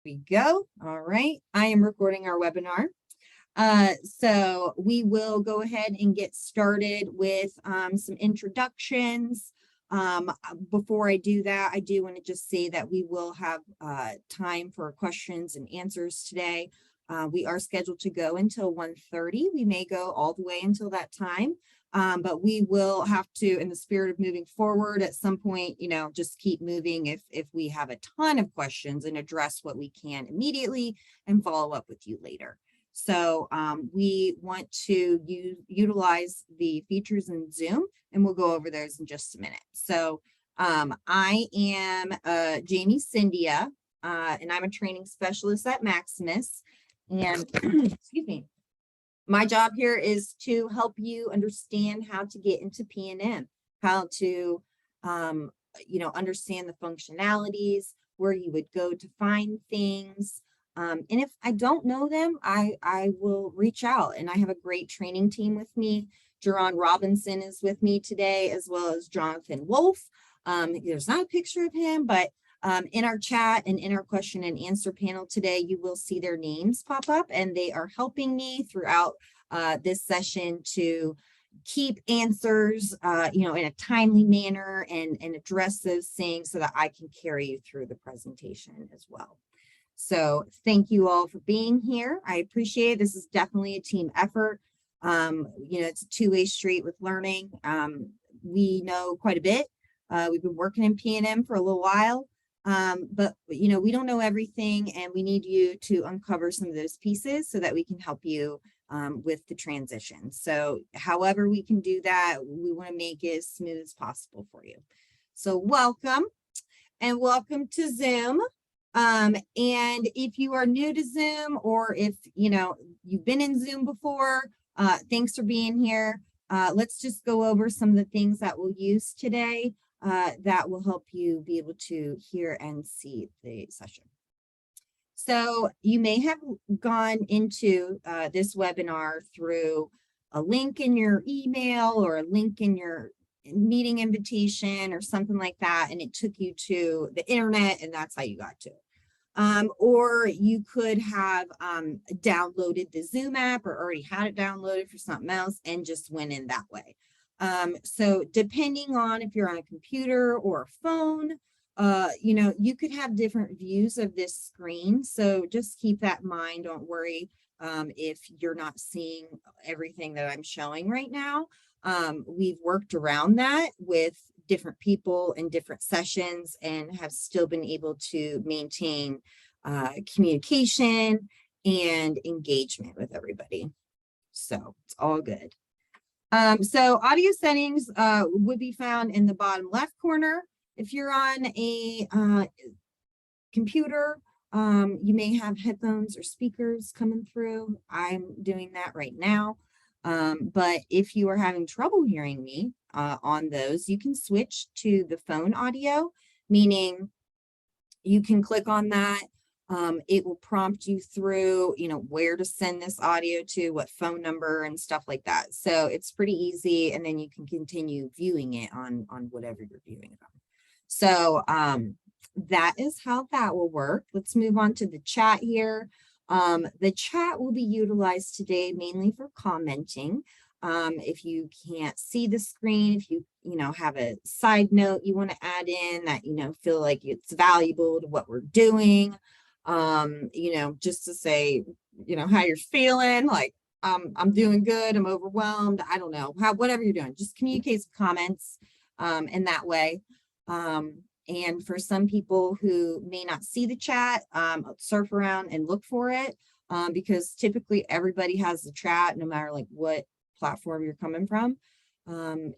We go. All right. I am recording our webinar. So we will go ahead and get started with some introductions. Before I do that, I do want to just say that we will have time for questions and answers today. We are scheduled to go until 1:30. We may go all the way until that time. But we will have to, in the spirit of moving forward, at some point, just keep moving if we have a ton of questions and address what we can immediately and follow up with you later. So we want to utilize the features in Zoom, and we'll go over those in just a minute. So I am Jamie Cyndia, and I'm a training specialist at Maximus. And excuse me. My job here is to help you understand how to get into P&M, how to, understand the functionalities, where you would go to find things. And if I don't know them, I will reach out, and I have a great training team with me. Jerron Robinson is with me today, as well as Jonathan Wolf. There's not a picture of him, but in our chat and in our question and answer panel today, you will see their names pop up, and they are helping me throughout this session to keep answers, in a timely manner and address those things so that I can carry you through the presentation as well. So thank you all for being here. I appreciate it. This is definitely a team effort. It's a two-way street with learning. We know quite a bit. We've been working in P&M for a little while. But we don't know everything, and we need you to uncover some of those pieces so that we can help you with the transition. So however we can do that, we want to make it as smooth as possible for you. So welcome, and welcome to Zoom. And if you are new to Zoom, or if you've been in Zoom before, thanks for being here. Let's just go over some of the things that we'll use today. That will help you be able to hear and see the session. So you may have gone into this webinar through a link in your email or a link in your meeting invitation or something like that, and it took you to the internet, and that's how you got to it. Or you could have downloaded the Zoom app or already had it downloaded for something else and just went in that way. So depending on if you're on a computer or a phone, you could have different views of this screen. So just keep that in mind. Don't worry if you're not seeing everything that I'm showing right now. We've worked around that with different people in different sessions and have still been able to maintain communication and engagement with everybody. So it's all good. So audio settings would be found in the bottom left corner. If you're on a computer, you may have headphones or speakers coming through. I'm doing that right now. But if you are having trouble hearing me on those, you can switch to the phone audio, meaning you can click on that. It will prompt you through, where to send this audio to, what phone number and stuff like that. So it's pretty easy, and then you can continue viewing it on whatever you're viewing it on. So that is how that will work. Let's move on to the chat here. The chat will be utilized today mainly for commenting. If you can't see the screen, if you have a side note you want to add in that feel like it's valuable to what we're doing, just to say how you're feeling, like I'm doing good, I'm overwhelmed, I don't know, whatever you're doing, just communicate some comments in that way. And for some people who may not see the chat, surf around and look for it, because typically everybody has the chat, no matter like what platform you're coming from.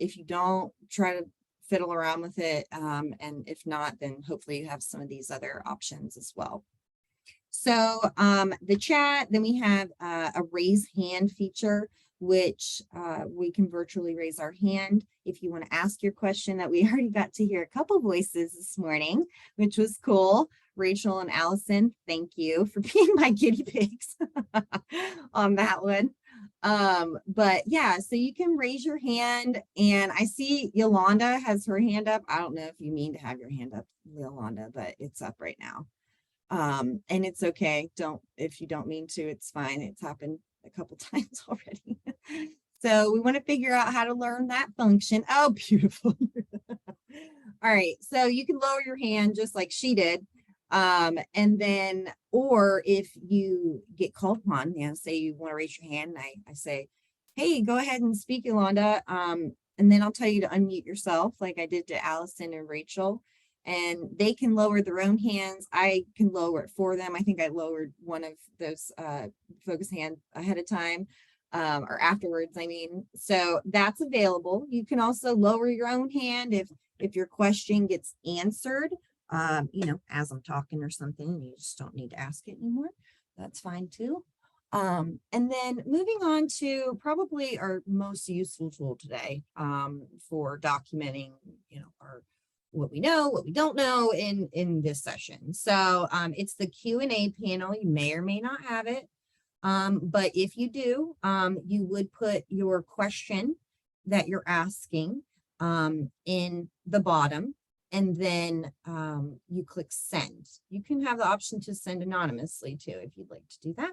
If you don't, try to fiddle around with it, and if not, then hopefully you have some of these other options as well. So the chat, then we have a raise hand feature, which we can virtually raise our hand if you want to ask your question. That we already got to hear a couple voices this morning, which was cool. Rachel and Allison, thank you for being my guinea pigs on that one. But yeah, so you can raise your hand, and I see Yolanda has her hand up. I don't know if you mean to have your hand up, Yolanda, but it's up right now. And it's okay. If you don't mean to, it's fine. It's happened a couple times already. So we want to figure out how to learn that function. Oh, beautiful. All right. So you can lower your hand just like she did. And then, or if you get called upon, say you want to raise your hand, and I say, hey, go ahead and speak, Yolanda. And then I'll tell you to unmute yourself, like I did to Allison and Rachel. And they can lower their own hands. I can lower it for them. I think I lowered one of those focus hand ahead of time, or afterwards, I mean. So that's available. You can also lower your own hand if your question gets answered, as I'm talking or something, and you just don't need to ask it anymore. That's fine too. And then moving on to probably our most useful tool today, for documenting, our what we know, what we don't know in this session. So it's the Q&A panel. You may or may not have it. But if you do, you would put your question that you're asking in the bottom, and then you click send. You can have the option to send anonymously too, if you'd like to do that.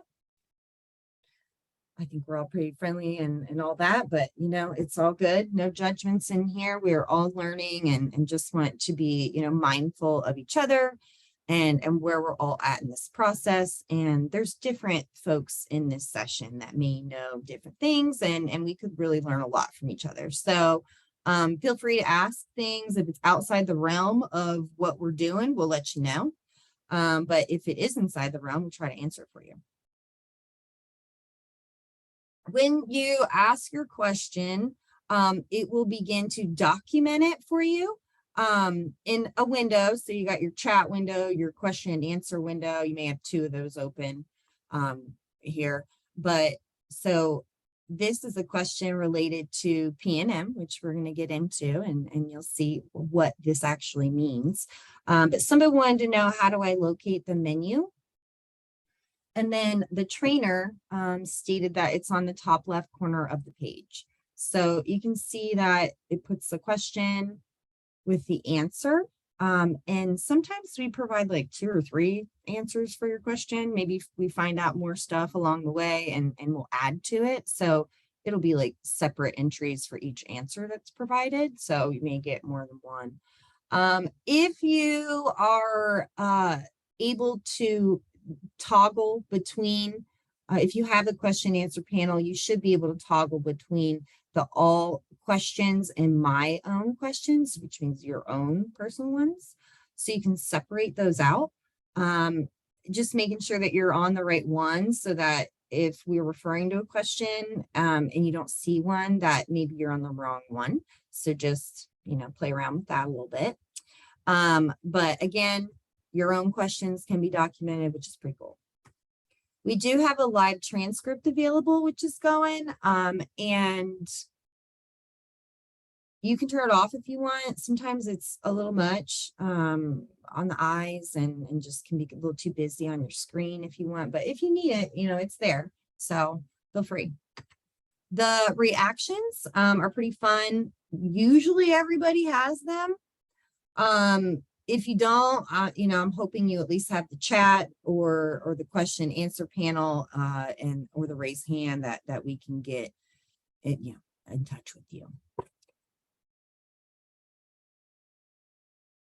I think we're all pretty friendly and all that, but it's all good. No judgments in here. We're all learning and just want to be, mindful of each other and where we're all at in this process. And there's different folks in this session that may know different things, and we could really learn a lot from each other. So feel free to ask things. If it's outside the realm of what we're doing, we'll let you know. But if it is inside the realm, we'll try to answer for you. When you ask your question, it will begin to document it for you in a window. So you got your chat window, your question and answer window. You may have two of those open here. But so this is a question related to P&M, which we're going to get into, and you'll see what this actually means. But somebody wanted to know, how do I locate the menu? And then the trainer stated that it's on the top left corner of the page. So you can see that it puts the question with the answer. And sometimes we provide like 2 or 3 answers for your question. Maybe we find out more stuff along the way and we'll add to it. So it'll be like separate entries for each answer that's provided. So you may get more than one. If you are able to toggle between, if you have the question answer panel, you should be able to toggle between the all questions and my own questions, which means your own personal ones. So you can separate those out. Just making sure that you're on the right one, so that if we're referring to a question and you don't see one, that maybe you're on the wrong one. So just, play around with that a little bit. But again, your own questions can be documented, which is pretty cool. We do have a live transcript available, which is going, and you can turn it off if you want. Sometimes it's a little much on the eyes and just can be a little too busy on your screen if you want. But if you need it, it's there. So feel free. The reactions are pretty fun. Usually everybody has them. If you don't, I'm hoping you at least have the chat or the question answer panel or the raise hand that we can get it, in touch with you.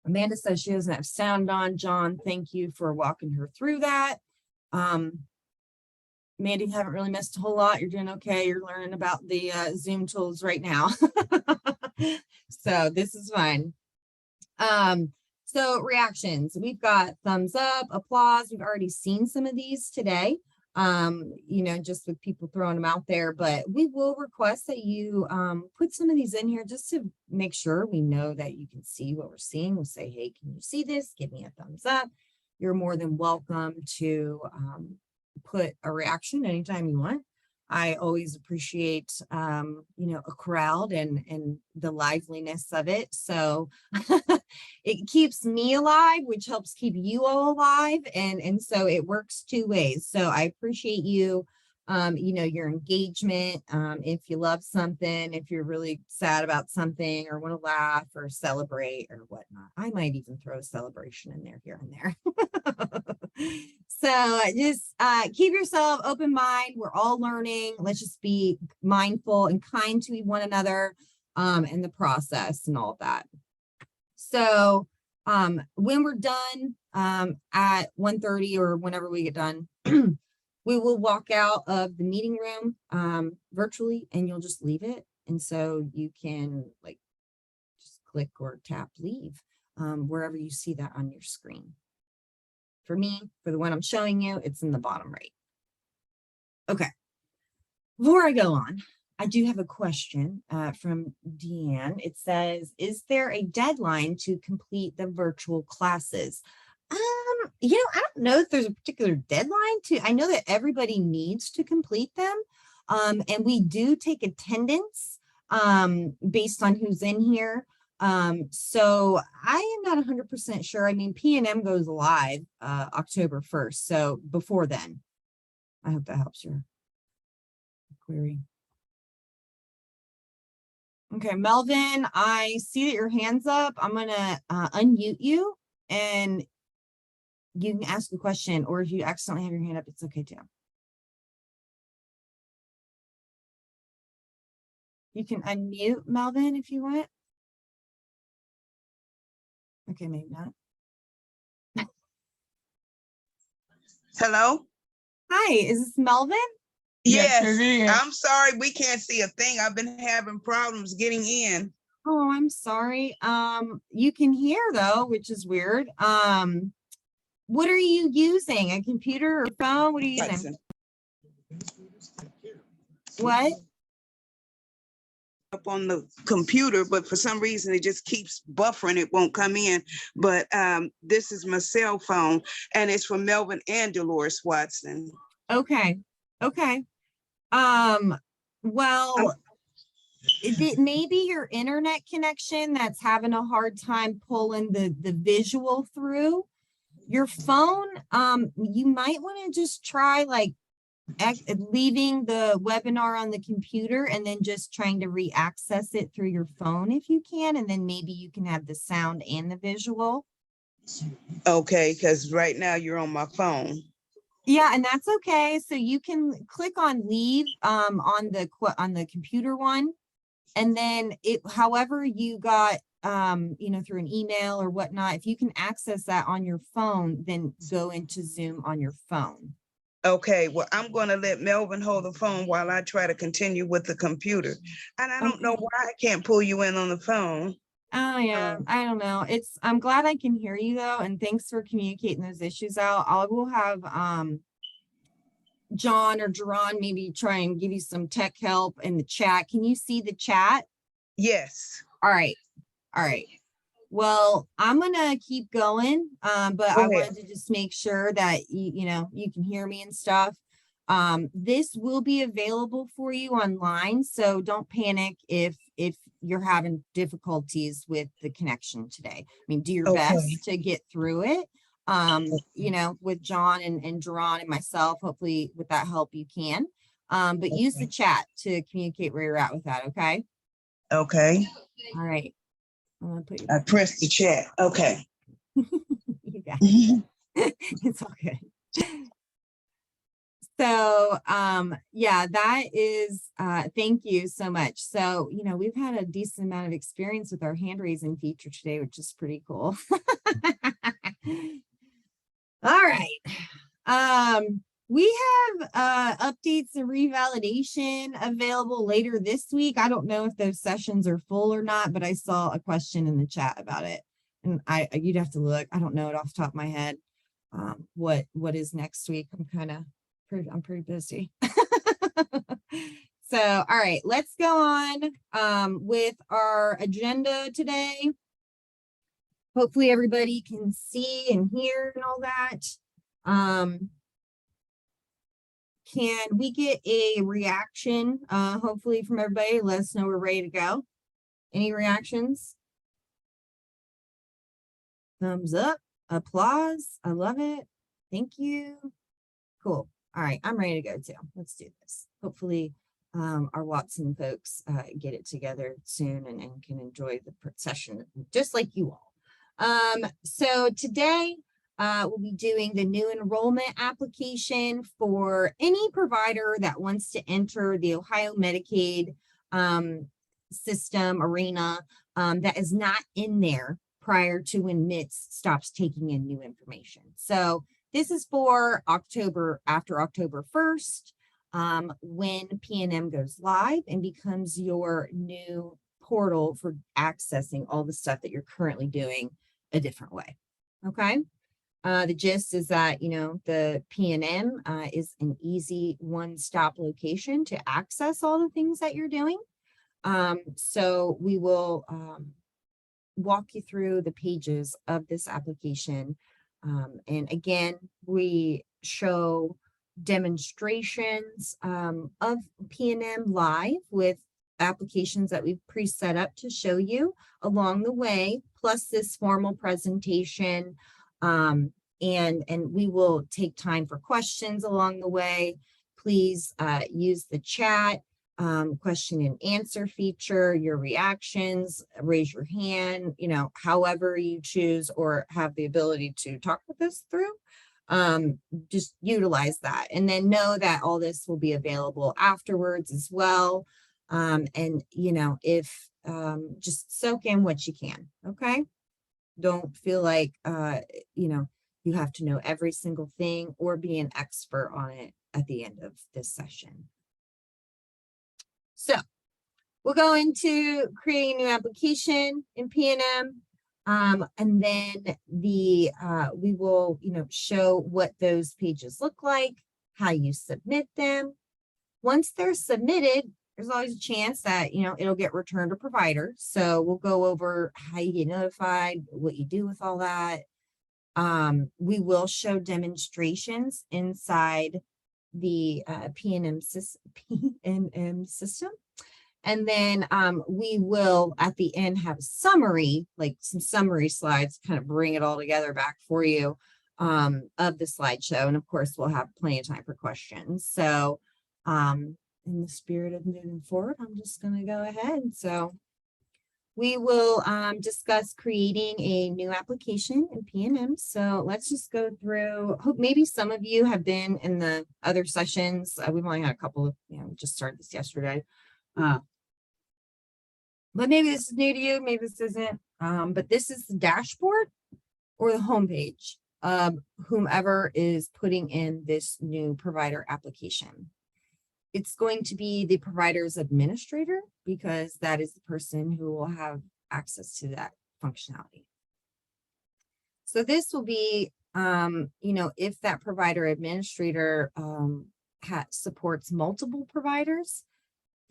Amanda says she doesn't have sound on. John, thank you for walking her through that. Mandy, you haven't really missed a whole lot. You're doing okay. You're learning about the Zoom tools right now. So this is fine. So reactions, we've got thumbs up, applause. We've already seen some of these today, just with people throwing them out there, but we will request that you put some of these in here just to make sure we know that you can see what we're seeing. We'll say, hey, can you see this? Give me a thumbs up. You're more than welcome to put a reaction anytime you want. I always appreciate, a crowd and the liveliness of it. So it keeps me alive, which helps keep you all alive. And so it works 2 ways. So I appreciate you your engagement, if you love something, if you're really sad about something or want to laugh or celebrate or whatnot. I might even throw a celebration in there here and there. So just keep yourself open mind. We're all learning. Let's just be mindful and kind to one another in the process and all of that. So when we're done at 1:30 or whenever we get done, we will walk out of the meeting room virtually, and you'll just leave it. And so you can just click or tap leave wherever you see that on your screen. For me, for the one I'm showing you, it's in the bottom right. Okay. Before I go on, I do have a question from Deanne. It says, is there a deadline to complete the virtual classes? I don't know if there's a particular deadline I know that everybody needs to complete them. And we do take attendance based on who's in here. So I am not 100% sure. I mean, P&M goes live October 1st. So before then, I hope that helps your query. Okay, Melvin, I see that your hand's up. I'm going to unmute you and you can ask a question, or if you accidentally have your hand up, it's okay too. You can unmute Melvin if you want. Okay, maybe not. Hello? Hi, is this Melvin? Yes, I'm sorry, we can't see a thing. I've been having problems getting in. Oh, I'm sorry. You can hear though, which is weird. What are you using? A computer or phone? What are you using? What? Up on the computer, but for some reason it just keeps buffering. It won't come in. But this is my cell phone, and it's from Melvin and Dolores Watson. Okay. Okay. Well, it maybe your internet connection that's having a hard time pulling the visual through your phone. You might want to just try leaving the webinar on the computer and then just trying to re-access it through your phone if you can, and then maybe you can have the sound and the visual. Okay, because right now you're on my phone. Yeah, and that's okay. So you can click on leave on the computer one, and then however you got through an email or whatnot, if you can access that on your phone, then go into Zoom on your phone. Okay, well, I'm going to let Melvin hold the phone while I try to continue with the computer. And I don't know why I can't pull you in on the phone. Oh yeah, I don't know. I'm glad I can hear you though, and thanks for communicating those issues out. I will have John or Jerron maybe try and give you some tech help in the chat. Can you see the chat? Yes. All right. All right. Well, I'm gonna keep going, but I wanted to just make sure that you can hear me and stuff. This will be available for you online, so don't panic if you're having difficulties with the connection today. I mean, do your best to get through it. With John and Jerron and myself, hopefully with that help you can. But use the chat to communicate where you're at with that, okay? Okay. All right. I'm gonna put you I pressed the chat. Okay. You got it. It's all good. So yeah, that is thank you so much. So we've had a decent amount of experience with our hand raising feature today, which is pretty cool. All right. We have updates and revalidation available later this week. I don't know if those sessions are full or not, but I saw a question in the chat about it, and you'd have to look. I don't know it off the top of my head. What is next week? I'm pretty busy. So, all right, let's go on with our agenda today. Hopefully everybody can see and hear and all that. Can we get a reaction, hopefully from everybody? Let us know we're ready to go. Any reactions? Thumbs up, applause. I love it. Thank you. Cool. All right, I'm ready to go too. Let's do this. Hopefully, our Watson folks get it together soon and can enjoy the session just like you all. So today we'll be doing the new enrollment application for any provider that wants to enter the Ohio Medicaid system arena that is not in there prior to when MITS stops taking in new information. So this is for October, after October 1st, when PNM goes live and becomes your new portal for accessing all the stuff that you're currently doing a different way. Okay. The gist is that, you know, the PNM is an easy one-stop location to access all the things that you're doing. So we will walk you through the pages of this application. And again, we show demonstrations of PNM live with applications that we've pre-set up to show you along the way, plus this formal presentation. And we will take time for questions along the way. Please use the chat, question and answer feature, your reactions, raise your hand, you know, however you choose or have the ability to talk with us through. Just utilize that, and then know that all this will be available afterwards as well. And you know, if just soak in what you can. Okay, don't feel like you know, you have to know every single thing or be an expert on it at the end of this session. So we'll go into creating a new application in PNM. And then we will, you know, show what those pages look like, how you submit them. Once they're submitted, there's always a chance that, you know, it'll get returned to provider. So we'll go over how you get notified, what you do with all that. We will show demonstrations inside the PNM system. And then we will, at the end, have a summary, like some summary slides, kind of bring it all together back for you of the slideshow. And of course, we'll have plenty of time for questions. So in the spirit of moving forward, I'm just going to go ahead. So we will discuss creating a new application in PNM. So let's just go through. Hope maybe some of you have been in the other sessions. We've only had a couple of, you know, we just started this yesterday. But maybe this is new to you, maybe this isn't. But this is the dashboard or the homepage of whomever is putting in this new provider application. It's going to be the provider's administrator because that is the person who will have access to that functionality. So this will be, you know, if that provider administrator supports multiple providers,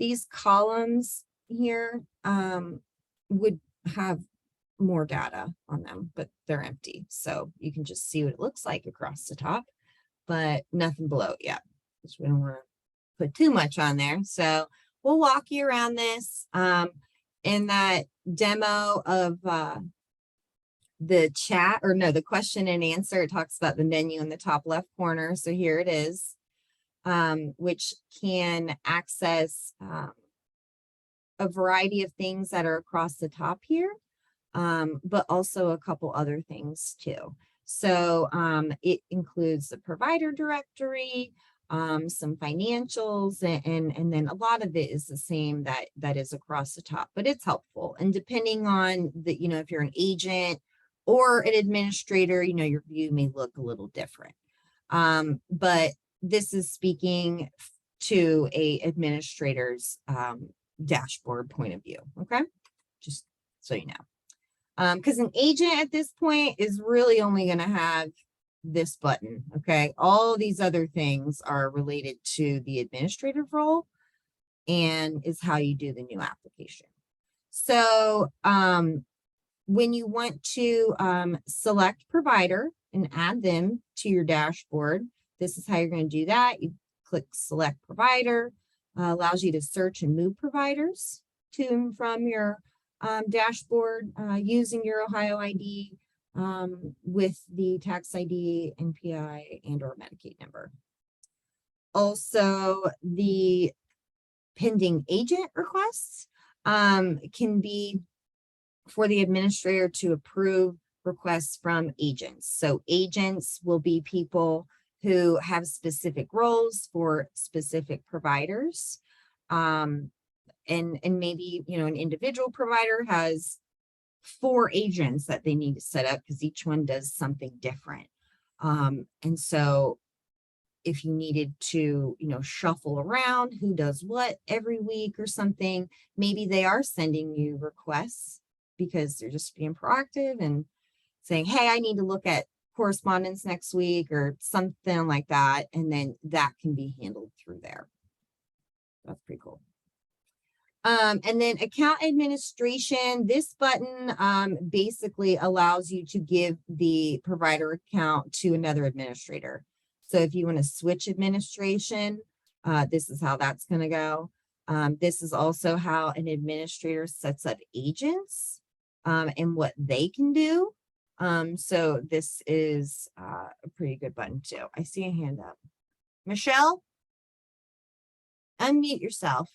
these columns here would have more data on them, but they're empty. So you can just see what it looks like across the top, but nothing below it yet, because we don't want to put too much on there. So we'll walk you around this. In that demo of the chat, or no, the question and answer, it talks about the menu in the top left corner. So here it is, which can access a variety of things that are across the top here, but also a couple other things too. So it includes the provider directory, some financials, and then a lot of it is the same that is across the top, but it's helpful. And depending on the, you know, if you're an agent or an administrator, you know, your view may look a little different. But this is speaking to a administrator's dashboard point of view. Okay, just so you know, because an agent at this point is really only going to have this button. Okay, all these other things are related to the administrative role and is how you do the new application. So when you want to select provider and add them to your dashboard, this is how you're going to do that. You click select provider, allows you to search and move providers to and from your dashboard using your Ohio ID with the tax ID, NPI, and or Medicaid number. Also, the pending agent requests can be for the administrator to approve requests from agents. So agents will be people who have specific roles for specific providers. And maybe, an individual provider has 4 agents that they need to set up because each one does something different. And so if you needed to, shuffle around who does what every week or something, maybe they are sending you requests because they're just being proactive and saying, hey, I need to look at correspondence next week or something like that. And then that can be handled through there. That's pretty cool. And then account administration, this button basically allows you to give the provider account to another administrator. So if you want to switch administration, this is how that's going to go. This is also how an administrator sets up agents and what they can do. So this is a pretty good button too. I see a hand up. Michelle, unmute yourself.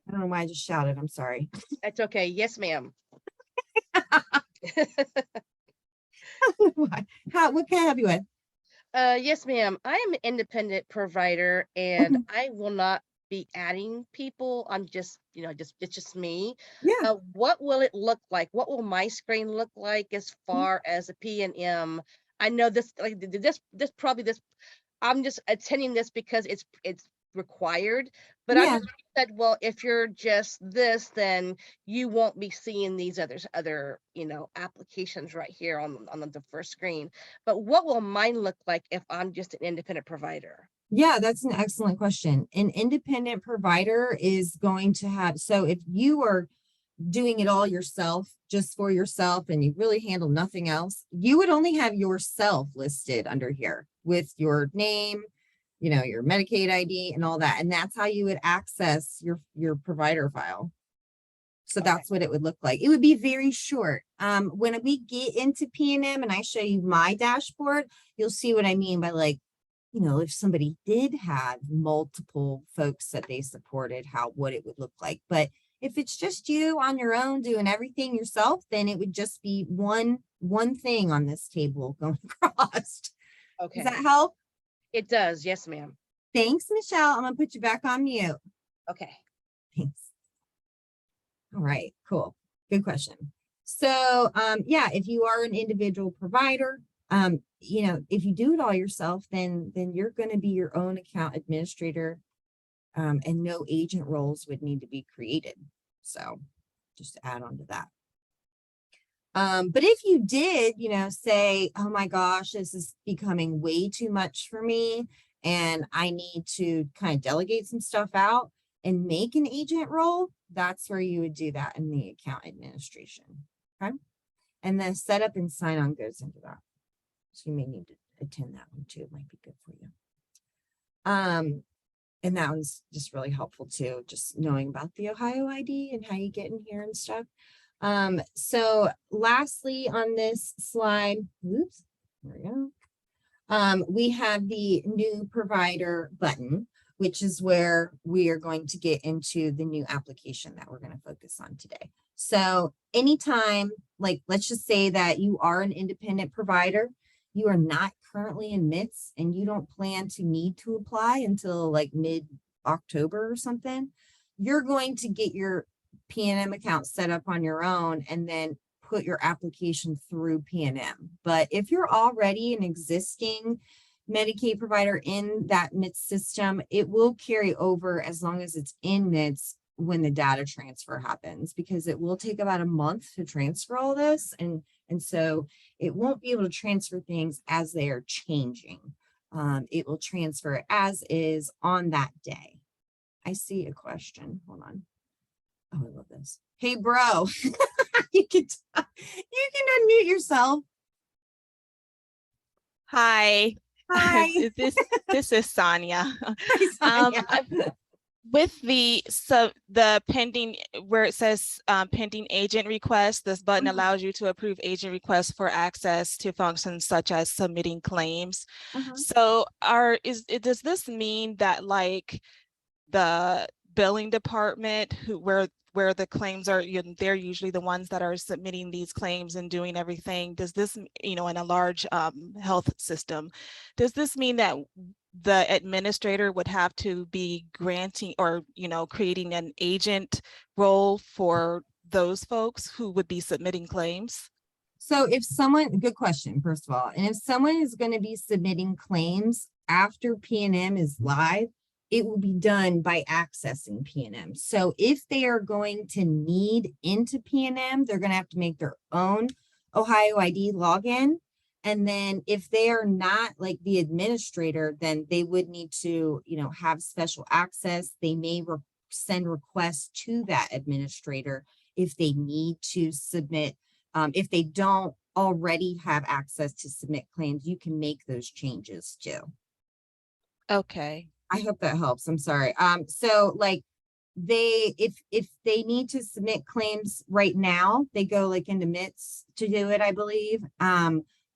I don't know why I just shouted. I'm sorry. That's okay. Yes, ma'am. What can I help you with? Yes, ma'am. I am an independent provider and I will not be adding people. I'm just, it's just me. Yeah. What will it look like? What will my screen look like as far as a P&M? I know this, like this, I'm just attending this because it's required, but I Yeah. just said, well, if you're just this, then you won't be seeing these other applications right here on the first screen. But what will mine look like if I'm just an independent provider? Yeah, that's an excellent question. An independent provider is going to have, so if you are doing it all yourself, just for yourself, and you really handle nothing else, you would only have yourself listed under here with your name, your Medicaid ID and all that. And that's how you would access your provider file. So that's what it would look like. It would be very short. When we get into P&M and I show you my dashboard, you'll see what I mean by, like, if somebody did have multiple folks that they supported, what it would look like. But if it's just you on your own doing everything yourself, then it would just be one thing on this table going across. Okay. Does that help? It does. Yes, ma'am. Thanks, Michelle. I'm going to put you back on mute. Okay. Thanks. All right, cool. Good question. So, yeah, if you are an individual provider, if you do it all yourself, then you're going to be your own account administrator, and no agent roles would need to be created. So just to add on to that. But if you did, say, oh my gosh, this is becoming way too much for me, and I need to kind of delegate some stuff out and make an agent role, that's where you would do that in the account administration. Okay. And then setup and sign on goes into that. So you may need to attend that one too. It might be good for you. And that was just really helpful too, just knowing about the Ohio ID and how you get in here and stuff. So lastly on this slide, oops, there we go. We have the new provider button, which is where we are going to get into the new application that we're going to focus on today. So anytime, like, let's just say that you are an independent provider, you are not currently in MITS and you don't plan to need to apply until like mid-October or something, you're going to get your P&M account set up on your own and then put your application through P&M. But if you're already an existing Medicaid provider in that MITS system, it will carry over as long as it's in MITS when the data transfer happens, because it will take about a month to transfer all this. And so it won't be able to transfer things as they are changing. It will transfer as is on that day. I see a question. Hold on. Oh, I love this. Hey, bro, you can unmute yourself. Hi. Hi. This is Sonia. Hi, Sonia. With the pending, where it says pending agent request, this button Mhm. allows you to approve agent requests for access to functions such as submitting claims. Uh-huh. So does this mean that like the billing department where the claims are, they're usually the ones that are submitting these claims and doing everything? Does this, in a large health system, does this mean that the administrator would have to be granting or, creating an agent role for those folks who would be submitting claims? So good question, first of all, and if someone is going to be submitting claims after P&M is live, it will be done by accessing P&M. So if they are going to need into P&M, they're going to have to make their own Ohio ID login. And then if they are not like the administrator, then they would need to, have special access. They may send requests to that administrator if they need to submit. If they don't already have access to submit claims, you can make those changes too. Okay. I hope that helps. I'm sorry. So like if they need to submit claims right now, they go like into MITS to do it, I believe.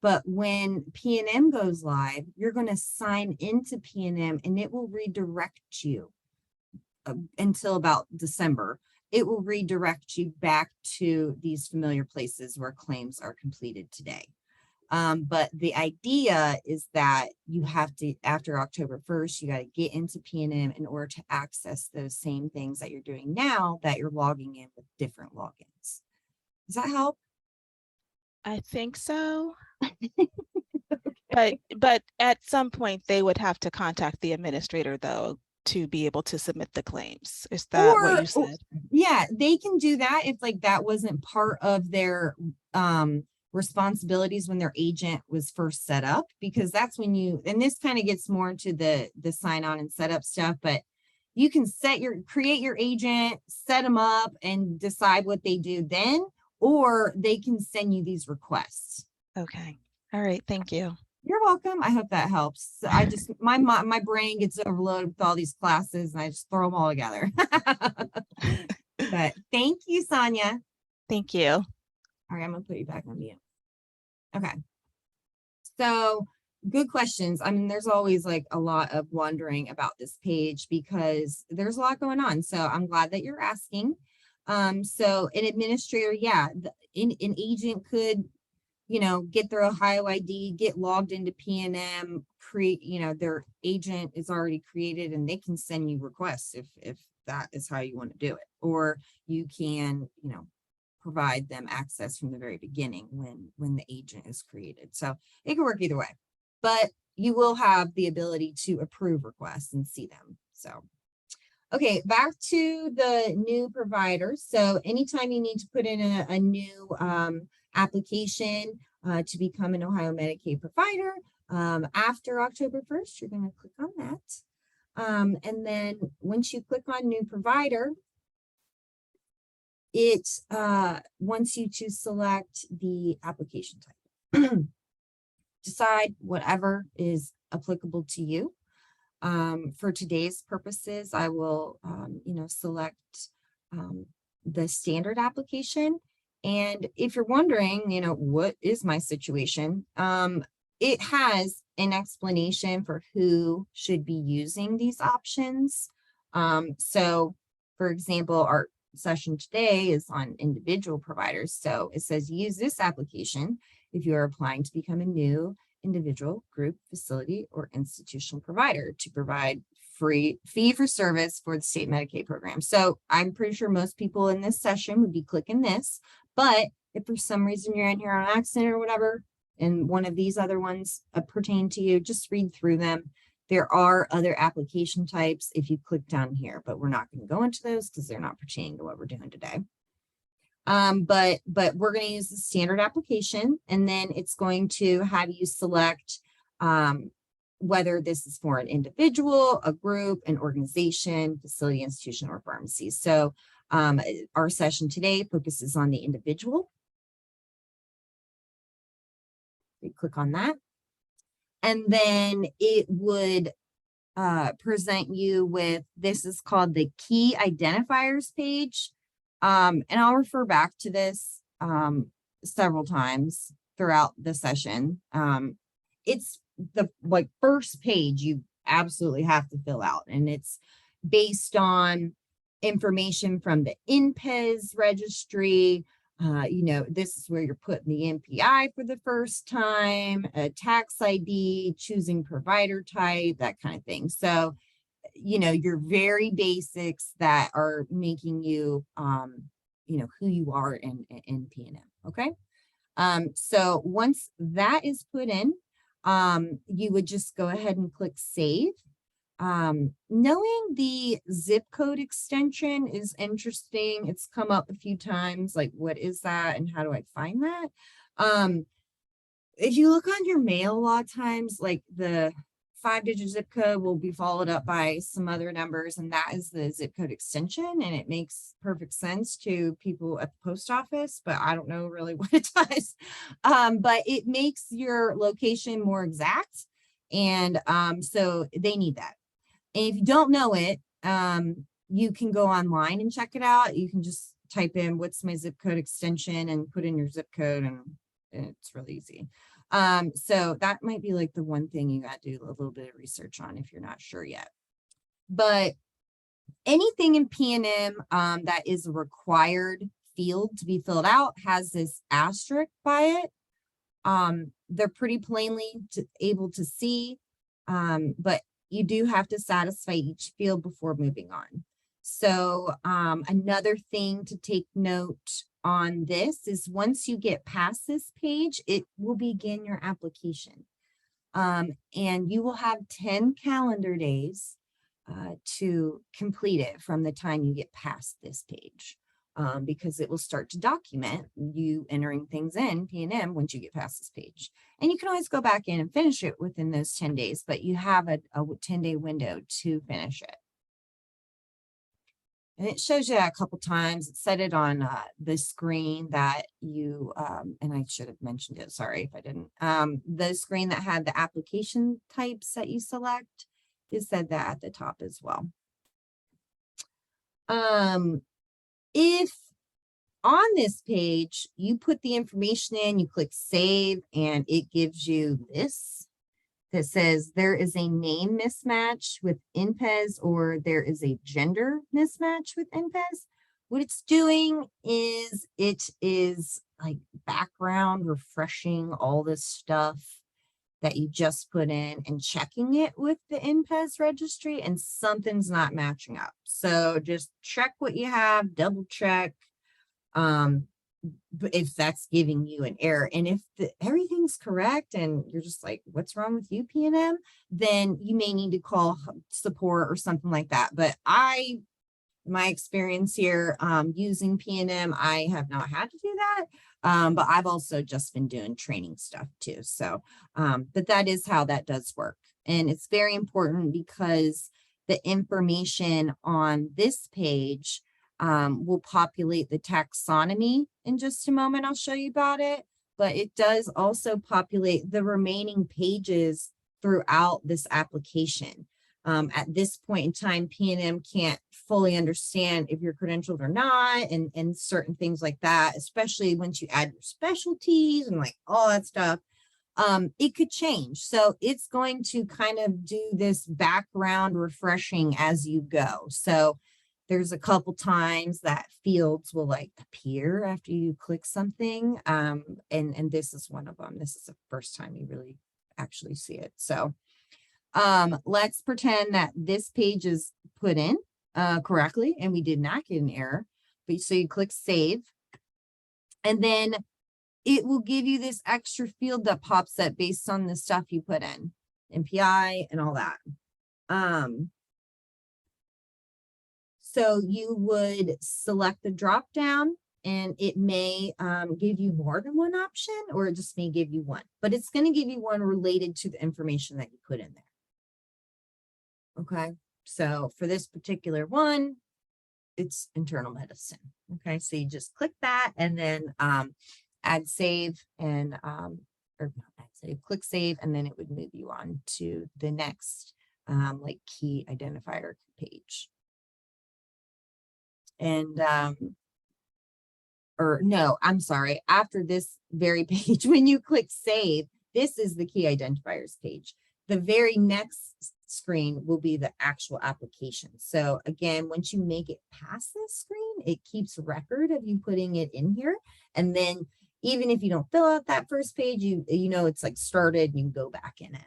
But when P&M goes live, you're going to sign into P&M and it will redirect you until about December. It will redirect you back to these familiar places where claims are completed today. But the idea is that you have to, after October 1st, you got to get into P&M in order to access those same things that you're doing now that you're logging in with different logins. Does that help? I think so. But at some point they would have to contact the administrator though to be able to submit the claims. Is that what you said? Yeah, they can do that if like that wasn't part of their responsibilities when their agent was first set up, because that's when and this kind of gets more into the sign on and setup stuff, but you can create your agent, set them up and decide what they do then, or they can send you these requests. Okay. All right. Thank you. You're welcome. I hope that helps. I just, my brain gets overloaded with all these classes and I just throw them all together. But thank you, Sonia. Thank you. All right, I'm gonna put you back on mute. Okay. So good questions. I mean, there's always like a lot of wondering about this page because there's a lot going on. So I'm glad that you're asking. So an administrator, yeah, an agent could, get their Ohio ID, get logged into P&M, create, their agent is already created and they can send you requests if that is how you want to do it. Or you can, provide them access from the very beginning when the agent is created. So it can work either way, but you will have the ability to approve requests and see them. So, okay, back to the new provider. So anytime you need to put in a new application to become an Ohio Medicaid provider after October 1st, you're going to click on that. And then once you click on new provider, it wants you to select the application type. Decide whatever is applicable to you. For today's purposes, I will, select the standard application. And if you're wondering, what is my situation? It has an explanation for who should be using these options. So, for example, our session today is on individual providers. So it says use this application if you are applying to become a new individual, group, facility, or institutional provider to provide free fee for service for the state Medicaid program. So I'm pretty sure most people in this session would be clicking this, but if for some reason you're in here on accident or whatever, and one of these other ones pertain to you, just read through them. There are other application types if you click down here, but we're not going to go into those because they're not pertaining to what we're doing today. But we're going to use the standard application, and then it's going to have you select whether this is for an individual, a group, an organization, facility, institution, or pharmacy. So our session today focuses on the individual. You click on that. And then it would present you with, this is called the key identifiers page. And I'll refer back to this several times throughout the session. It's the first page you absolutely have to fill out, and it's based on information from the INPES registry. This is where you're putting the MPI for the first time, a tax ID, choosing provider type, that kind of thing. So, your very basics that are making you, who you are in P&M. Okay. So once that is put in, you would just go ahead and click save. Knowing the zip code extension is interesting. It's come up a few times, like, what is that and how do I find that? If you look on your mail, a lot of times, like, the 5-digit zip code will be followed up by some other numbers, and that is the zip code extension, and it makes perfect sense to people at the post office, but I don't know really what it does. But it makes your location more exact, and so they need that. And if you don't know it, you can go online and check it out. You can just type in what's my zip code extension and put in your zip code, and it's really easy. So that might be like the one thing you got to do a little bit of research on if you're not sure yet. But anything in P&M that is a required field to be filled out has this asterisk by it. They're pretty plainly able to see, but you do have to satisfy each field before moving on. So another thing to take note on this is once you get past this page, it will begin your application. And you will have 10 calendar days to complete it from the time you get past this page, because it will start to document you entering things in P&M once you get past this page. And you can always go back in and finish it within those 10 days, but you have a 10-day window to finish it. And it shows you that a couple times. It said it on the screen that you, and I should have mentioned it, sorry if I didn't. The screen that had the application types that you select, it said that at the top as well. If on this page, you put the information in, you click save, and it gives you this that says there is a name mismatch with INPES or there is a gender mismatch with INPES. What it's doing is it is like background refreshing all this stuff that you just put in and checking it with the INPES registry, and something's not matching up. So just check what you have, double check if that's giving you an error. And if everything's correct and you're just like, what's wrong with you, P&M, then you may need to call support or something like that. But my experience here using P&M, I have not had to do that. But I've also just been doing training stuff too. So, but that is how that does work. And it's very important because the information on this page will populate the taxonomy in just a moment. I'll show you about it, but it does also populate the remaining pages throughout this application. At this point in time, P&M can't fully understand if you're credentialed or not, and certain things like that, especially once you add your specialties and like all that stuff, it could change. So it's going to kind of do this background refreshing as you go. So there's a couple times that fields will like appear after you click something. And this is one of them. This is the first time you really actually see it. So let's pretend that this page is put in correctly and we did not get an error. But so you click save, and then it will give you this extra field that pops up based on the stuff you put in, MPI and all that. So you would select the drop down, and it may give you more than one option, or it just may give you one, but it's going to give you one related to the information that you put in there. Okay, so for this particular one, it's internal medicine. Okay, so you just click that and then add save and or not add save, click save, and then it would move you on to the next like key identifier page. And, or no, I'm sorry, after this very page, when you click save, this is the key identifiers page. The very next screen will be the actual application. So again, once you make it past this screen, it keeps record of you putting it in here. And then even if you don't fill out that first page, you know it's like started, and you can go back in it.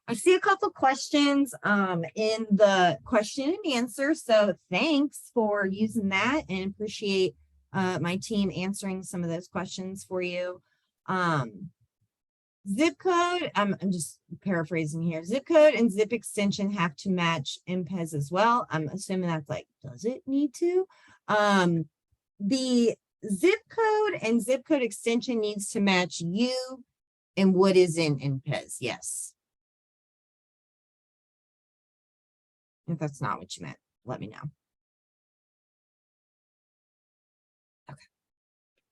I see a couple questions in the question and answer. So thanks for using that, and appreciate my team answering some of those questions for you. Zip code, I'm just paraphrasing here. Zip code and zip extension have to match MPES as well. I'm assuming that's like, does it need to? The zip code and zip code extension needs to match you and what is in MPES, yes. If that's not what you meant, let me know. Okay.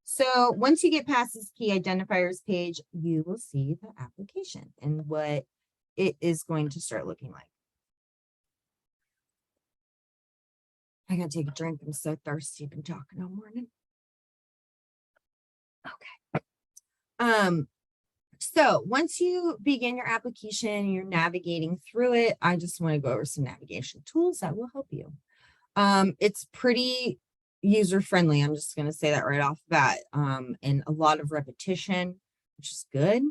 So once you get past this key identifiers page, you will see the application and what it is going to start looking like. I gotta take a drink. I'm so thirsty. I've been talking all morning. Okay. So once you begin your application, you're navigating through it. I just want to go over some navigation tools that will help you. It's pretty user-friendly. I'm just going to say that right off the bat. And a lot of repetition, which is good,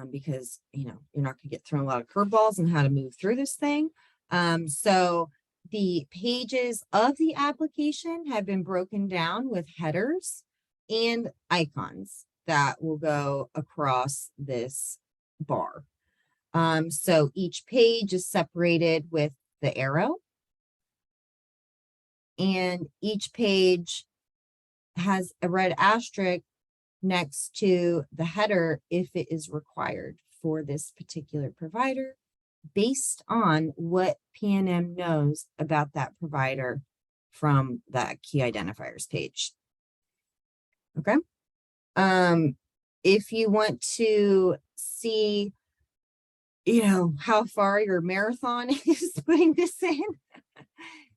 because, you know, you're not going to get thrown a lot of curveballs on how to move through this thing. So the pages of the application have been broken down with headers and icons that will go across this bar. So each page is separated with the arrow, and each page has a red asterisk next to the header if it is required for this particular provider, based on what PNM knows about that provider from that key identifiers page. Okay. If you want to see, you know, how far your marathon is putting this in,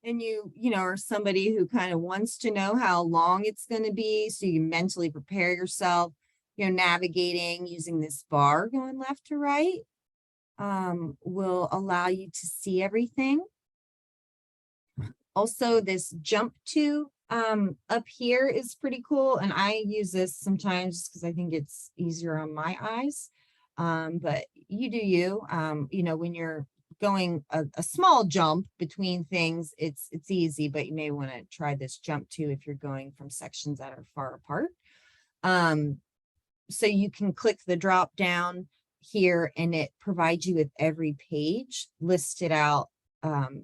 and you know, are somebody who kind of wants to know how long it's going to be, so you mentally prepare yourself, you know, navigating using this bar going left to right, will allow you to see everything. Also, this jump to up here is pretty cool, and I use this sometimes because I think it's easier on my eyes. But you do you. You know, when you're going a small jump between things, it's easy, but you may want to try this jump to if you're going from sections that are far apart. So you can click the drop down here, and it provides you with every page listed out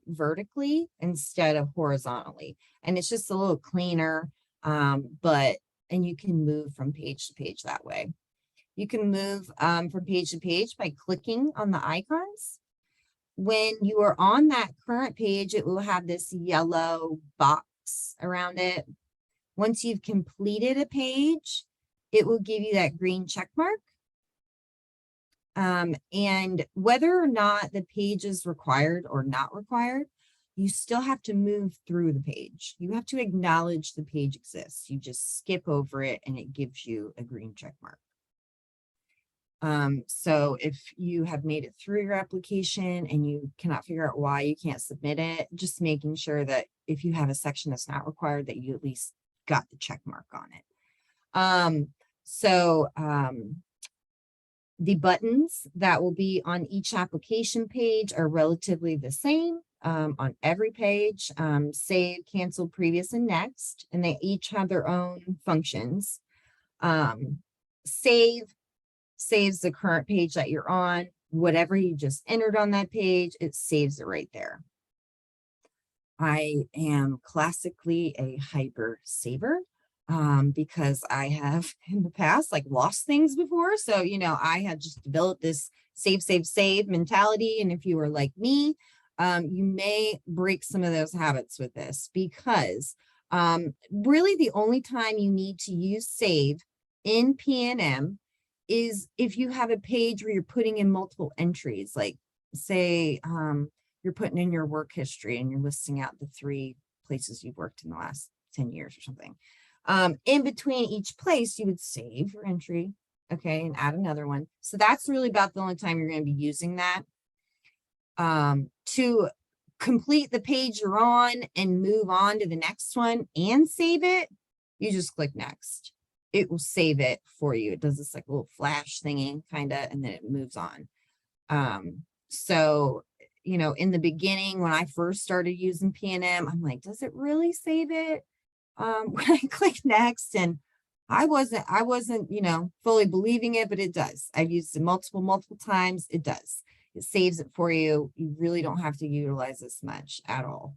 vertically instead of horizontally, and it's just a little cleaner, and you can move from page to page that way. You can move from page to page by clicking on the icons. When you are on that current page, it will have this yellow box around it. Once you've completed a page, it will give you that green check mark. And whether or not the page is required or not required, you still have to move through the page. You have to acknowledge the page exists. You just skip over it and it gives you a green check mark. So if you have made it through your application and you cannot figure out why you can't submit it, just making sure that if you have a section that's not required, that you at least got the check mark on it. The buttons that will be on each application page are relatively the same on every page: save, cancel, previous, and next, and they each have their own functions. Save saves the current page that you're on. Whatever you just entered on that page, it saves it right there. I am classically a hyper saver, because I have in the past like lost things before. So, you know, I have just developed this save mentality. And if you are like me, you may break some of those habits with this, because really the only time you need to use save in PNM is if you have a page where you're putting in multiple entries, like say you're putting in your work history and you're listing out the 3 places you've worked in the last 10 years or something. In between each place, you would save your entry, okay, and add another one. So that's really about the only time you're going to be using that. To complete the page you're on and move on to the next one and save it, you just click next. It will save it for you. It does this like little flash thingy kind of, and then it moves on. So, you know, in the beginning, when I first started using PNM, I'm like, does it really save it? When I click next, and I wasn't, you know, fully believing it, but it does. I've used it multiple times. It does. It saves it for you. You really don't have to utilize this much at all.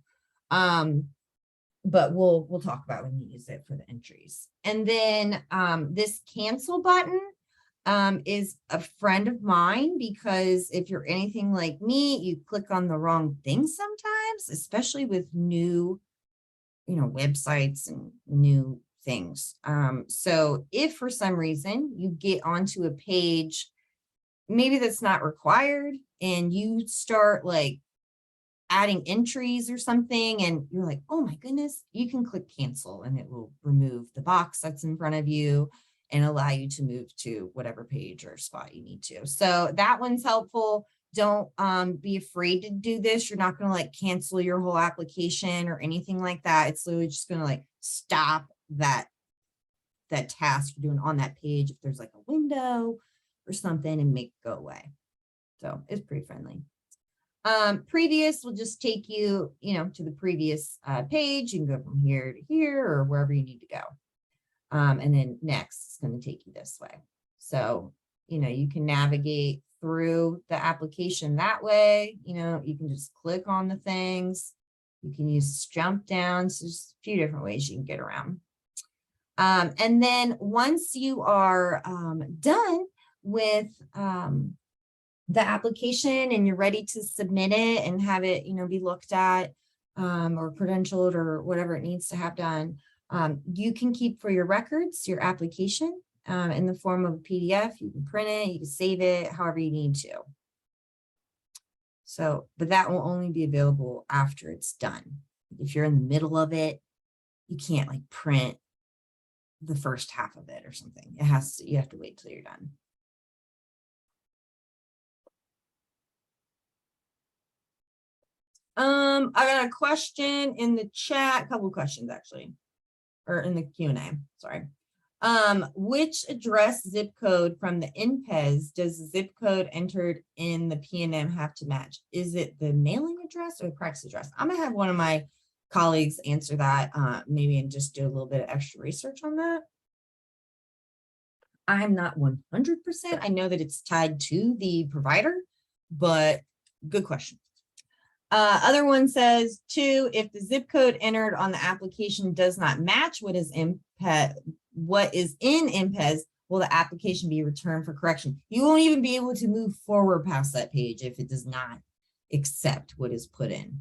But we'll talk about when you use it for the entries. And then this cancel button is a friend of mine, because if you're anything like me, you click on the wrong thing sometimes, especially with new, you know, websites and new things. So if for some reason you get onto a page, maybe that's not required, and you start like adding entries or something, and you're like, oh my goodness, you can click cancel and it will remove the box that's in front of you and allow you to move to whatever page or spot you need to. So that one's helpful. Don't be afraid to do this. You're not going to like cancel your whole application or anything like that. It's literally just going to like stop that task you're doing on that page if there's like a window or something, and make it go away. So it's pretty friendly. Previous will just take you, you know, to the previous page. You can go from here to here or wherever you need to go. And then next is going to take you this way. So, you know, you can navigate through the application that way. You know, you can just click on the things. You can use jump down. So there's a few different ways you can get around. And then once you are done with the application and you're ready to submit it and have it, you know, be looked at or credentialed or whatever it needs to have done, you can keep for your records your application in the form of a PDF. You can print it, you can save it, however you need to. So, but that will only be available after it's done. If you're in the middle of it, you can't like print the first half of it or something. It has to, you have to wait till you're done. I got a question in the chat, a couple of questions actually, or in the Q&A, sorry. Which address zip code from the NPEZ does the zip code entered in the PNM have to match? Is it the mailing address or the practice address? I'm gonna have one of my colleagues answer that maybe, and just do a little bit of extra research on that. I'm not 100%. I know that it's tied to the provider, but good question. Other one says, 2, if the zip code entered on the application does not match what is in NPEZ, will the application be returned for correction? You won't even be able to move forward past that page if it does not accept what is put in.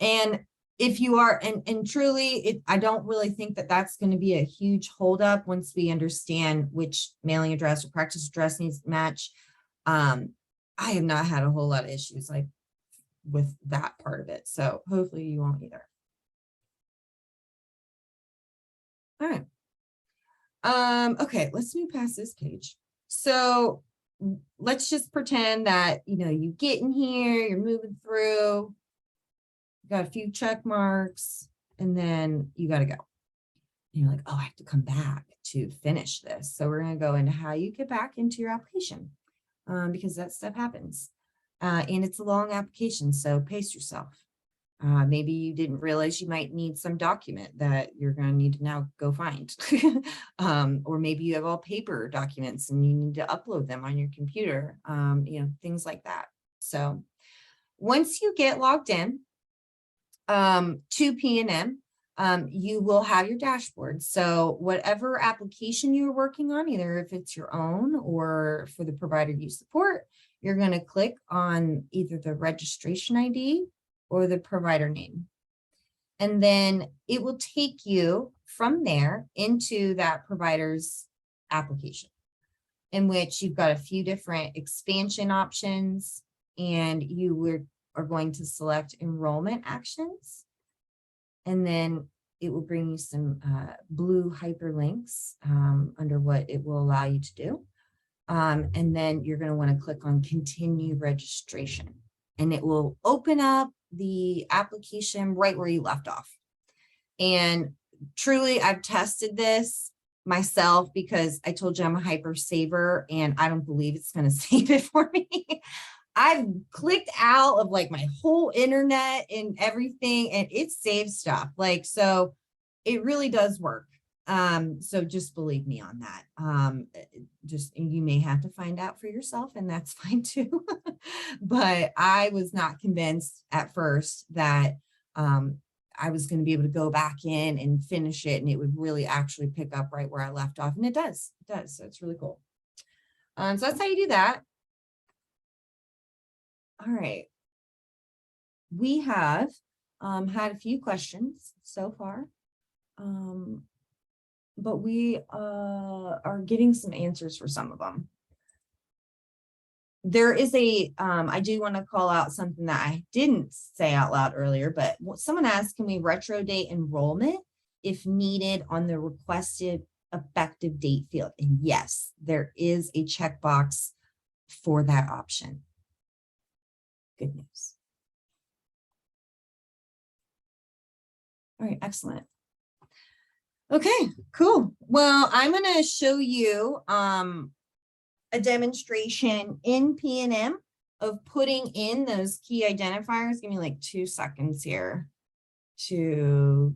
And if you are, and truly, I don't really think that that's going to be a huge holdup once we understand which mailing address or practice address needs to match. I have not had a whole lot of issues like with that part of it. So hopefully you won't either. All right. Okay, let's move past this page. So let's just pretend that, you know, you get in here, you're moving through, you got a few check marks, and then you got to go. And you're like, oh, I have to come back to finish this. So we're going to go into how you get back into your application. Because that stuff happens. And it's a long application, so pace yourself. Maybe you didn't realize you might need some document that you're going to need to now go find. Or maybe you have all paper documents and you need to upload them on your computer, you know, things like that. So once you get logged in to PNM, you will have your dashboard. So whatever application you're working on, either if it's your own or for the provider you support, you're going to click on either the registration ID or the provider name. And then it will take you from there into that provider's application. in which you've got a few different expansion options, and are going to select enrollment actions. And then it will bring you some blue hyperlinks under what it will allow you to do. And then you're going to want to click on continue registration, and it will open up the application right where you left off. And truly, I've tested this myself because I told you I'm a hyper saver and I don't believe it's going to save it for me. I've clicked out of like my whole internet and everything, and it saves stuff. Like, so it really does work. So just believe me on that. You may have to find out for yourself, and that's fine too. But I was not convinced at first that I was going to be able to go back in and finish it, and it would really actually pick up right where I left off. And it does. So it's really cool. So that's how you do that. All right. We have had a few questions so far. But we are getting some answers for some of them. There is I do want to call out something that I didn't say out loud earlier, but someone asked, can we retro date enrollment if needed on the requested effective date field? And yes, there is a checkbox for that option. Good news. All right, excellent. Okay, cool. Well, I'm going to show you a demonstration in P&M of putting in those key identifiers. Give me like 2 seconds here to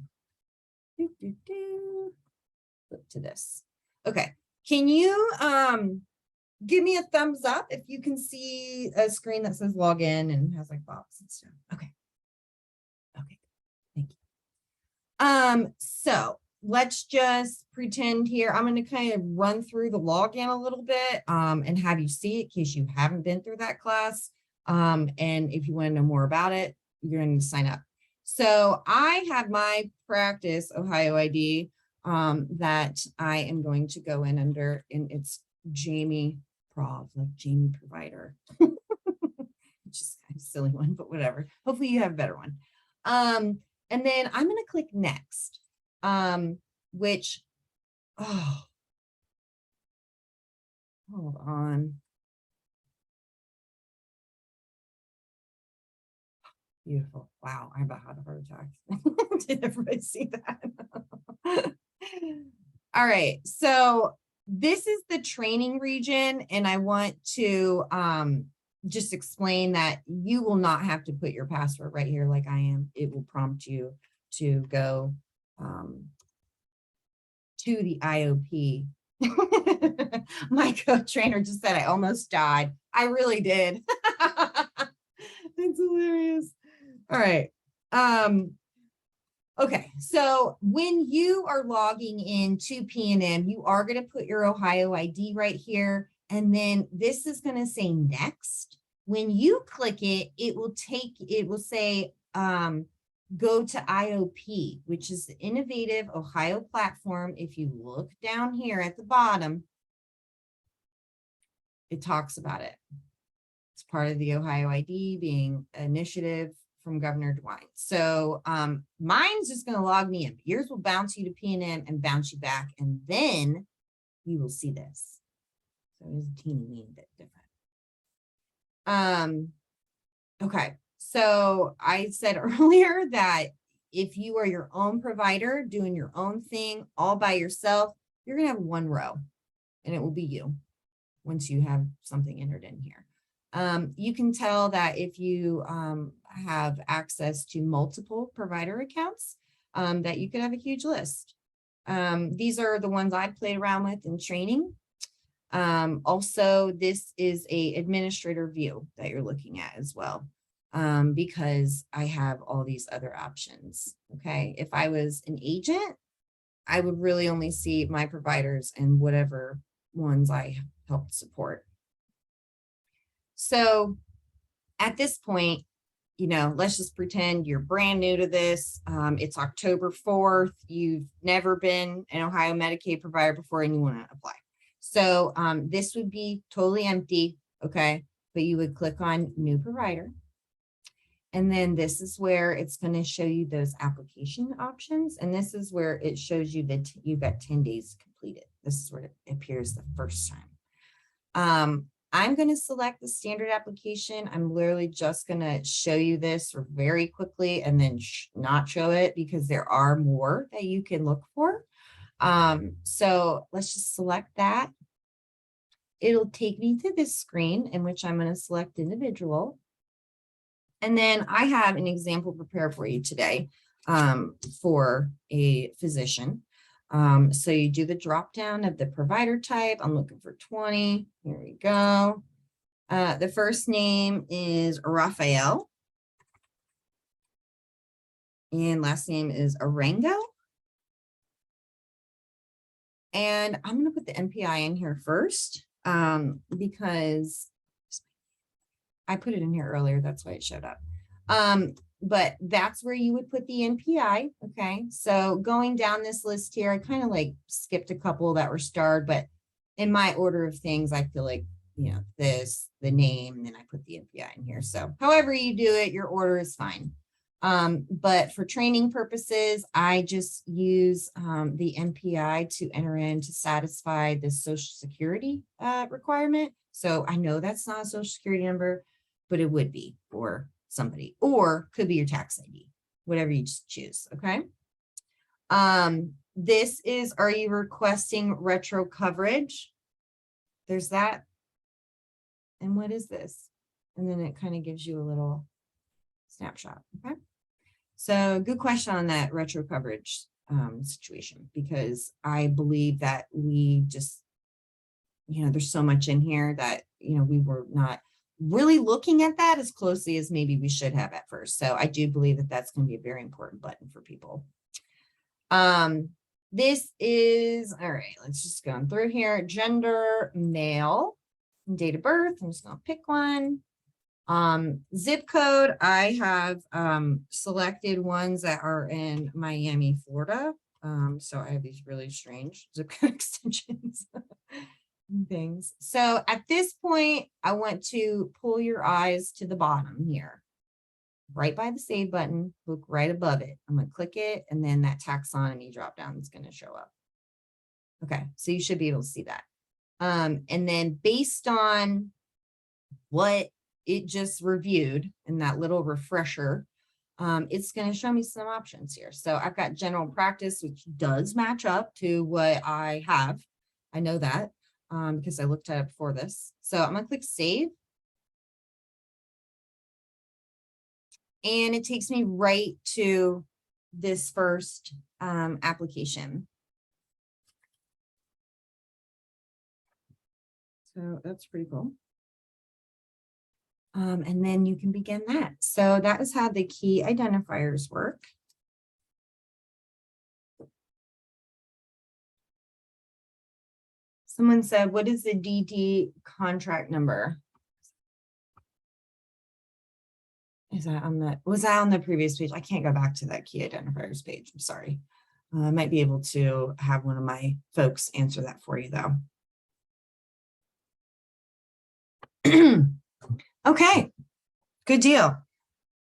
flip to this. Okay, can you give me a thumbs up if you can see a screen that says login and has like box and stuff? Okay. Okay, thank you. So let's just pretend here. I'm going to kind of run through the login a little bit and have you see it in case you haven't been through that class. And if you want to know more about it, you're going to sign up. So I have my practice Ohio ID that I am going to go in under, and it's Jamie Prov, like Jamie Provider. Which is kind of a silly one, but whatever. Hopefully you have a better one. And then I'm going to click next. Which, oh, hold on. Beautiful. Wow, I about had a heart attack. Did everybody see that? All right, so this is the training region, and I want to just explain that you will not have to put your password right here like I am. It will prompt you to go to the IOP. My co-trainer just said I almost died. I really did. That's hilarious. All right. Okay, so when you are logging into P&M, you are going to put your Ohio ID right here, and then this is going to say next. When you click it, it will say go to IOP, which is the Innovative Ohio Platform. If you look down here at the bottom, it talks about it. It's part of the Ohio ID being an initiative from Governor DeWine. So mine's just going to log me in. Yours will bounce you to P&M and bounce you back, and then you will see this. So it is a teeny bit different. Okay. So I said earlier that if you are your own provider doing your own thing all by yourself, you're going to have one row, and it will be you once you have something entered in here. You can tell that if you have access to multiple provider accounts, that you could have a huge list. These are the ones I played around with in training. Also, this is an administrator view that you're looking at as well. Because I have all these other options. Okay, if I was an agent, I would really only see my providers and whatever ones I helped support. So at this point, let's just pretend you're brand new to this. It's October 4th. You've never been an Ohio Medicaid provider before and you want to apply. So this would be totally empty, okay? But you would click on new provider. And then this is where it's going to show you those application options. And this is where it shows you that you've got 10 days completed. This is where it appears the first time. I'm going to select the standard application. I'm literally just going to show you this very quickly and then not show it because there are more that you can look for. So let's just select that. It'll take me to this screen in which I'm going to select individual. And then I have an example prepared for you today for a physician. So you do the drop down of the provider type. I'm looking for 20. Here we go. The first name is Raphael. And last name is Arango. And I'm going to put the NPI in here first because I put it in here earlier. That's why it showed up. But that's where you would put the NPI. Okay. So going down this list here, I kind of like skipped a couple that were starred, but in my order of things, I feel like, you know, this, the name, and then I put the NPI in here. So however you do it, your order is fine. But for training purposes, I just use the NPI to enter in to satisfy the Social Security requirement. So I know that's not a Social Security number, but it would be for somebody, or could be your tax ID, whatever you choose. Okay. This is, are you requesting retro coverage? There's that. And what is this? And then it kind of gives you a little snapshot. Okay. So good question on that retro coverage situation, because I believe that we just, you know, there's so much in here that, you know, we were not really looking at that as closely as maybe we should have at first. So I do believe that that's going to be a very important button for people. This is, all right, let's just go through here. Gender, male, date of birth. I'm just going to pick one. Zip code, I have selected ones that are in Miami, Florida. So I have these really strange zip code extensions and things. So at this point, I want to pull your eyes to the bottom here, right by the save button, look right above it. I'm going to click it, and then that taxonomy drop down is going to show up. Okay, so you should be able to see that. And then based on what it just reviewed in that little refresher, it's going to show me some options here. So I've got general practice, which does match up to what I have. I know that because I looked at it before this. So I'm going to click save. And it takes me right to this first application. So that's pretty cool. And then you can begin that. So that is how the key identifiers work. Someone said, what is the DD contract number? Is that on the, was that on the previous page? I can't go back to that key identifiers page. I'm sorry. I might be able to have one of my folks answer that for you though. Okay, good deal.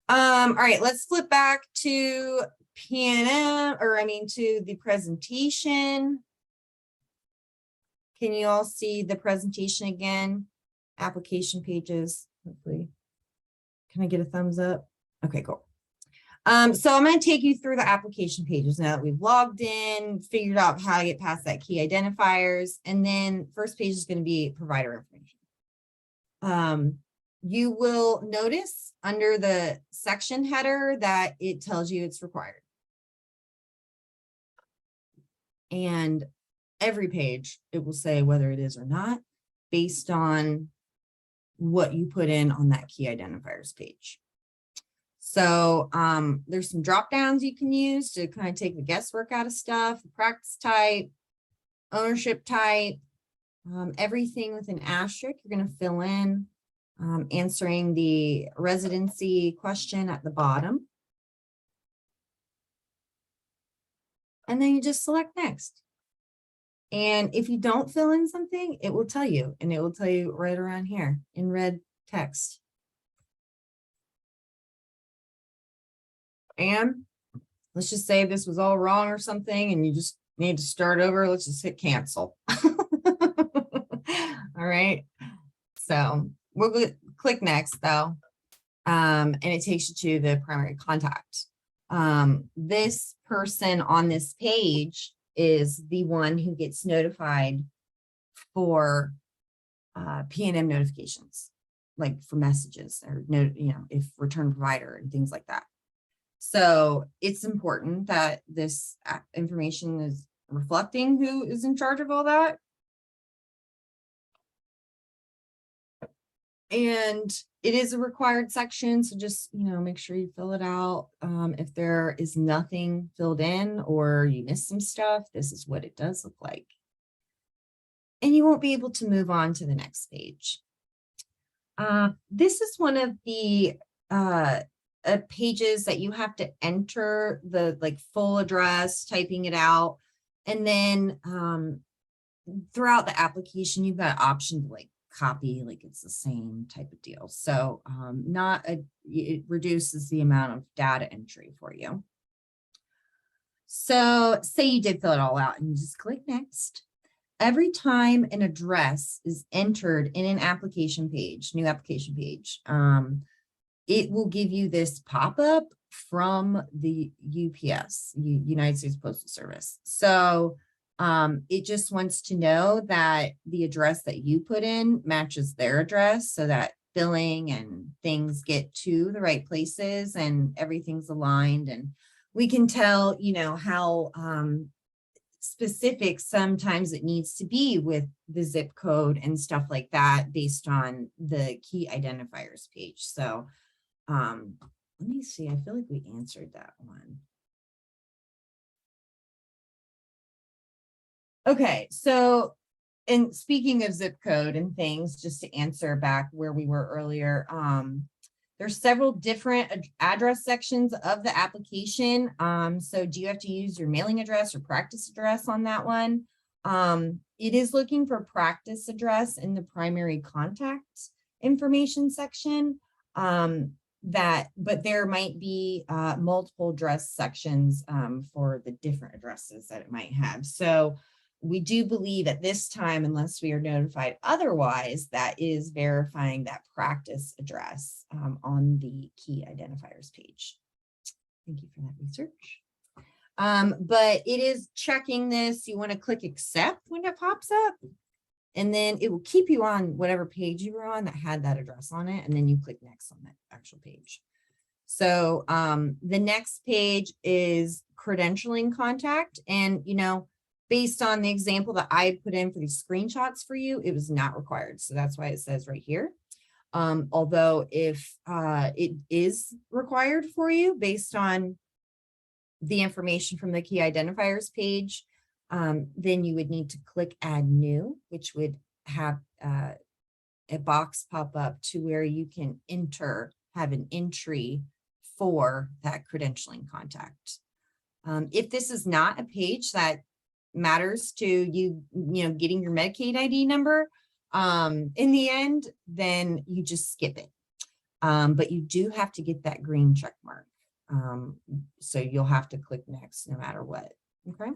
All right, let's flip back to PNM, or I mean to the presentation. Can you all see the presentation again? Application pages, hopefully. Can I get a thumbs up? Okay, cool. So I'm going to take you through the application pages now that we've logged in, figured out how to get past that key identifiers, and then first page is going to be provider information. You will notice under the section header that it tells you it's required. And every page, it will say whether it is or not based on what you put in on that key identifiers page. So there's some drop downs you can use to kind of take the guesswork out of stuff, the practice type, ownership type, everything with an asterisk you're going to fill in, answering the residency question at the bottom. And then you just select next. And if you don't fill in something, it will tell you, and it will tell you right around here in red text. And let's just say this was all wrong or something, and you just need to start over. Let's just hit cancel. All right. So we'll click next though. And it takes you to the primary contact. This person on this page is the one who gets notified for P&M notifications, like for messages or if return provider and things like that. So it's important that this information is reflecting who is in charge of all that. And it is a required section, so just, make sure you fill it out. If there is nothing filled in or you miss some stuff, this is what it does look like. And you won't be able to move on to the next page. This is one of the pages that you have to enter the full address, typing it out. And then throughout the application, you've got an option to copy, it's the same type of deal. So it reduces the amount of data entry for you. So say you did fill it all out and you just click next. Every time an address is entered in an application page, new application page, it will give you this pop-up from the UPS, United States Postal Service. So it just wants to know that the address that you put in matches their address so that billing and things get to the right places and everything's aligned. And we can tell, how specific sometimes it needs to be with the zip code and stuff like that based on the key identifiers page. So let me see, I feel like we answered that one. Okay, so, and speaking of zip code and things, just to answer back where we were earlier, there's several different address sections of the application. So do you have to use your mailing address or practice address on that one? It is looking for practice address in the primary contact information section. But there might be multiple address sections for the different addresses that it might have. So we do believe at this time, unless we are notified otherwise, that is verifying that practice address on the key identifiers page. Thank you for that research. But it is checking this. You want to click accept when it pops up, and then it will keep you on whatever page you were on that had that address on it, and then you click next on that actual page. So the next page is credentialing contact, and based on the example that I put in for these screenshots for you, it was not required. So that's why it says right here. Although if it is required for you based on the information from the key identifiers page, then you would need to click add new, which would have a box pop up to where you can have an entry for that credentialing contact. If this is not a page that matters to you, getting your Medicaid ID number in the end, then you just skip it. But you do have to get that green check mark. So you'll have to click next no matter what. Okay.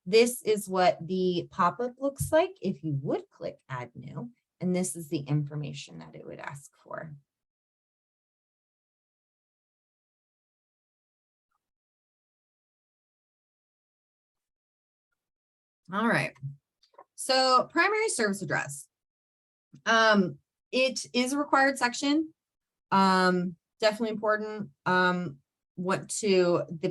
This is what the pop-up looks like if you would click add new, and this is the information that it would ask for. All right. So primary service address. It is a required section. Definitely important. The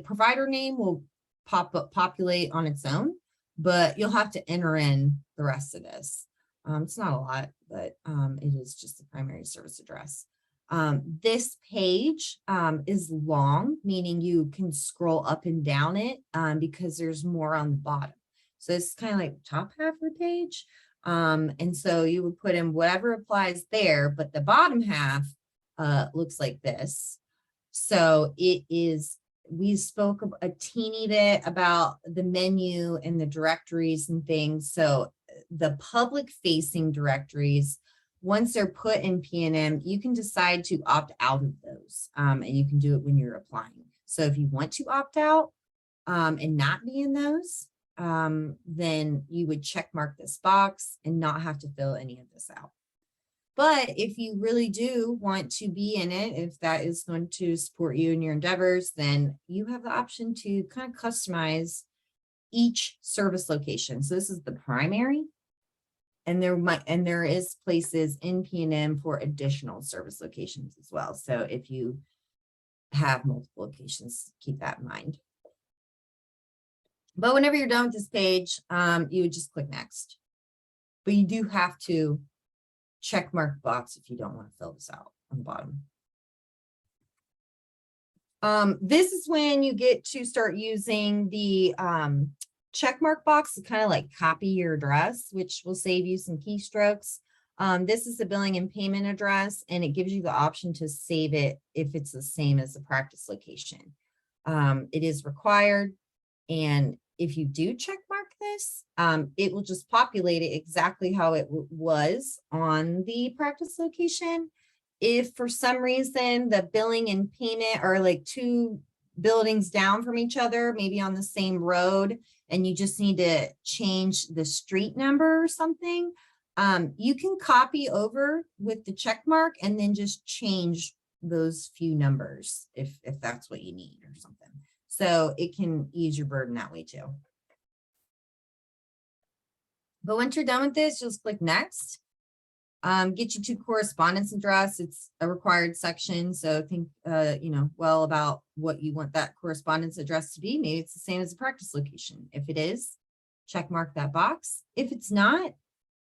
provider name will populate on its own, but you'll have to enter in the rest of this. It's not a lot, but it is just the primary service address. This page is long, meaning you can scroll up and down it because there's more on the bottom. So it's kind of like top half of the page. And so you would put in whatever applies there, but the bottom half looks like this. So it is we spoke a teeny bit about the menu and the directories and things. So the public facing directories, once they're put in PNM, you can decide to opt out of those. And you can do it when you're applying. So if you want to opt out and not be in those, then you would check mark this box and not have to fill any of this out. But if you really do want to be in it, if that is going to support you in your endeavors, then you have the option to kind of customize each service location. So this is the primary, and there is places in PNM for additional service locations as well. So if you have multiple locations, keep that in mind. But whenever you're done with this page, you would just click next. But you do have to check mark box if you don't want to fill this out on the bottom. This is when you get to start using the check mark box to kind of like copy your address, which will save you some keystrokes. This is the billing and payment address, and it gives you the option to save it if it's the same as the practice location. It is required, and if you do check mark this, it will just populate it exactly how it was on the practice location. If for some reason the billing and payment are like 2 buildings down from each other, maybe on the same road, and you just need to change the street number or something, you can copy over with the check mark and then just change those few numbers if that's what you need or something. So it can ease your burden that way too. But once you're done with this, just click next. Get you to correspondence address. It's a required section. So think, well about what you want that correspondence address to be. Maybe it's the same as the practice location. If it is, check mark that box. If it's not,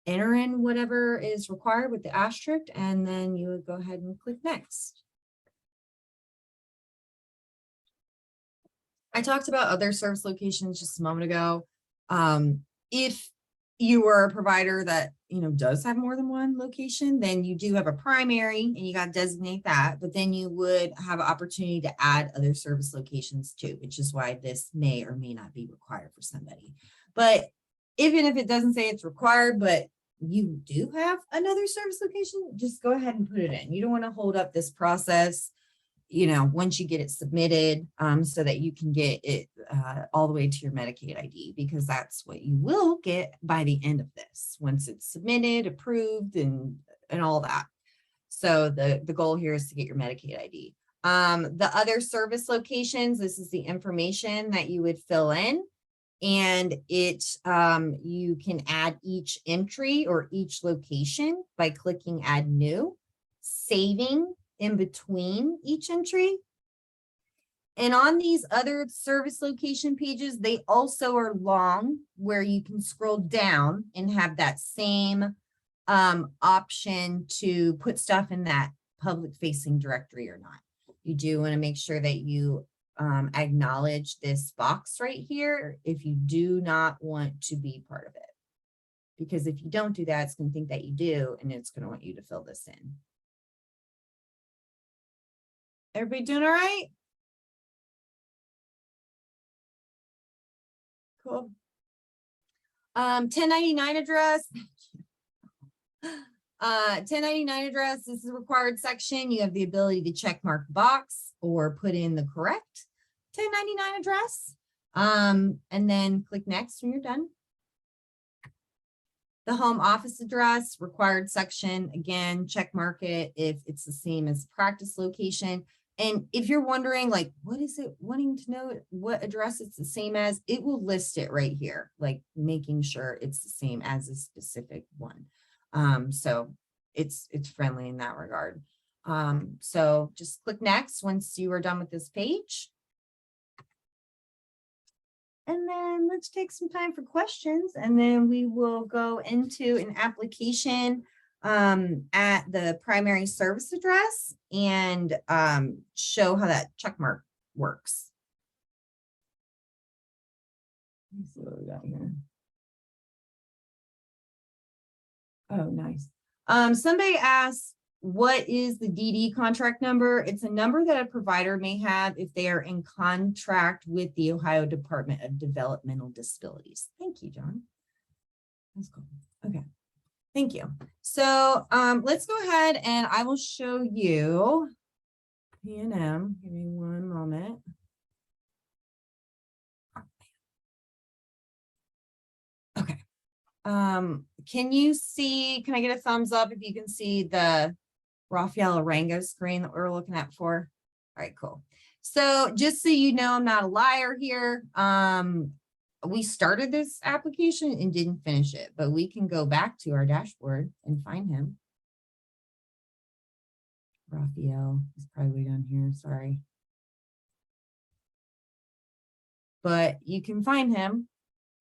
enter in whatever is required with the asterisk, and then you would go ahead and click next. I talked about other service locations just a moment ago. If you are a provider that does have more than one location, then you do have a primary and you got to designate that, but then you would have an opportunity to add other service locations too, which is why this may or may not be required for somebody. But even if it doesn't say it's required, but you do have another service location, just go ahead and put it in. You don't want to hold up this process, once you get it submitted, so that you can get it all the way to your Medicaid ID, because that's what you will get by the end of this, once it's submitted, approved, and all that. So the goal here is to get your Medicaid ID. The other service locations, this is the information that you would fill in, and you can add each entry or each location by clicking add new, saving in between each entry. And on these other service location pages, they also are long, where you can scroll down and have that same option to put stuff in that public facing directory or not. You do want to make sure that you acknowledge this box right here if you do not want to be part of it. Because if you don't do that, it's going to think that you do, and it's going to want you to fill this in. Everybody doing all right? Cool. 1099 address. 1099 address, this is a required section. You have the ability to check mark box or put in the correct 1099 address. And then click next when you're done. The home office address, required section. Again, check mark it if it's the same as practice location. And if you're wondering, like, what is it wanting to know what address it's the same as, it will list it right here, like making sure it's the same as a specific one. So it's friendly in that regard. So just click next once you are done with this page. And then let's take some time for questions, and then we will go into an application at the primary service address and show how that check mark works. Let's see what we got here. Oh, nice. Somebody asked, what is the DD contract number? It's a number that a provider may have if they are in contract with the Ohio Department of Developmental Disabilities. Thank you, John. That's cool. Okay. Thank you. So let's go ahead and I will show you P&M. Give me one moment. Okay. Can you see, can I get a thumbs up if you can see the Rafael Arango screen that we're looking at for? All right, cool. So just so you know, I'm not a liar here. We started this application and didn't finish it, but we can go back to our dashboard and find him. Rafael is probably way down here, sorry. But you can find him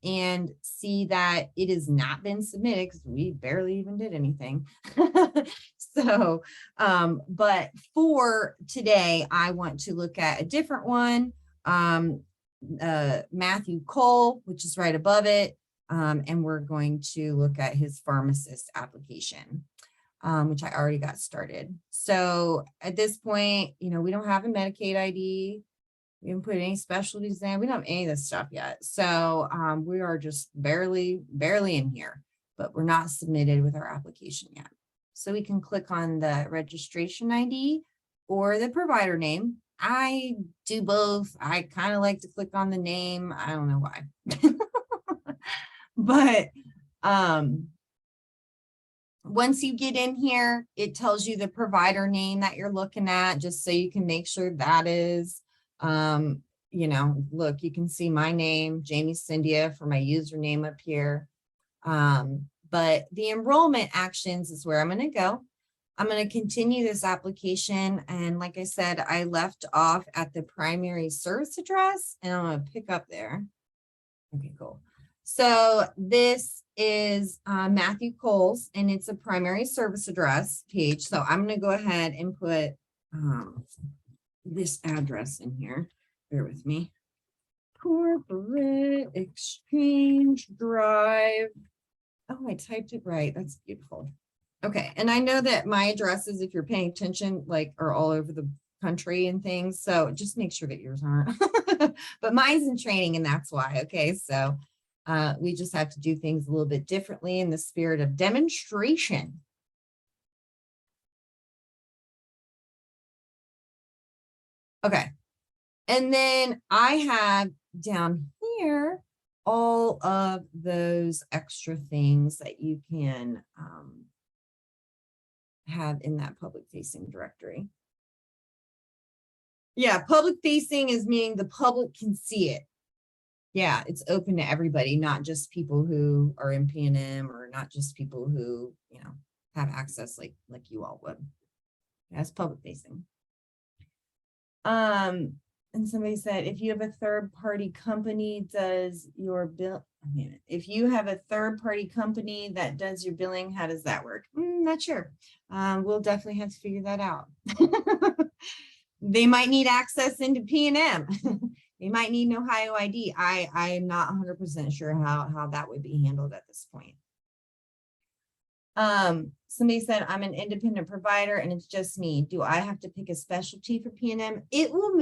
and see that it has not been submitted because we barely even did anything. So, but for today, I want to look at a different one. Matthew Cole, which is right above it. And we're going to look at his pharmacist application, which I already got started. So at this point, you know, we don't have a Medicaid ID. We haven't put any specialties in. We don't have any of this stuff yet. So we are just barely in here, but we're not submitted with our application yet. So we can click on the registration ID or the provider name. I do both. I kind of like to click on the name. I don't know why. But once you get in here, it tells you the provider name that you're looking at, just so you can make sure that is, you know, look, you can see my name, Jamie Cyndia, for my username up here. But the enrollment actions is where I'm going to go. I'm going to continue this application. And like I said, I left off at the primary service address and I'm going to pick up there. Okay, cool. So this is Matthew Cole's and it's a primary service address page. So I'm going to go ahead and put this address in here. Bear with me. Corporate Exchange Drive. Oh, I typed it right. That's beautiful. Okay. And I know that my addresses, if you're paying attention, like are all over the country and things. So just make sure that yours aren't. But mine's in training and that's why. Okay. So we just have to do things a little bit differently in the spirit of demonstration. Okay. And then I have down here all of those extra things that you can have in that public facing directory. Yeah, public facing is meaning the public can see it. Yeah, it's open to everybody, not just people who are in P&M or not just people who, you know, have access like you all would. That's public facing. And somebody said, if you have a third party company, does your bill, if you have a third party company that does your billing, how does that work? Not sure. We'll definitely have to figure that out. They might need access into P&M. They might need an Ohio ID. I'm not 100% sure how that would be handled at this point. Somebody said, I'm an independent provider and it's just me. Do I have to pick a specialty for P&M? It will,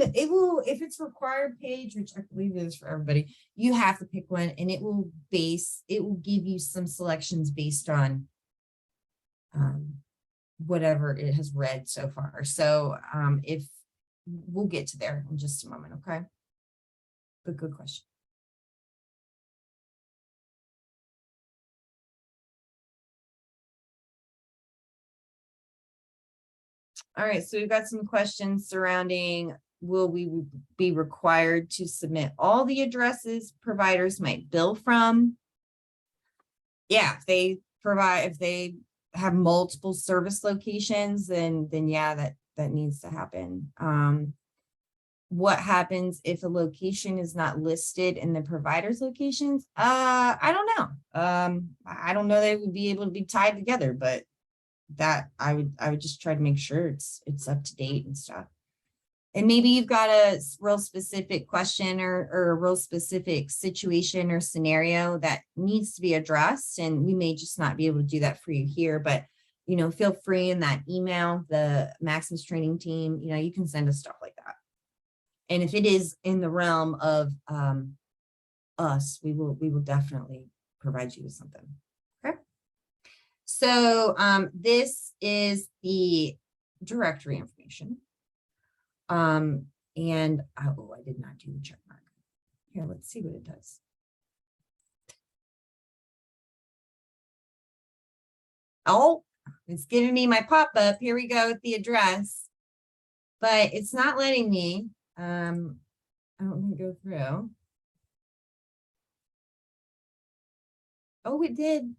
if it's required page, which I believe it is for everybody, you have to pick one and it will give you some selections based on whatever it has read so far. So if we'll get to there in just a moment, okay? But good question. All right, so we've got some questions surrounding, will we be required to submit all the addresses providers might bill from? Yeah, if they have multiple service locations, then yeah, that needs to happen. What happens if a location is not listed in the provider's locations? I don't know. I don't know they would be able to be tied together, but that I would just try to make sure it's up to date and stuff. And maybe you've got a real specific question or a real specific situation or scenario that needs to be addressed, and we may just not be able to do that for you here, but feel free in that email, the Maximus training team, you can send us stuff like that. And if it is in the realm of us, we will definitely provide you with something. Okay. So this is the directory information. And I did not do the check mark. Here, let's see what it does. Oh, it's giving me my pop-up. Here we go with the address, but it's not letting me. I don't think go through. Oh, it did.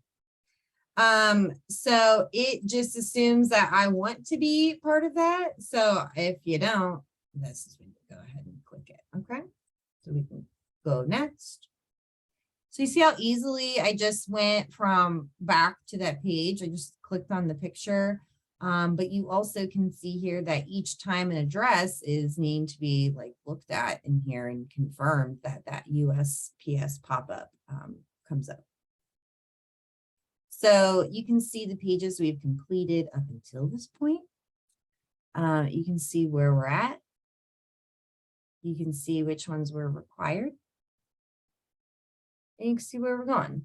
So it just assumes that I want to be part of that. So if you don't, this is when you go ahead and click it. Okay. So we can go next. So you see how easily I just went from back to that page. I just clicked on the picture. But you also can see here that each time an address is named to be like looked at in here and confirmed that that USPS pop-up comes up. So you can see the pages we've completed up until this point. You can see where we're at. You can see which ones were required. And you can see where we're going.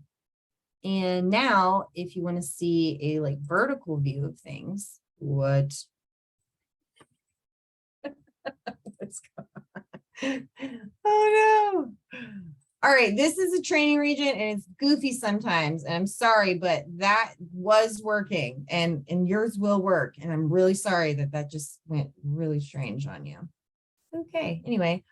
And now, if you want to see a like vertical view of things, what's going on? Oh no. All right, this is a training region and it's goofy sometimes. And I'm sorry, but that was working and yours will work. And I'm really sorry that that just went really strange on you. Okay, anyway,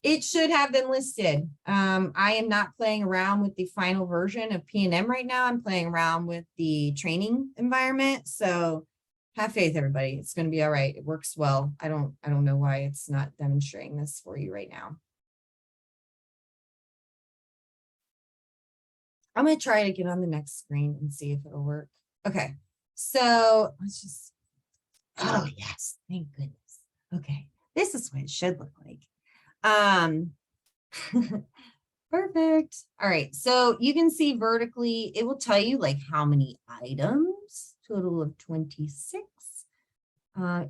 it should have been listed. I am not playing around with the final version of P&M right now. I'm playing around with the training environment. So have faith, everybody. It's going to be all right. It works well. I don't know why it's not demonstrating this for you right now. I'm going to try to get on the next screen and see if it'll work. Okay, so let's just, oh yes, thank goodness. Okay, this is what it should look like. Perfect. All right, so you can see vertically, it will tell you like how many items, total of 26.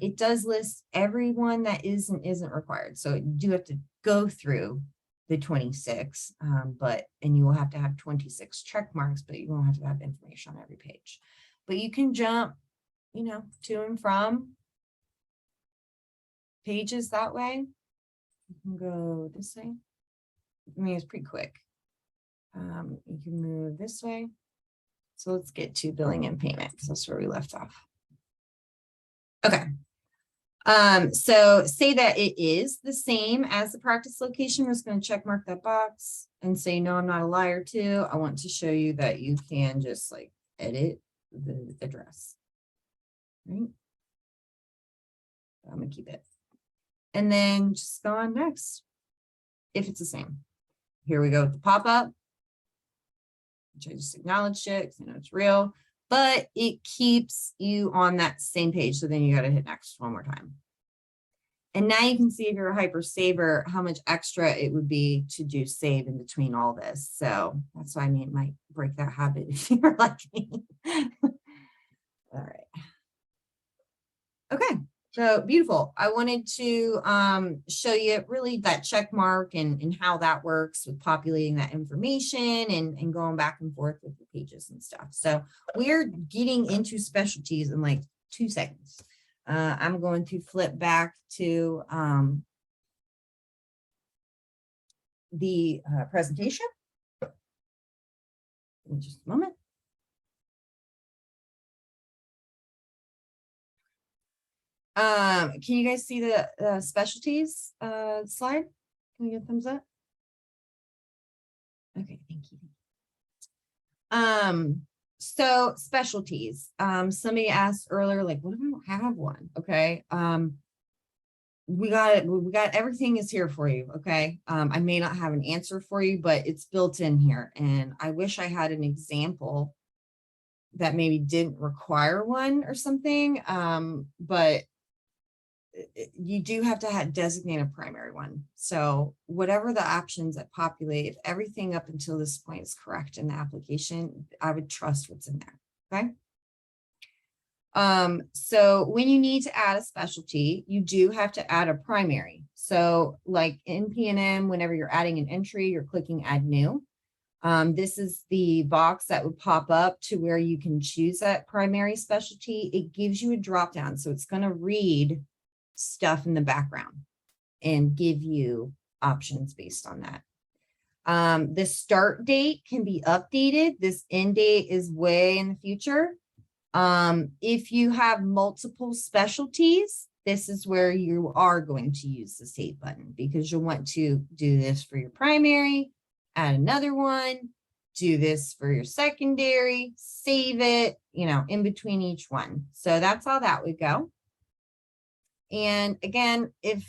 It does list everyone that is and isn't required. So you do have to go through the 26, and you will have to have 26 check marks, but you won't have to have information on every page. But you can jump, to and from pages that way. You can go this way. I mean, it's pretty quick. You can move this way. So let's get to billing and payment because that's where we left off. Okay. So say that it is the same as the practice location. We're just going to check mark that box and say, no, I'm not a liar too. I want to show you that you can just like edit the address. Right. I'm going to keep it. And then just go on next. If it's the same. Here we go with the pop-up. Which I just acknowledged it because I know it's real. But it keeps you on that same page. So then you got to hit next one more time. And now you can see if you're a hyper saver, how much extra it would be to do save in between all this. So that's why I mean, it might break that habit if you're like me. All right. Okay. So beautiful. I wanted to show you really that check mark and how that works with populating that information and going back and forth with the pages and stuff. So we're getting into specialties in like 2 seconds. I'm going to flip back to the presentation. In just a moment. Can you guys see the specialties slide? Can we get a thumbs up? Okay, thank you. So specialties. Somebody asked earlier, like, what if I don't have one? Okay. We got it. We got everything is here for you. Okay. I may not have an answer for you, but it's built in here. And I wish I had an example that maybe didn't require one or something. But you do have to designate a primary one. So whatever the options that populate, if everything up until this point is correct in the application, I would trust what's in there. Okay. So when you need to add a specialty, you do have to add a primary. So like in PNM, whenever you're adding an entry, you're clicking add new. This is the box that would pop up to where you can choose that primary specialty. It gives you a drop down. So it's going to read stuff in the background and give you options based on that. The start date can be updated. This end date is way in the future. If you have multiple specialties, this is where you are going to use the save button, because you'll want to do this for your primary, add another one, do this for your secondary, save it, you know, in between each one. So that's how that would go. And again, if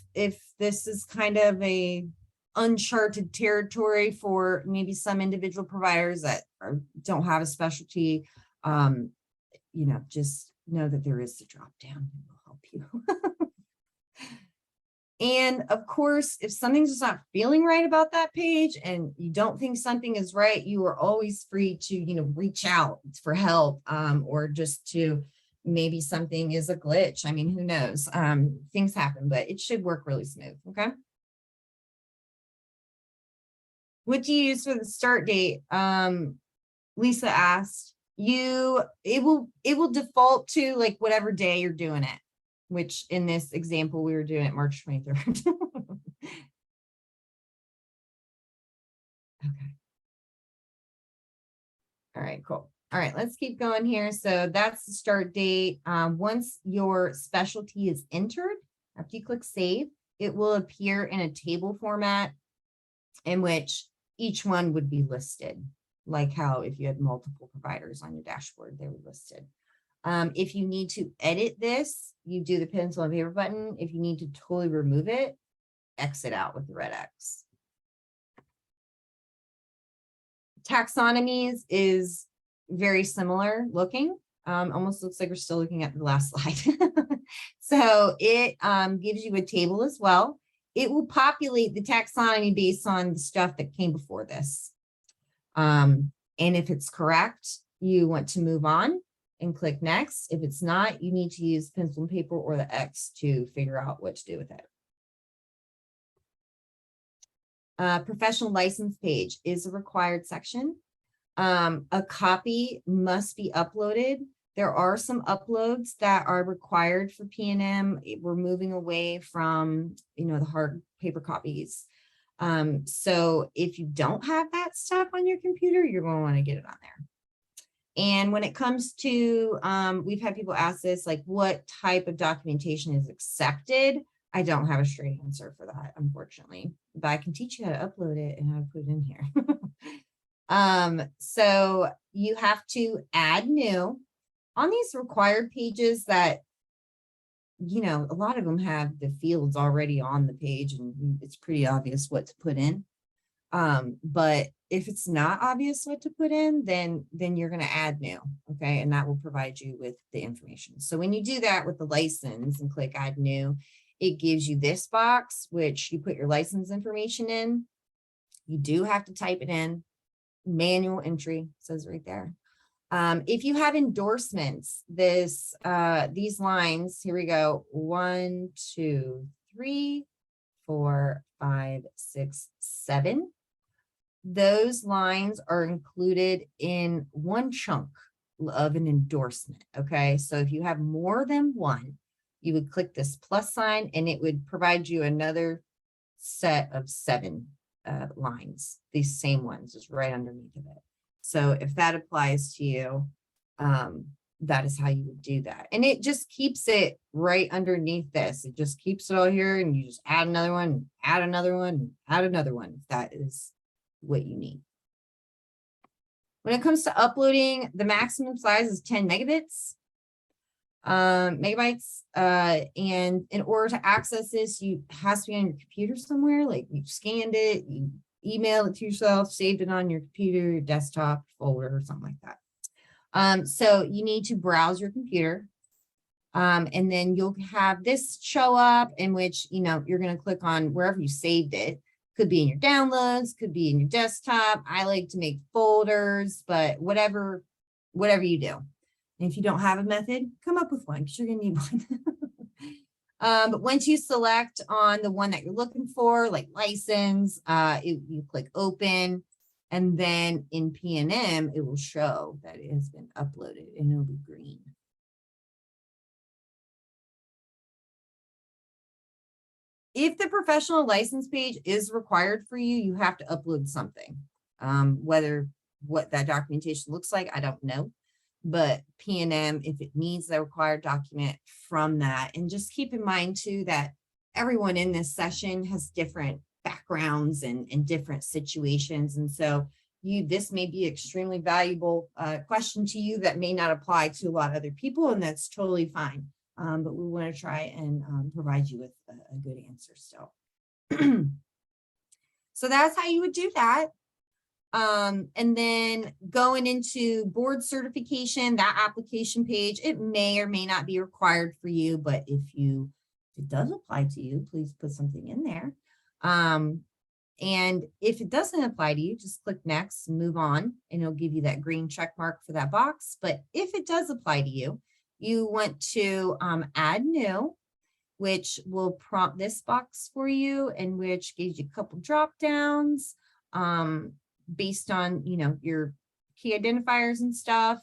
this is kind of a uncharted territory for maybe some individual providers that don't have a specialty, you know, just know that there is the drop down and will help you. And of course, if something's just not feeling right about that page and you don't think something is right, you are always free to, you know, reach out for help, or just to maybe something is a glitch. I mean, who knows? Things happen, but it should work really smooth. Okay. What do you use for the start date? Lisa asked. It will default to like whatever day you're doing it, which in this example we were doing it March 23rd. Okay. All right, cool. All right, let's keep going here. So that's the start date. Once your specialty is entered, after you click save, it will appear in a table format in which each one would be listed, like how if you had multiple providers on your dashboard, they were listed. If you need to edit this, you do the pencil and paper button. If you need to totally remove it, exit out with the red X. Taxonomies is very similar looking. Almost looks like we're still looking at the last slide. So it gives you a table as well. It will populate the taxonomy based on the stuff that came before this. And if it's correct, you want to move on and click next. If it's not, you need to use pencil and paper or the X to figure out what to do with it. Professional license page is a required section. A copy must be uploaded. There are some uploads that are required for PNM. We're moving away from, you know, the hard paper copies. So if you don't have that stuff on your computer, you're going to want to get it on there. And when it comes to, we've had people ask this, like what type of documentation is accepted? I don't have a straight answer for that, unfortunately, but I can teach you how to upload it and how to put it in here. So you have to add new on these required pages that, you know, a lot of them have the fields already on the page and it's pretty obvious what to put in. But if it's not obvious what to put in, then you're going to add new. Okay. And that will provide you with the information. So when you do that with the license and click add new, it gives you this box, which you put your license information in. You do have to type it in. Manual entry says right there. If you have endorsements, these lines, here we go, 1, 2, 3, 4, 5, 6, 7. Those lines are included in one chunk of an endorsement. Okay, so if you have more than one, you would click this plus sign and it would provide you another set of 7 lines, these same ones just right underneath of it. So if that applies to you, that is how you would do that. And it just keeps it right underneath this. It just keeps it all here and you just add another one, add another one, add another one, if that is what you need. When it comes to uploading, the maximum size is 10 megabytes. Megabytes, and in order to access this, you has to be on your computer somewhere, like you scanned it, you email it to yourself, saved it on your computer, your desktop folder or something like that. So you need to browse your computer, and then you'll have this show up in which, you know, you're going to click on wherever you saved it. Could be in your downloads, could be in your desktop. I like to make folders, but whatever you do. And if you don't have a method, come up with one because you're going to need one. But once you select on the one that you're looking for, like license, you click open, and then in P&M, it will show that it has been uploaded and it'll be green. If the professional license page is required for you, you have to upload something. Whether what that documentation looks like, I don't know. But P&M, if it needs the required document from that, and just keep in mind too that everyone in this session has different backgrounds and different situations. And so this may be extremely valuable question to you that may not apply to a lot of other people, and that's totally fine. But we want to try and provide you with a good answer still. So that's how you would do that. And then going into board certification, that application page, it may or may not be required for you, but if it does apply to you, please put something in there. And if it doesn't apply to you, just click next and move on, and it'll give you that green check mark for that box. But if it does apply to you, you want to add new, which will prompt this box for you, and which gives you a couple drop downs based on, your key identifiers and stuff.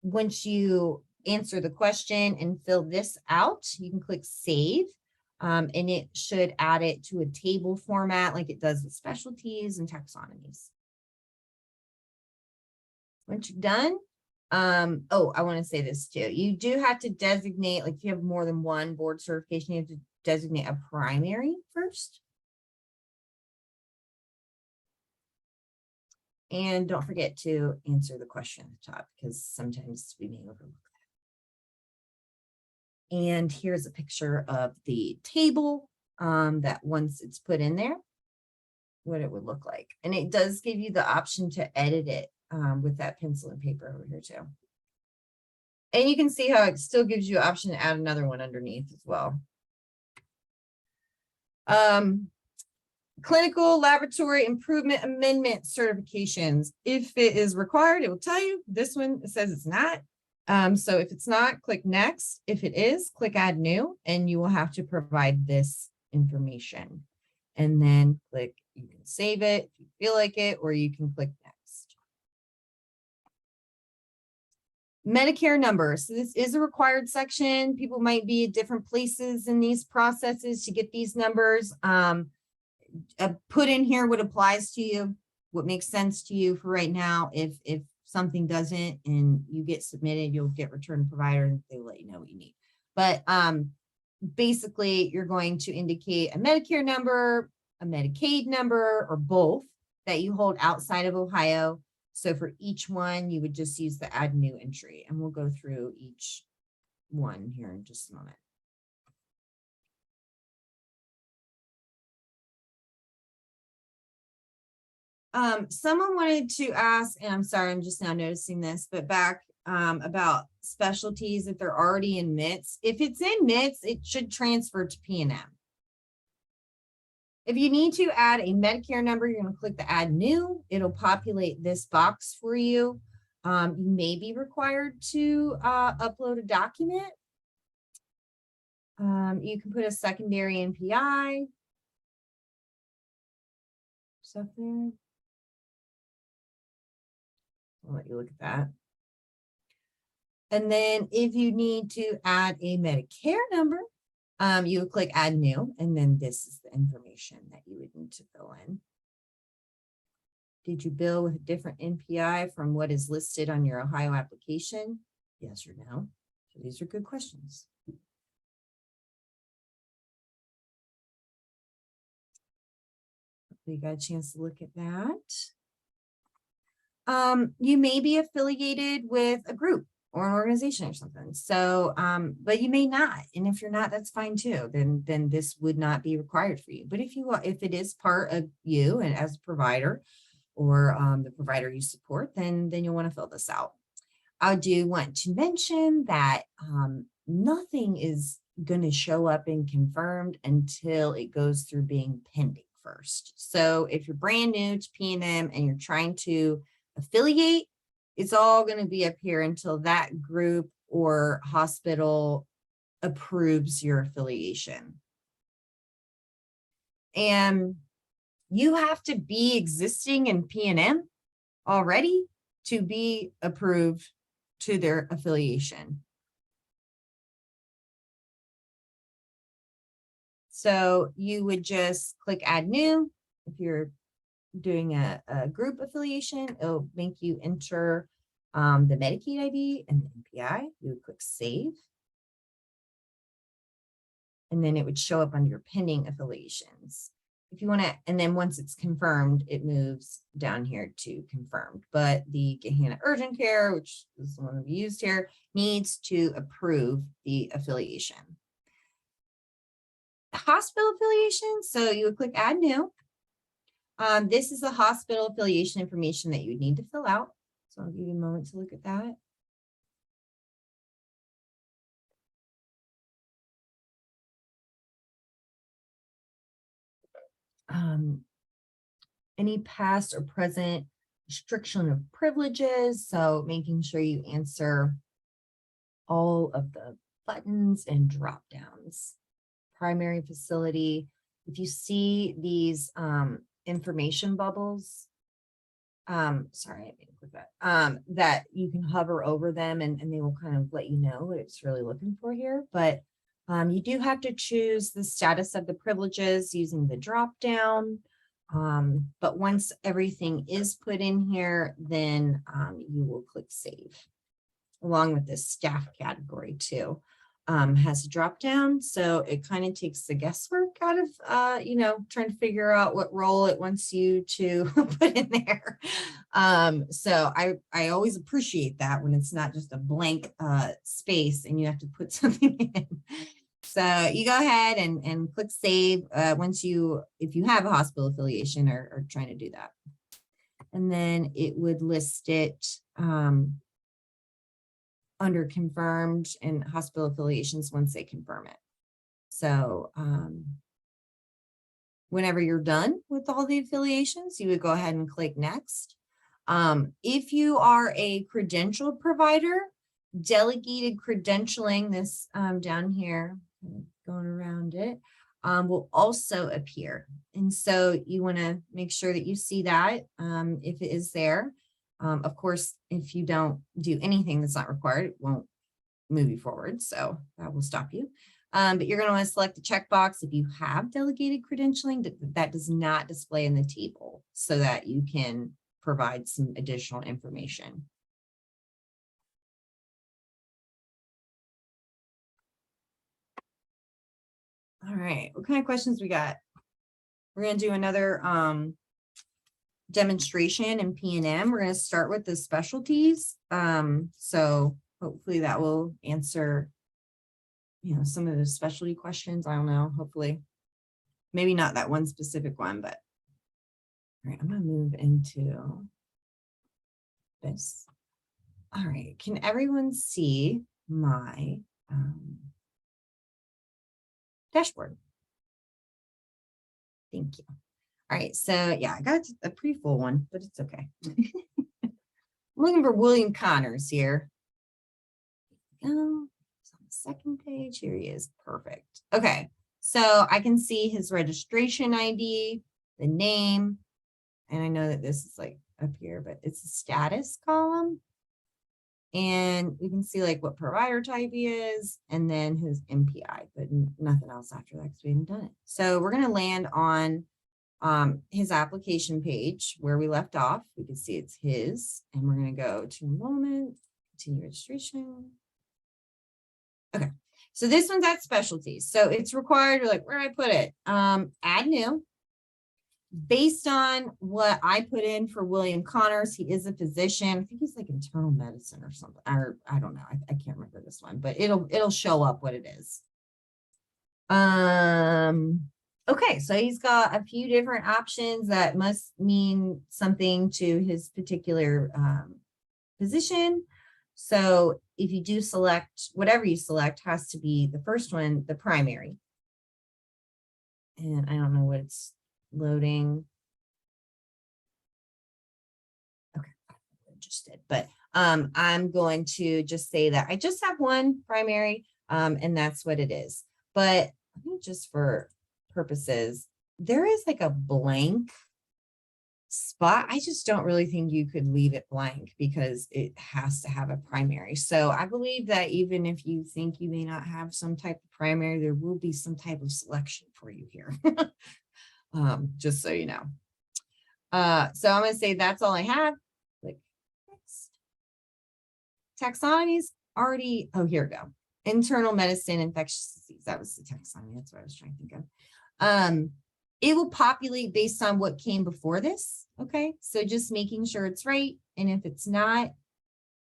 Once you answer the question and fill this out, you can click save, and it should add it to a table format like it does with specialties and taxonomies. Once you're done, oh, I want to say this too. You do have to designate, like if you have more than one board certification, you have to designate a primary first. And don't forget to answer the question at the top, because sometimes we may overlook that. And here's a picture of the table that once it's put in there, what it would look like. And it does give you the option to edit it with that pencil and paper over here too. And you can see how it still gives you an option to add another one underneath as well. Clinical laboratory improvement amendment certifications. If it is required, it will tell you. This one, it says it's not. So if it's not, click next. If it is, click add new, and you will have to provide this information. And then click, you can save it if you feel like it, or you can click next. Medicare numbers. So this is a required section. People might be at different places in these processes to get these numbers. Put in here what applies to you, what makes sense to you for right now. If something doesn't and you get submitted, you'll get returned provider and they will let you know what you need. But basically, you're going to indicate a Medicare number, a Medicaid number, or both that you hold outside of Ohio. So for each one, you would just use the add new entry, and we'll go through each one here in just a moment. Someone wanted to ask, and I'm sorry, I'm just now noticing this, but back about specialties, if they're already in MITS. If it's in MITS, it should transfer to P&M. If you need to add a Medicare number, you're going to click the add new. It'll populate this box for you. You may be required to upload a document. You can put a secondary NPI. Stuff there. I'll let you look at that. And then if you need to add a Medicare number, you would click add new, and then this is the information that you would need to fill in. Did you bill with a different NPI from what is listed on your Ohio application? Yes or no? So these are good questions. You got a chance to look at that. You may be affiliated with a group or an organization or something. So, but you may not. And if you're not, that's fine too. Then this would not be required for you. But if it is part of you and as a provider or the provider you support, then you'll want to fill this out. I do want to mention that nothing is going to show up and confirmed until it goes through being pending first. So if you're brand new to P&M and you're trying to affiliate, It's all going to be up here until that group or hospital approves your affiliation. And you have to be existing in P&M already to be approved to their affiliation. So you would just click add new. If you're doing a group affiliation, it'll make you enter the Medicaid ID and the MPI. You would click save. And then it would show up under your pending affiliations. If you want to, and then once it's confirmed, it moves down here to confirmed. But the Gahanna Urgent Care, which is the one we used here, needs to approve the affiliation. Hospital affiliation, so you would click add new. This is the hospital affiliation information that you would need to fill out. So I'll give you a moment to look at that. Any past or present restriction of privileges. So making sure you answer all of the buttons and drop downs. Primary facility. If you see these information bubbles, sorry, I didn't click that, that you can hover over them and they will kind of let you know what it's really looking for here. But you do have to choose the status of the privileges using the drop down. But once everything is put in here, then you will click save. Along with this staff category too, has a drop down. So it kind of takes the guesswork out of, trying to figure out what role it wants you to put in there. So I always appreciate that when it's not just a blank space and you have to put something in. So you go ahead and click save if you have a hospital affiliation or trying to do that. And then it would list it under confirmed and hospital affiliations once they confirm it. So whenever you're done with all the affiliations, you would go ahead and click next. If you are a credentialed provider, delegated credentialing, this down here, going around it, will also appear. And so you want to make sure that you see that if it is there. Of course, if you don't do anything that's not required, it won't move you forward. So that will stop you. But you're going to want to select the checkbox if you have delegated credentialing that does not display in the table so that you can provide some additional information. All right, what kind of questions we got? We're going to do another demonstration in P&M. We're going to start with the specialties. So hopefully that will answer, some of the specialty questions. I don't know, hopefully. Maybe not that one specific one, but all right, I'm going to move into this. All right, can everyone see my dashboard? Thank you. All right, so yeah, I got a pretty full one, but it's okay. Looking for William Connors here. It's on the second page. Here he is. Perfect. Okay, so I can see his registration ID, the name, and I know that this is like up here, but it's a status column. And we can see like what provider type he is and then his MPI, but nothing else after that because we haven't done it. So we're going to land on his application page where we left off. We can see it's his, and we're going to go to enrollment, continue registration. Okay, so this one's at specialties. So it's required, we're like, where do I put it? Add new. Based on what I put in for William Connors, he is a physician. I think he's like internal medicine or something, or I don't know. I can't remember this one, but it'll show up what it is. Okay, so he's got a few different options that must mean something to his particular position. So if you do select, whatever you select has to be the first one, the primary. And I don't know what it's loading. Okay, I just did, but I'm going to just say that I just have one primary, and that's what it is. But I think just for purposes, there is like a blank spot. I just don't really think you could leave it blank because it has to have a primary. So I believe that even if you think you may not have some type of primary, there will be some type of selection for you here. Just so you know. So I'm going to say that's all I have. Click next. Taxonomy's already, oh, here we go. Internal medicine, infectious disease. That was the taxonomy. That's what I was trying to think of. It will populate based on what came before this. Okay, so just making sure it's right. And if it's not,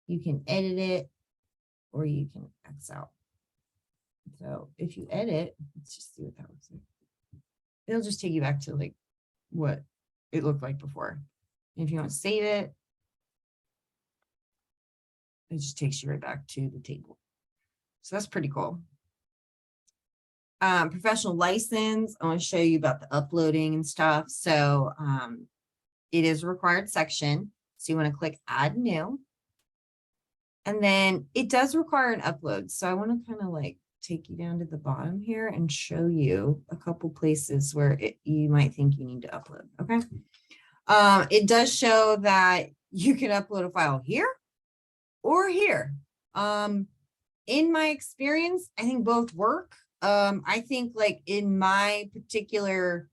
you can edit it or you can X out. So if you edit, let's just see what that looks like. It'll just take you back to like what it looked like before. And if you want to save it, it just takes you right back to the table. So that's pretty cool. Professional license, I want to show you about the uploading and stuff. So it is a required section. So you want to click add new. And then it does require an upload. So I want to kind of like take you down to the bottom here and show you a couple places where you might think you need to upload. Okay. It does show that you can upload a file here or here. In my experience, I think both work. I think like in my particular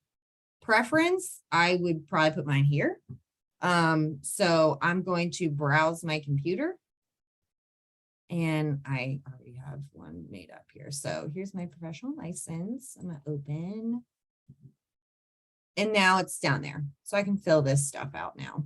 preference, I would probably put mine here. So I'm going to browse my computer. And I already have one made up here. So here's my professional license. I'm going to open. And now it's down there. So I can fill this stuff out now.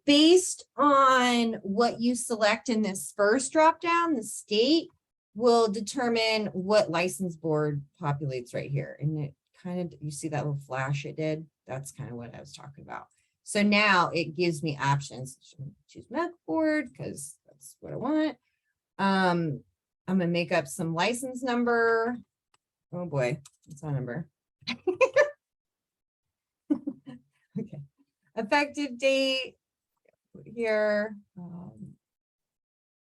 Based on what you select in this first drop down, the state will determine what license board populates right here. And it kind of, you see that little flash it did? That's kind of what I was talking about. So now it gives me options. Choose medical board because that's what I want. I'm going to make up some license number. Oh boy, what's that number? Okay. Effective date. Put here.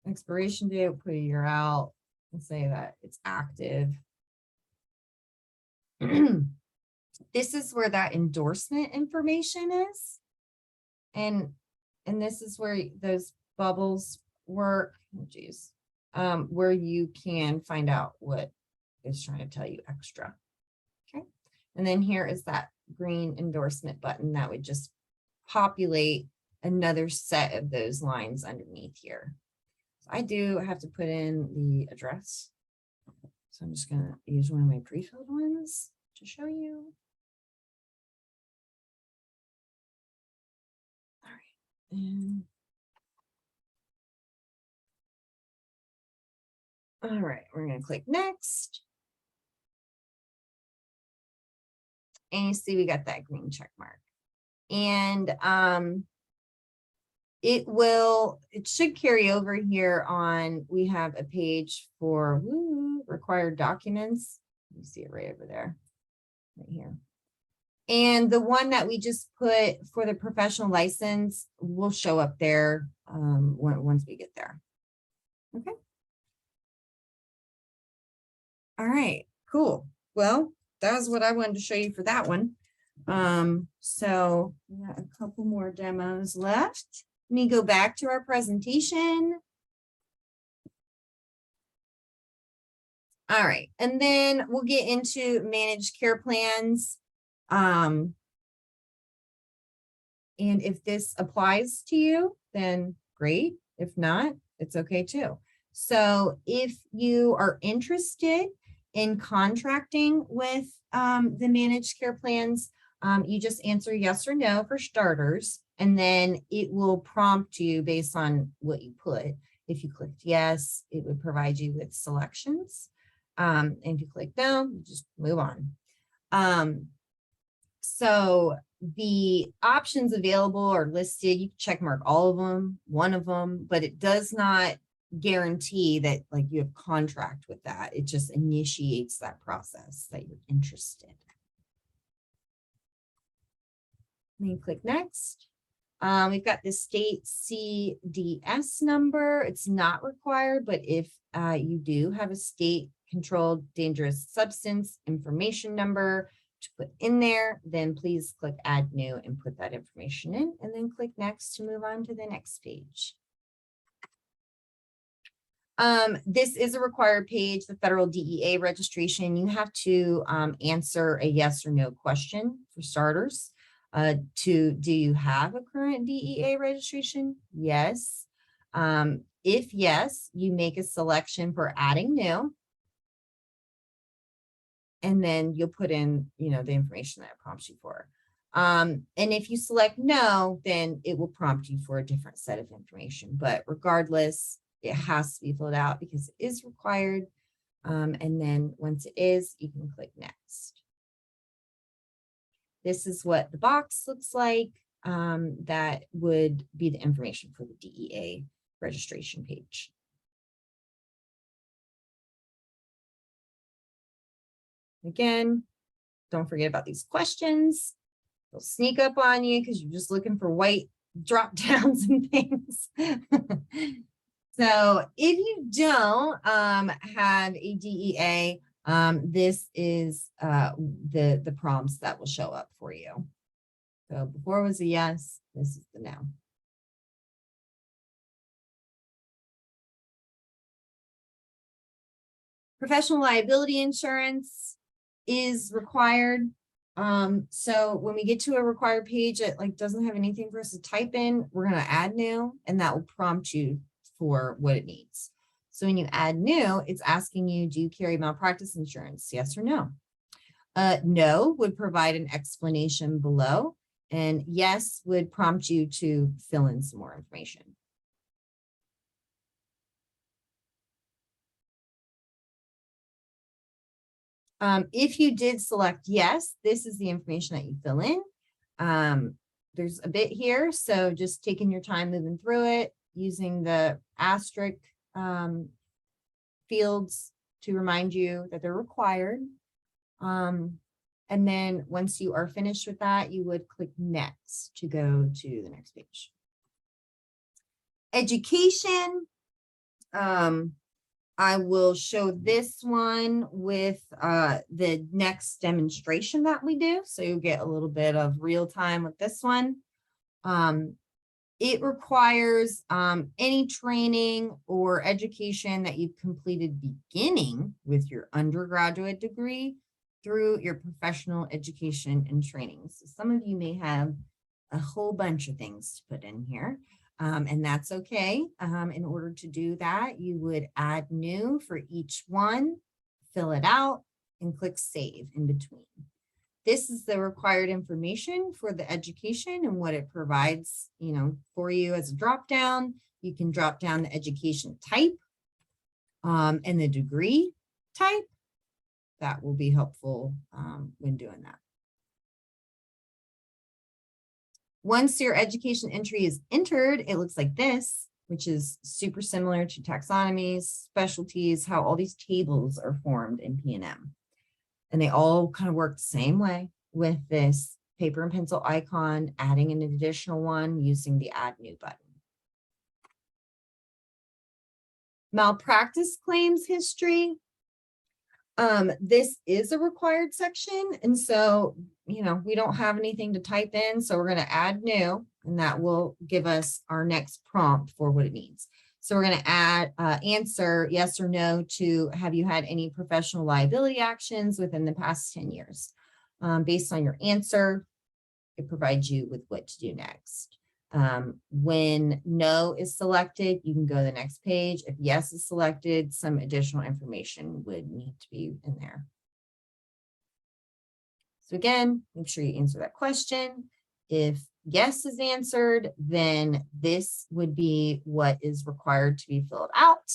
Expiration date. We'll put a year out and say that it's active. This is where that endorsement information is. And this is where those bubbles work. Oh, geez. Where you can find out what is trying to tell you extra. Okay. And then here is that green endorsement button that would just populate another set of those lines underneath here. So I do have to put in the address. So I'm just going to use one of my pre-filled ones to show you. All right. And all right, we're going to click next. And you see we got that green check mark. And it should carry over here on, we have a page for required documents. You see it right over there, right here. And the one that we just put for the professional license will show up there once we get there. Okay. All right, cool. Well, that was what I wanted to show you for that one. So we got a couple more demos left. Let me go back to our presentation. All right, and then we'll get into managed care plans. And if this applies to you, then great. If not, it's okay too. So if you are interested in contracting with the managed care plans, you just answer yes or no for starters, and then it will prompt you based on what you put. If you clicked yes, it would provide you with selections. And if you click no, you just move on. So the options available are listed. You can check mark all of them, one of them, but it does not guarantee that like you have contract with that. It just initiates that process that you're interested. Then you click next. We've got the state CDS number. It's not required, but if you do have a state controlled dangerous substance information number to put in there, then please click add new and put that information in, and then click next to move on to the next page. This is a required page, the federal DEA registration. You have to answer a yes or no question for starters. Do you have a current DEA registration? Yes. If yes, you make a selection for adding new. And then you'll put in, the information that it prompts you for. And if you select no, then it will prompt you for a different set of information. But regardless, it has to be filled out because it is required. And then once it is, you can click next. This is what the box looks like. That would be the information for the DEA registration page. Again, don't forget about these questions. They'll sneak up on you because you're just looking for white drop downs and things. So if you don't have a DEA, this is the prompts that will show up for you. So before was a yes, this is the no. Professional liability insurance is required. So when we get to a required page that doesn't have anything for us to type in, we're going to add new, and that will prompt you for what it needs. So when you add new, it's asking you, do you carry malpractice insurance? Yes or no? No would provide an explanation below, and yes would prompt you to fill in some more information. If you did select yes, this is the information that you fill in. There's a bit here, so just taking your time moving through it, using the asterisk fields to remind you that they're required. And then once you are finished with that, you would click next to go to the next page. Education. I will show this one with the next demonstration that we do. So you'll get a little bit of real time with this one. It requires any training or education that you've completed beginning with your undergraduate degree through your professional education and training. So some of you may have a whole bunch of things to put in here. And that's okay. In order to do that, you would add new for each one, fill it out, and click save in between. This is the required information for the education and what it provides, for you as a drop down. You can drop down the education type and the degree type. That will be helpful when doing that. Once your education entry is entered, it looks like this, which is super similar to taxonomies, specialties, how all these tables are formed in P&M. And they all kind of work the same way with this paper and pencil icon, adding an additional one using the add new button. Malpractice claims history. This is a required section. And so, we don't have anything to type in. So we're going to add new, and that will give us our next prompt for what it needs. So we're going to answer yes or no to, have you had any professional liability actions within the past 10 years? Based on your answer, it provides you with what to do next. When no is selected, you can go to the next page. If yes is selected, some additional information would need to be in there. So again, make sure you answer that question. If yes is answered, then this would be what is required to be filled out.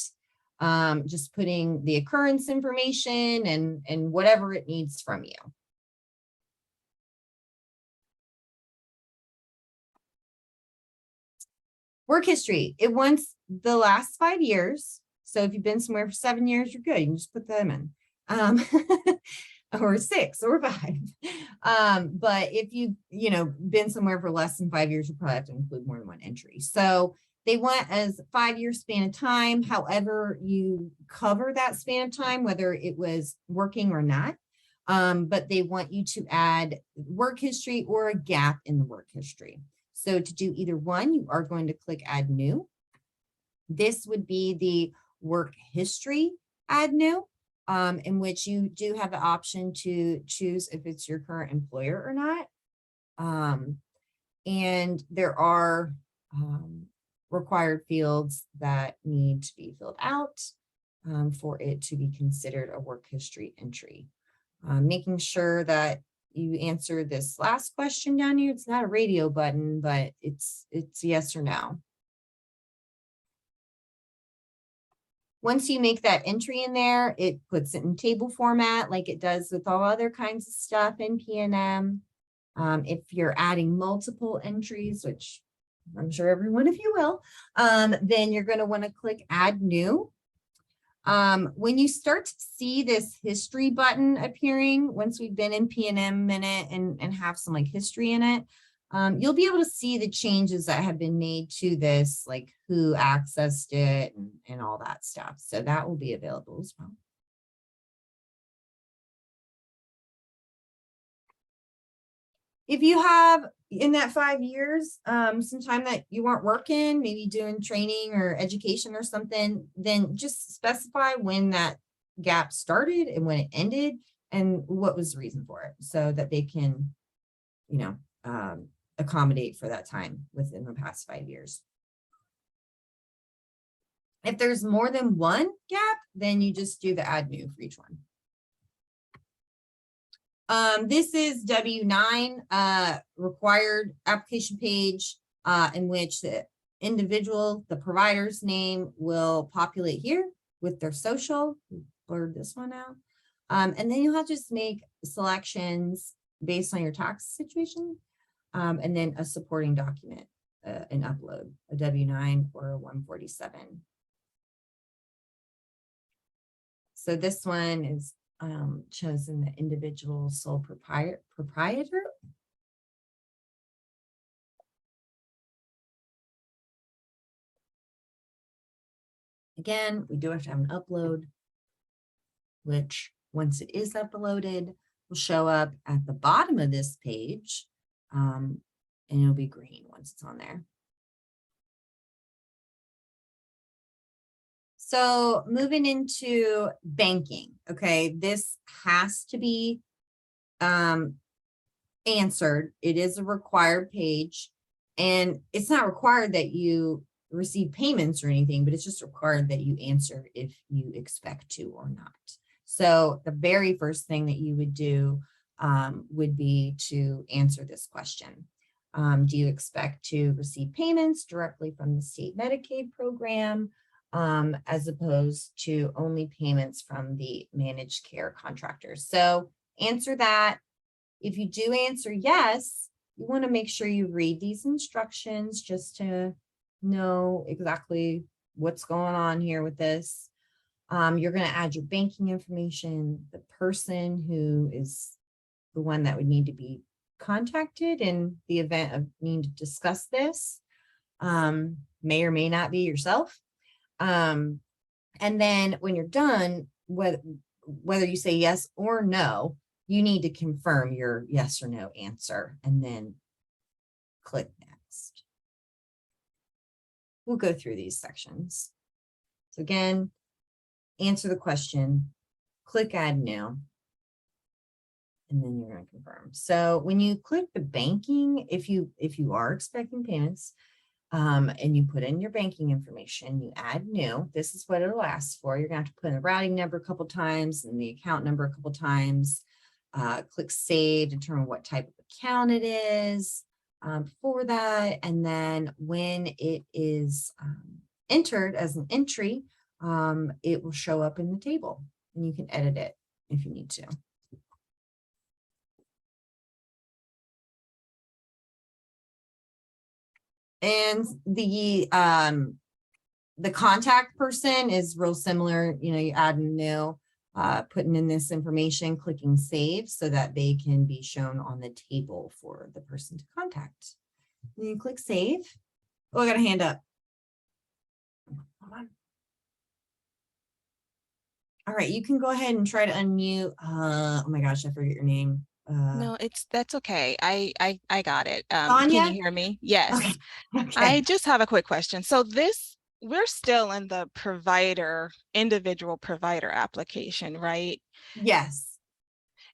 Just putting the occurrence information and whatever it needs from you. Work history, it wants the last 5 years. So if you've been somewhere for 7 years, you're good. You can just put them in. Or 6 or 5. But if you've, been somewhere for less than 5 years, you probably have to include more than one entry. So they want as 5 year span of time, however you cover that span of time, whether it was working or not. But they want you to add work history or a gap in the work history. So to do either one, you are going to click add new. This would be the work history add new, in which you do have the option to choose if it's your current employer or not. And there are required fields that need to be filled out for it to be considered a work history entry. Making sure that you answer this last question down here. It's not a radio button, but it's yes or no. Once you make that entry in there, it puts it in table format like it does with all other kinds of stuff in P&M. If you're adding multiple entries, which I'm sure every one of you will, then you're going to want to click add new. When you start to see this history button appearing, once we've been in P&M a minute and have some like history in it, you'll be able to see the changes that have been made to this, like who accessed it and all that stuff. So that will be available as well. If you have in that 5 years, some time that you weren't working, maybe doing training or education or something, then just specify when that gap started and when it ended and what was the reason for it so that they can, accommodate for that time within the past 5 years. If there's more than one gap, then you just do the add new for each one. This is W9 required application page in which the individual, the provider's name will populate here with their social. Blurred this one out. And then you'll have to just make selections based on your tax situation. And then a supporting document, an upload, a W9 or a 147. So this one is chosen the individual sole proprietor. Again, we do have to have an upload, which once it is uploaded, will show up at the bottom of this page. And it'll be green once it's on there. So moving into banking, okay, this has to be answered. It is a required page, and it's not required that you receive payments or anything, but it's just required that you answer if you expect to or not. So the very first thing that you would do would be to answer this question. Do you expect to receive payments directly from the state Medicaid program as opposed to only payments from the managed care contractors? So answer that. If you do answer yes, you want to make sure you read these instructions just to know exactly what's going on here with this. You're going to add your banking information, the person who is the one that would need to be contacted in the event of needing to discuss this. May or may not be yourself. And then when you're done, whether you say yes or no, you need to confirm your yes or no answer and then click next. We'll go through these sections. So again, answer the question, click add new, and then you're going to confirm. So when you click the banking, if you are expecting payments, and you put in your banking information, you add new, this is what it'll ask for. You're going to have to put in the routing number a couple times and the account number a couple times. Click save, determine what type of account it is for that. And then when it is entered as an entry, it will show up in the table and you can edit it if you need to. And the contact person is real similar. You add a new, putting in this information, clicking save so that they can be shown on the table for the person to contact. And you click save. Oh, I got a hand up. Hold on. All right, you can go ahead and try to unmute. Oh my gosh, I forget your name. No, that's okay. I got it. Can Tanya? you hear me? Yes. Okay. Okay. I just have a quick question. So we're still in the individual provider application, right? Yes.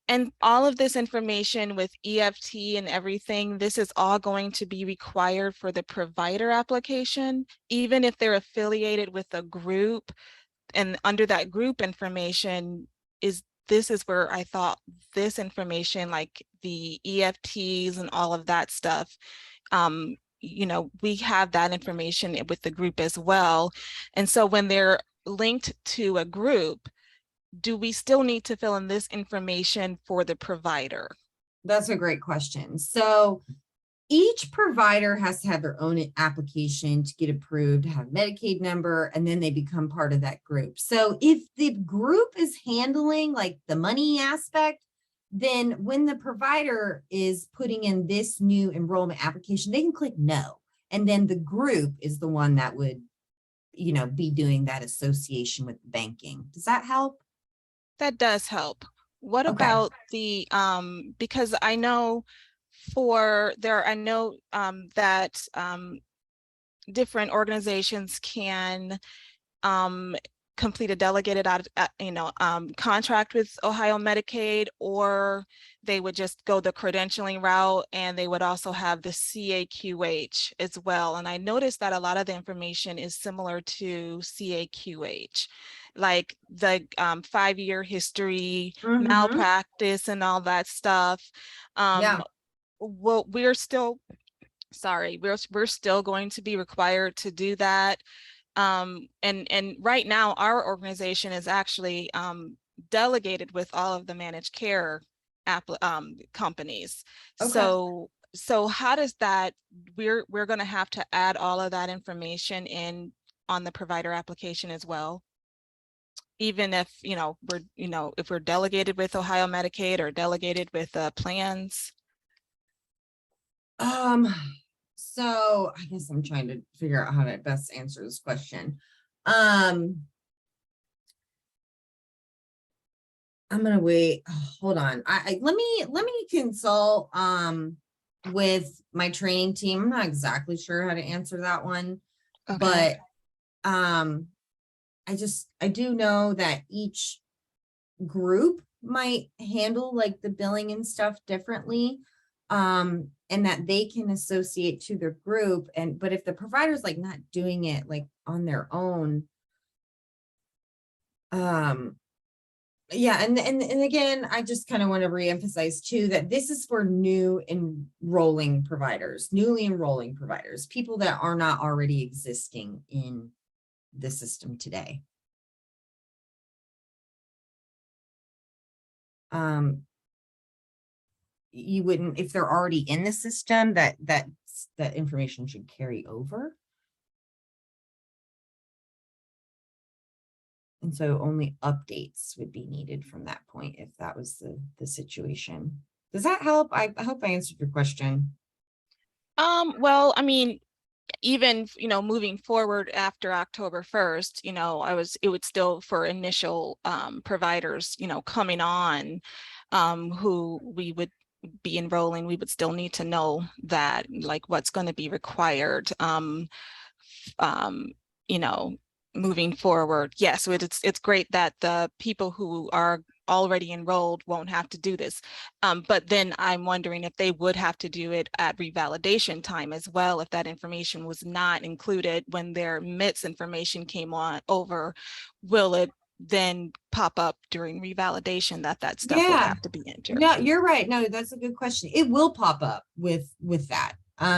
And all of this information with EFT and everything, this is all going to be required for the provider application, even if they're affiliated with a group. And under that group information this is where I thought this information, like the EFTs and all of that stuff, we have that information with the group as well. And so when they're linked to a group, do we still need to fill in this information for the provider? That's a great question. So each provider has to have their own application to get approved, to have Medicaid number, and then they become part of that group. So if the group is handling like the money aspect, then when the provider is putting in this new enrollment application, they can click no. And then the group is the one that would, be doing that association with banking. Does that help? That does help. What Okay. about the, because I know that different organizations can complete a delegated contract with Ohio Medicaid, or they would just go the credentialing route, and they would also have the CAQH as well. And I noticed that a lot of the information is similar to CAQH, like the 5-year history, malpractice, and all that stuff. Yeah. Well, we're still going to be required to do that. And right now our organization is actually delegated with all of the managed care companies. Okay. So how does that, we're going to have to add all of that information in on the provider application as well, even if if we're delegated with Ohio Medicaid or delegated with plans? So I guess I'm trying to figure out how to best answer this question. I'm gonna wait. Hold on. Let me consult with my training team. I'm not exactly sure how to answer that one, Okay. but I do know that each group might handle like the billing and stuff differently, and that they can associate to their group. But if the provider's like not doing it like on their own, yeah, and again, I just kind of want to reemphasize too that this is for newly enrolling providers, people that are not already existing in the system today. You wouldn't, if they're already in the system, that information should carry over. And so only updates would be needed from that point if that was the situation. Does that help? I hope I answered your question. Well, I mean, even moving forward after October 1st, it would still, for initial providers coming on, who we would be enrolling, we would still need to know that, like, what's going to be required moving forward. Yes, so it's great that the people who are already enrolled won't have to do this. But then I'm wondering if they would have to do it at revalidation time as well, if that information was not included when their MITS information came over, will it then pop up during revalidation that stuff would have to be entered? No, you're right. No, that's a good question. It will pop up with that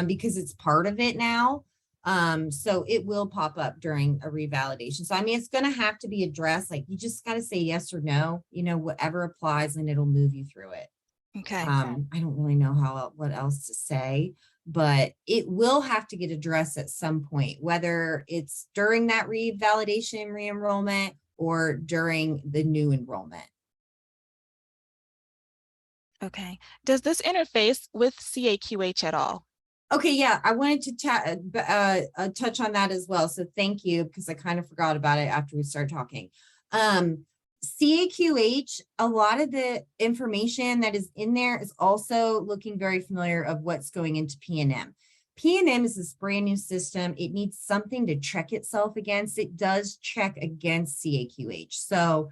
because it's part of it now. So it will pop up during a revalidation. So I mean, it's going to have to be addressed. Like, you just got to say yes or no, whatever applies, and it'll move you through it. Okay. I don't really know what else to say, but it will have to get addressed at some point, whether it's during that revalidation, re-enrollment, or during the new enrollment. Okay. Does this interface with CAQH at all? Okay, yeah, I wanted to touch on that as well. So thank you, because I kind of forgot about it after we started talking. CAQH, a lot of the information that is in there is also looking very familiar of what's going into PNM. PNM is this brand new system. It needs something to check itself against. It does check against CAQH. So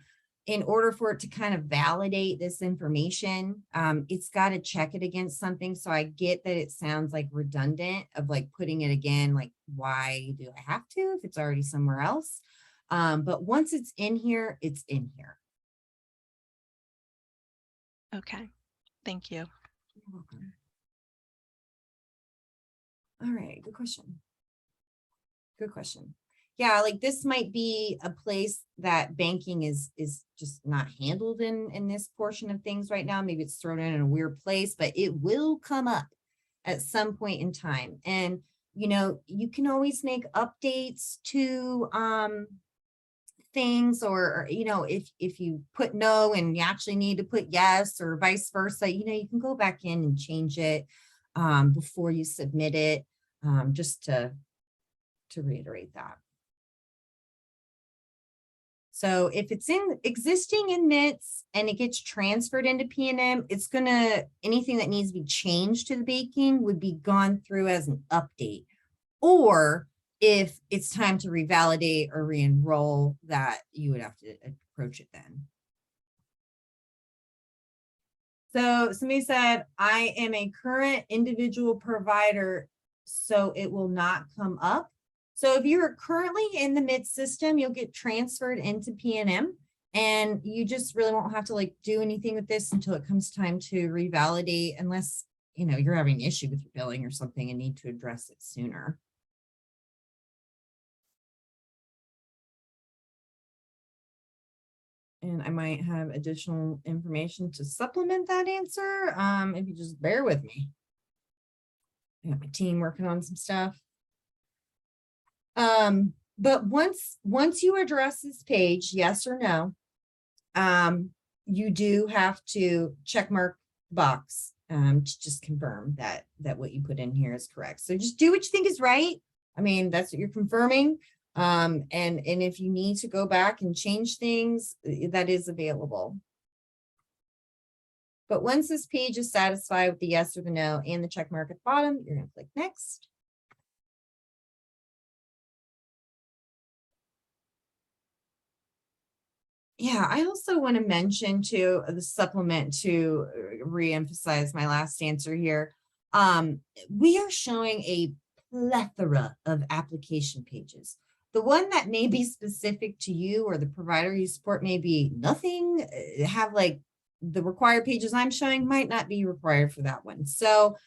in order for it to kind of validate this information, it's got to check it against something. So I get that it sounds like redundant of like putting it again, like why do I have to if it's already somewhere else? But once it's in here, it's in here. Okay, thank you. You're welcome. All right, good question. Good question. Yeah, like this might be a place that banking is just not handled in this portion of things right now. Maybe it's thrown in a weird place, but it will come up at some point in time. And you know, you can always make updates to things, or you know, if you put no and you actually need to put yes, or vice versa, you know, you can go back in and change it before you submit it, just to reiterate that. So if it's in existing in MITS and it gets transferred into PNM, it's gonna, anything that needs to be changed to the banking would be gone through as an update. Or if it's time to revalidate or re-enroll, that you would have to approach it then. So somebody said, I am a current individual provider, so it will not come up. So if you're currently in the MIT system, you'll get transferred into PNM, and you just really won't have to like do anything with this until it comes time to revalidate, unless, you know, you're having an issue with your billing or something and need to address it sooner. And I might have additional information to supplement that answer, if you just bear with me. I got my team working on some stuff. But once you address this page, yes or no, you do have to check mark the box to just confirm that what you put in here is correct. So just do what you think is right. I mean, that's what you're confirming. And if you need to go back and change things, that is available. But once this page is satisfied with the yes or the no and the check mark at the bottom, you're going to click next. Yeah, I also want to mention to the supplement to re-emphasize my last answer here. We are showing a plethora of application pages. The one that may be specific to you or the provider you support may be nothing, have like the required pages I'm showing might not be required for that one. So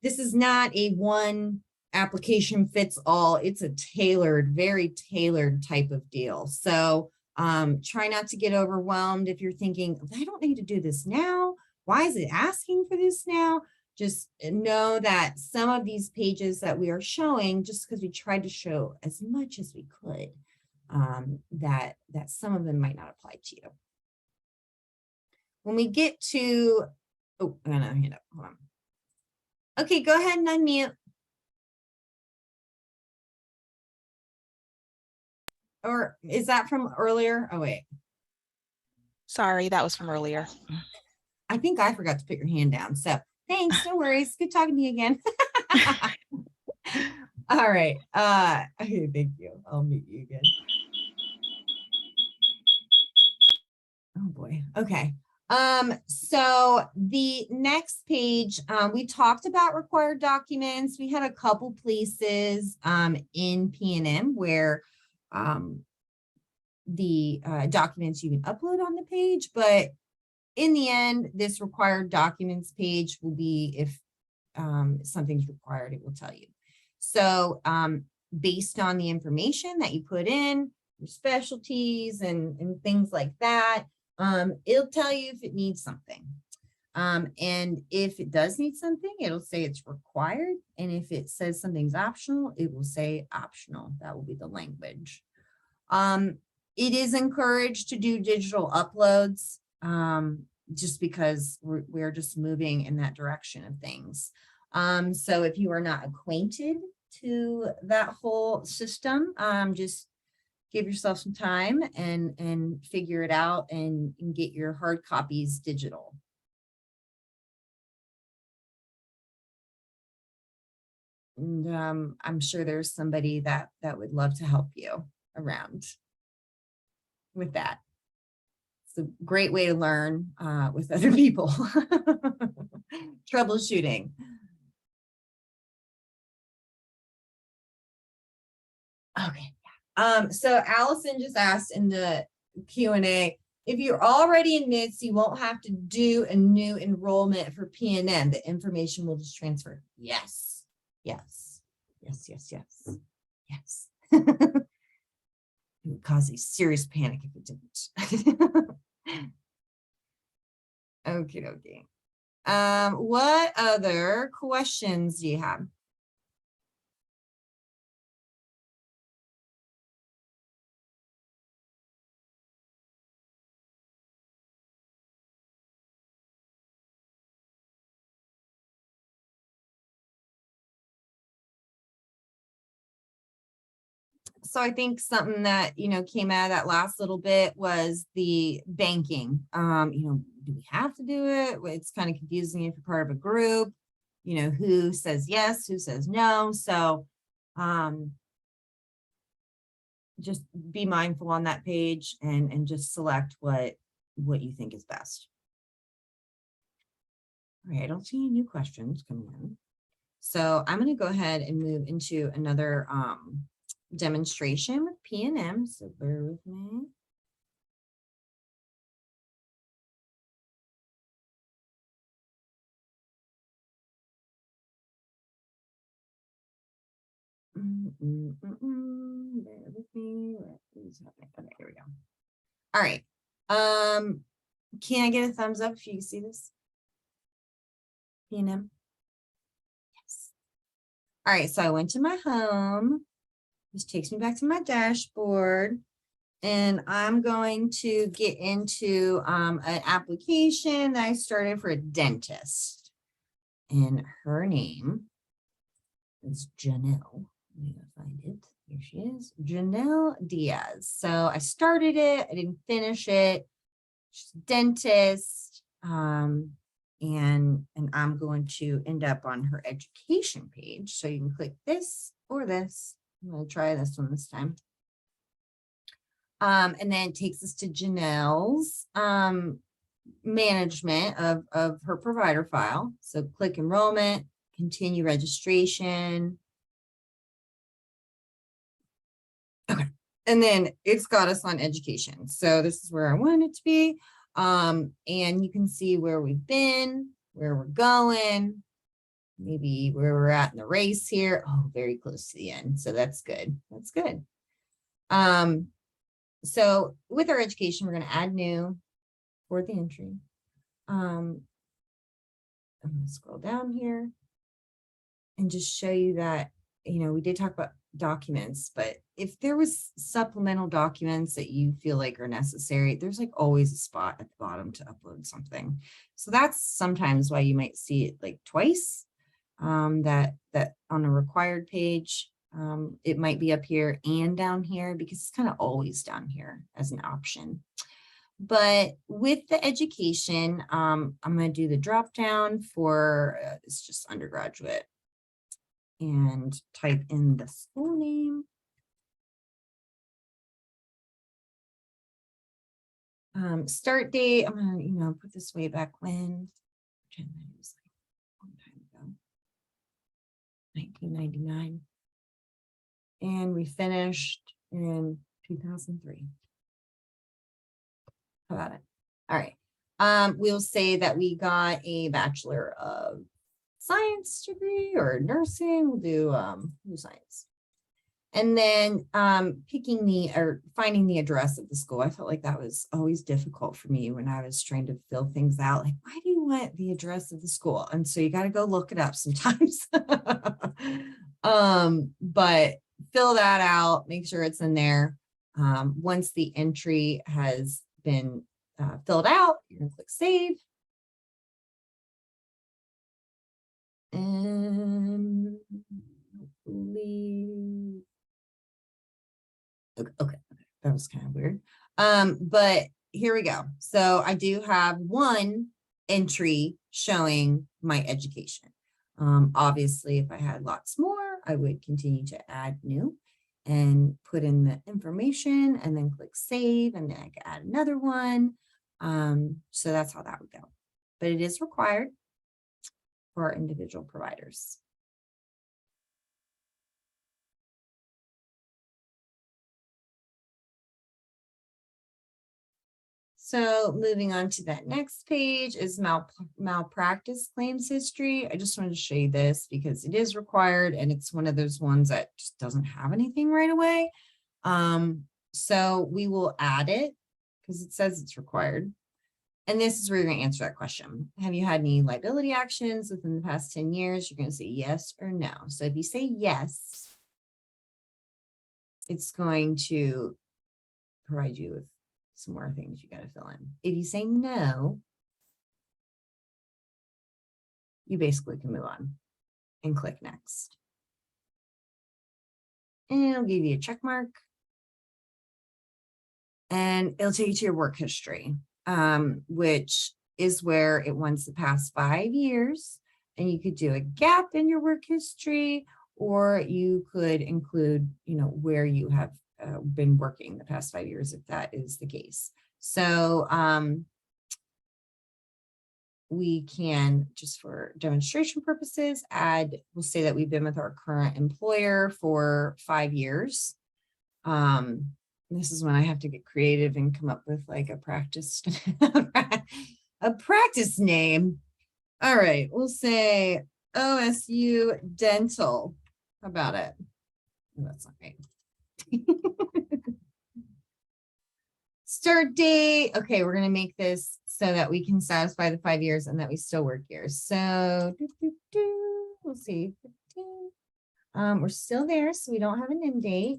this is not a one application fits all. It's a tailored, very tailored type of deal. So try not to get overwhelmed if you're thinking, I don't need to do this now. Why is it asking for this now? Just know that some of these pages that we are showing, just because we tried to show as much as we could, that some of them might not apply to you. When we get to, oh, I'm gonna hand up, hold on. Okay, go ahead and unmute. Or is that from earlier? Oh, wait. Sorry, that was from earlier. I think I forgot to put your hand down. So thanks, no worries. Good talking to you again. All right. Okay, thank you. I'll meet you again. Oh boy. Okay. So the next page, we talked about required documents. We had a couple places in PNM where the documents you can upload on the page, but in the end, this required documents page will be if something's required, it will tell you. So based on the information that you put in, your specialties and things like that, it'll tell you if it needs something. And if it does need something, it'll say it's required. And if it says something's optional, it will say optional. That will be the language. It is encouraged to do digital uploads, just because we're just moving in that direction of things. So if you are not acquainted to that whole system, just give yourself some time and figure it out and get your hard copies digital. And I'm sure there's somebody that would love to help you around with that. It's a great way to learn with other people. Troubleshooting. Okay. So Allison just asked in the Q&A, if you're already in MITS, you won't have to do a new enrollment for PNM. The information will just transfer. Yes. Yes. Yes, yes, yes. Yes. It would cause a serious panic if it didn't. Okay, okay. What other questions do you have? So I think something that, came out of that last little bit was the banking. Do we have to do it? It's kind of confusing if you're part of a group, who says yes, who says no. So just be mindful on that page and just select what you think is best. All right, I don't see any new questions coming in. So I'm going to go ahead and move into another demonstration with PNM. So bear with me. Bear with me. What is happening? Okay, here we go. All right. Can I get a thumbs up if you can see this? PNM. Yes. All right. So I went to my home. This takes me back to my dashboard. And I'm going to get into an application that I started for a dentist. And her name is Janelle. Let me find it. Here she is, Janelle Diaz. So I started it. I didn't finish it. She's a dentist. And I'm going to end up on her education page. So you can click this or this. I'm going to try this one this time. And then it takes us to Janelle's management of her provider file. So click enrollment, continue registration. Okay. And then it's got us on education. So this is where I want it to be. And you can see where we've been, where we're going, maybe where we're at in the race here. Oh, very close to the end. So that's good. That's good. So with our education, we're going to add new for the entry. I'm going to scroll down here and just show you that, we did talk about documents, but if there was supplemental documents that you feel like are necessary, there's like always a spot at the bottom to upload something. So that's sometimes why you might see it like twice, that on a required page. It might be up here and down here because it's kind of always down here as an option. But with the education, I'm going to do the drop down for it's just undergraduate and type in the school name. Start date, I'm going to, put this way back when, pretend that it was like a long time ago, 1999. And we finished in 2003. How about it? All right. We'll say that we got a Bachelor of Science degree or nursing. We'll do science. And then finding the address of the school. I felt like that was always difficult for me when I was trying to fill things out. Like, why do you want the address of the school? And so you got to go look it up sometimes. But fill that out, make sure it's in there. Once the entry has been filled out, you're going to click save. And hopefully, okay, that was kind of weird. But here we go. So I do have one entry showing my education. Obviously, if I had lots more, I would continue to add new and put in the information and then click save, and then I could add another one. So that's how that would go. But it is required for our individual providers. So moving on to that next page is malpractice claims history. I just wanted to show you this because it is required and it's one of those ones that just doesn't have anything right away. So we will add it because it says it's required. And this is where you're going to answer that question. Have you had any liability actions within the past 10 years? You're going to say yes or no. So if you say yes, it's going to provide you with some more things you got to fill in. If you say no, you basically can move on and click next. And it'll give you a check mark. And it'll take you to your work history, which is where it wants the past 5 years. And you could do a gap in your work history, or you could include, where you have been working the past 5 years, if that is the case. So we can, just for demonstration purposes, we'll say that we've been with our current employer for 5 years. This is when I have to get creative and come up with like a practice name. All right, we'll say OSU Dental. How about it? Oh, that's not right. Start date. Okay, we're going to make this so that we can satisfy the 5 years and that we still work here. So we'll see. 15. We're still there, so we don't have an end date.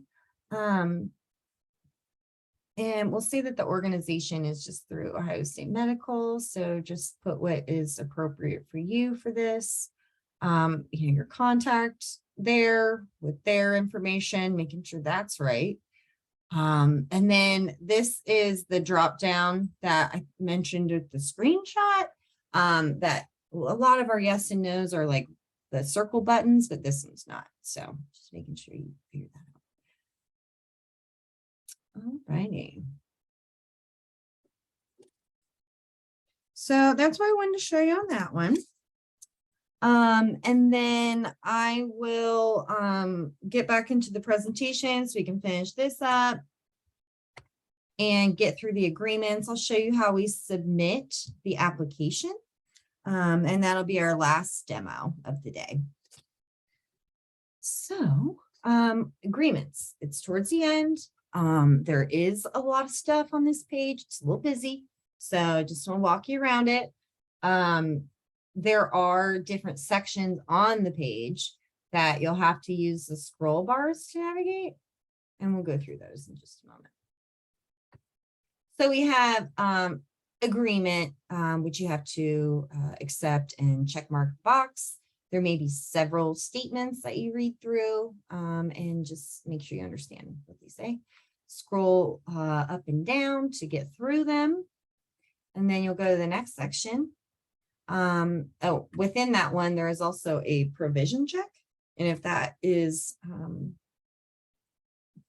And we'll say that the organization is just through Ohio State Medical. So just put what is appropriate for you for this. Your contact there with their information, making sure that's right. And then this is the drop down that I mentioned with the screenshot, that a lot of our yes and no's are like the circle buttons, but this one's not. So just making sure you figure that out. All righty. So that's what I wanted to show you on that one. And then I will get back into the presentation so we can finish this up and get through the agreements. I'll show you how we submit the application. And that'll be our last demo of the day. So agreements, it's towards the end. There is a lot of stuff on this page. It's a little busy, so I just want to walk you around it. There are different sections on the page that you'll have to use the scroll bars to navigate, and we'll go through those in just a moment. So we have agreement, which you have to accept and check mark the box. There may be several statements that you read through and just make sure you understand what they say. Scroll up and down to get through them. And then you'll go to the next section. Within that one, there is also a provision check. And if that is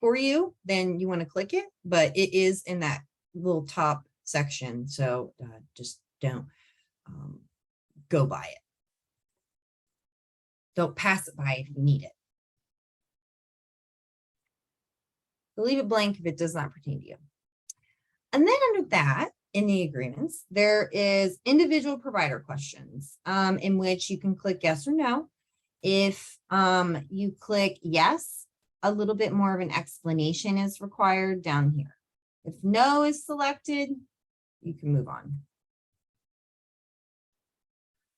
for you, then you want to click it, but it is in that little top section. So just don't go by it. Don't pass it by if you need it. So leave it blank if it does not pertain to you. And then under that, in the agreements, there is individual provider questions in which you can click yes or no. If you click yes, a little bit more of an explanation is required down here. If no is selected, you can move on.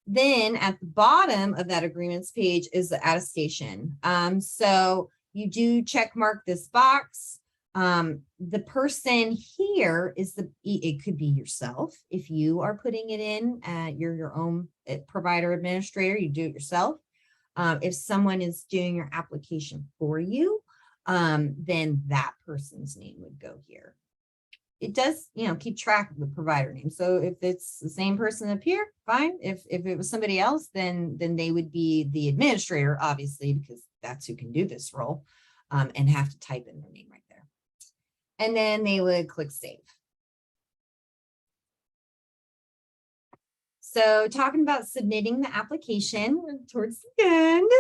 Then at the bottom of that agreements page is the attestation. So you do check mark this box. The person here is it could be yourself. If you are putting it in, you're your own provider administrator, you do it yourself. If someone is doing your application for you, then that person's name would go here. It does, keep track of the provider name. So if it's the same person up here, fine. If it was somebody else, then they would be the administrator, obviously, because that's who can do this role, and have to type in their name right there. And then they would click save. So talking about submitting the application towards the end.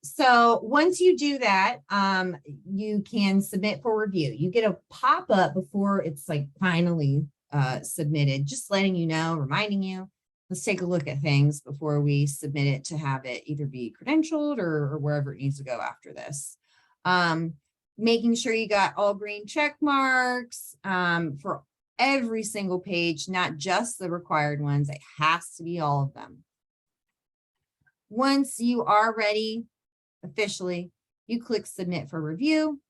So once you do that, you can submit for review. You get a pop-up before it's like finally submitted, just letting you know, reminding you, let's take a look at things before we submit it to have it either be credentialed or wherever it needs to go after this. Making sure you got all green check marks for every single page, not just the required ones. It has to be all of them. Once you are ready officially, you click submit for review.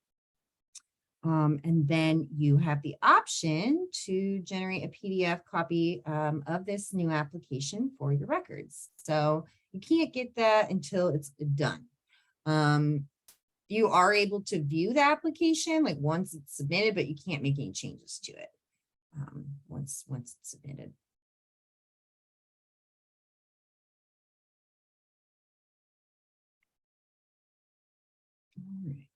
And then you have the option to generate a PDF copy of this new application for your records. So you can't get that until it's done. You are able to view the application like once it's submitted, but you can't make any changes to it once it's submitted. All right.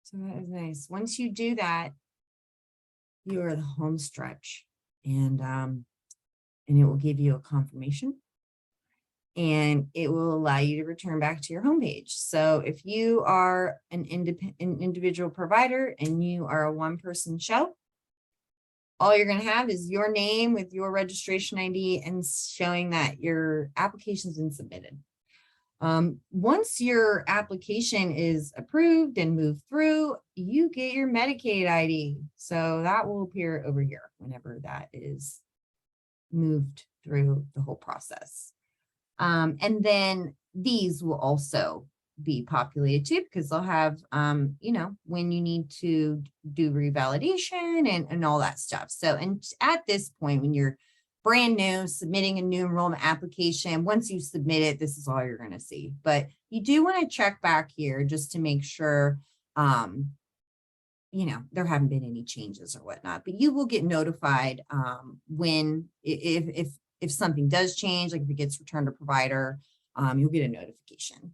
So that is nice. Once you do that, you are the home stretch, and it will give you a confirmation, and it will allow you to return back to your homepage. So if you are an individual provider and you are a one-person show, all you're going to have is your name with your registration ID and showing that your application's been submitted. Once your application is approved and moved through, you get your Medicaid ID. So that will appear over here whenever that is moved through the whole process. And then these will also be populated too, because they'll have, when you need to do revalidation and all that stuff. So, and at this point, when you're brand new, submitting a new enrollment application, once you submit it, this is all you're going to see. But you do want to check back here just to make sure, there haven't been any changes or whatnot. But you will get notified when, if something does change, like if it gets returned to provider, you'll get a notification.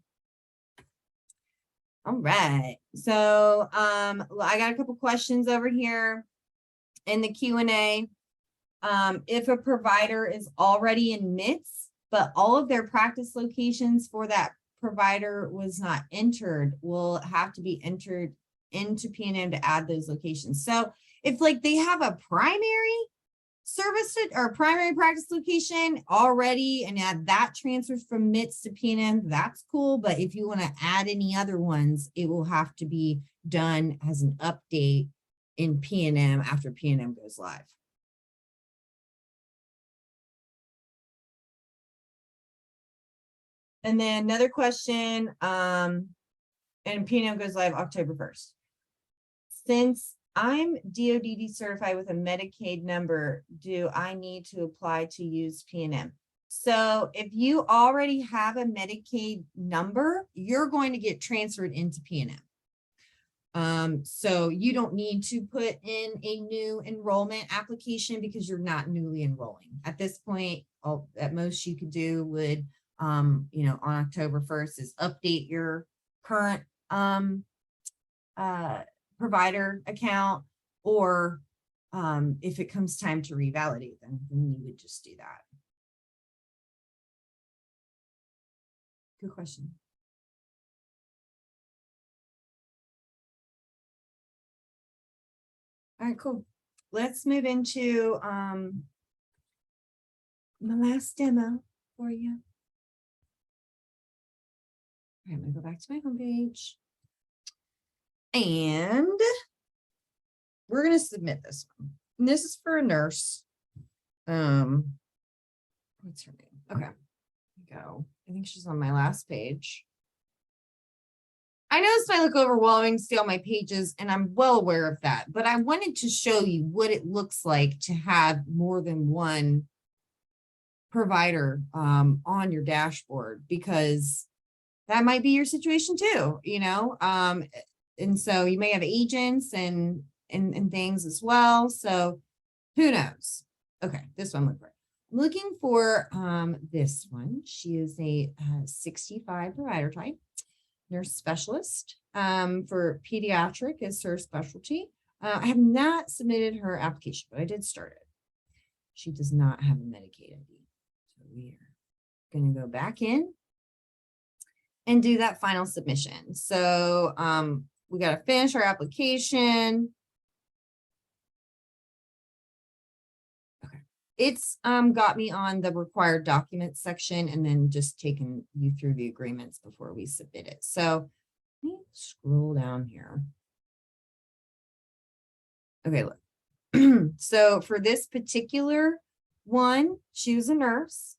All right. So I got a couple questions over here in the Q&A. If a provider is already in MITS, but all of their practice locations for that provider was not entered, will have to be entered into P&M to add those locations. So if like they have a primary service or primary practice location already and add that transfers from MITS to P&M, that's cool. But if you want to add any other ones, it will have to be done as an update in P&M after P&M goes live. And then another question, and P&M goes live October 1st. Since I'm DODD certified with a Medicaid number, do I need to apply to use P&M? So if you already have a Medicaid number, you're going to get transferred into P&M. So you don't need to put in a new enrollment application because you're not newly enrolling. At this point, at most you could do would, on October 1st is update your current provider account, or if it comes time to revalidate, then you would just do that. Good question. All right, cool. Let's move into my last demo for you. All right, I'm gonna go back to my homepage. And we're going to submit this one. And this is for a nurse. What's her name? Okay, here we go. I think she's on my last page. I know this might look overwhelming to see all my pages, and I'm well aware of that, but I wanted to show you what it looks like to have more than one provider on your dashboard, because that might be your situation too, and so you may have agents and things as well. So who knows? Okay, this one look right. I'm looking for this one. She is a 65 provider type, nurse specialist. For pediatric is her specialty. I have not submitted her application, but I did start it. She does not have a Medicaid ID. So we are going to go back in and do that final submission. So we got to finish our application. Okay. It's got me on the required documents section and then just taking you through the agreements before we submit it. So let me scroll down here. Okay, look. So for this particular one, she was a nurse.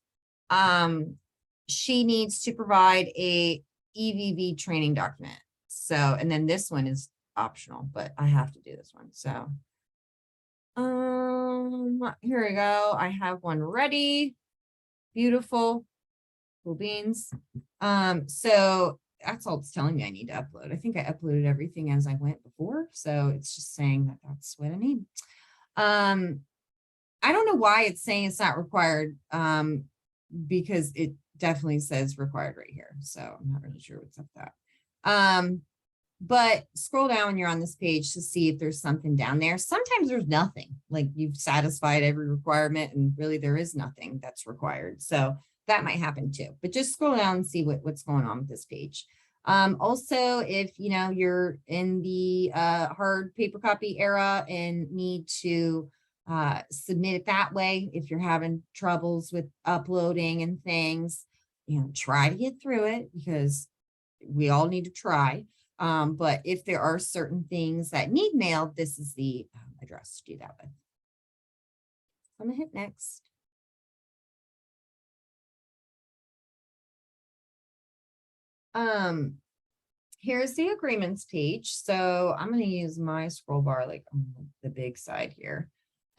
She needs to provide a EVV training document. So, and then this one is optional, but I have to do this one. So, here we go. I have one ready. Beautiful. Cool beans. So that's all it's telling me I need to upload. I think I uploaded everything as I went before. So it's just saying that that's what I need. I don't know why it's saying it's not required, because it definitely says required right here. So I'm not really sure what's up with that. But scroll down when you're on this page to see if there's something down there. Sometimes there's nothing, like you've satisfied every requirement and really there is nothing that's required. So that might happen too, but just scroll down and see what's going on with this page. Also, if you're in the hard paper copy era and need to submit it that way, if you're having troubles with uploading and things, try to get through it, because we all need to try. But if there are certain things that need mailed, this is the address to do that with. I'm gonna hit next. Here's the agreements page. So I'm going to use my scroll bar like on the big side here.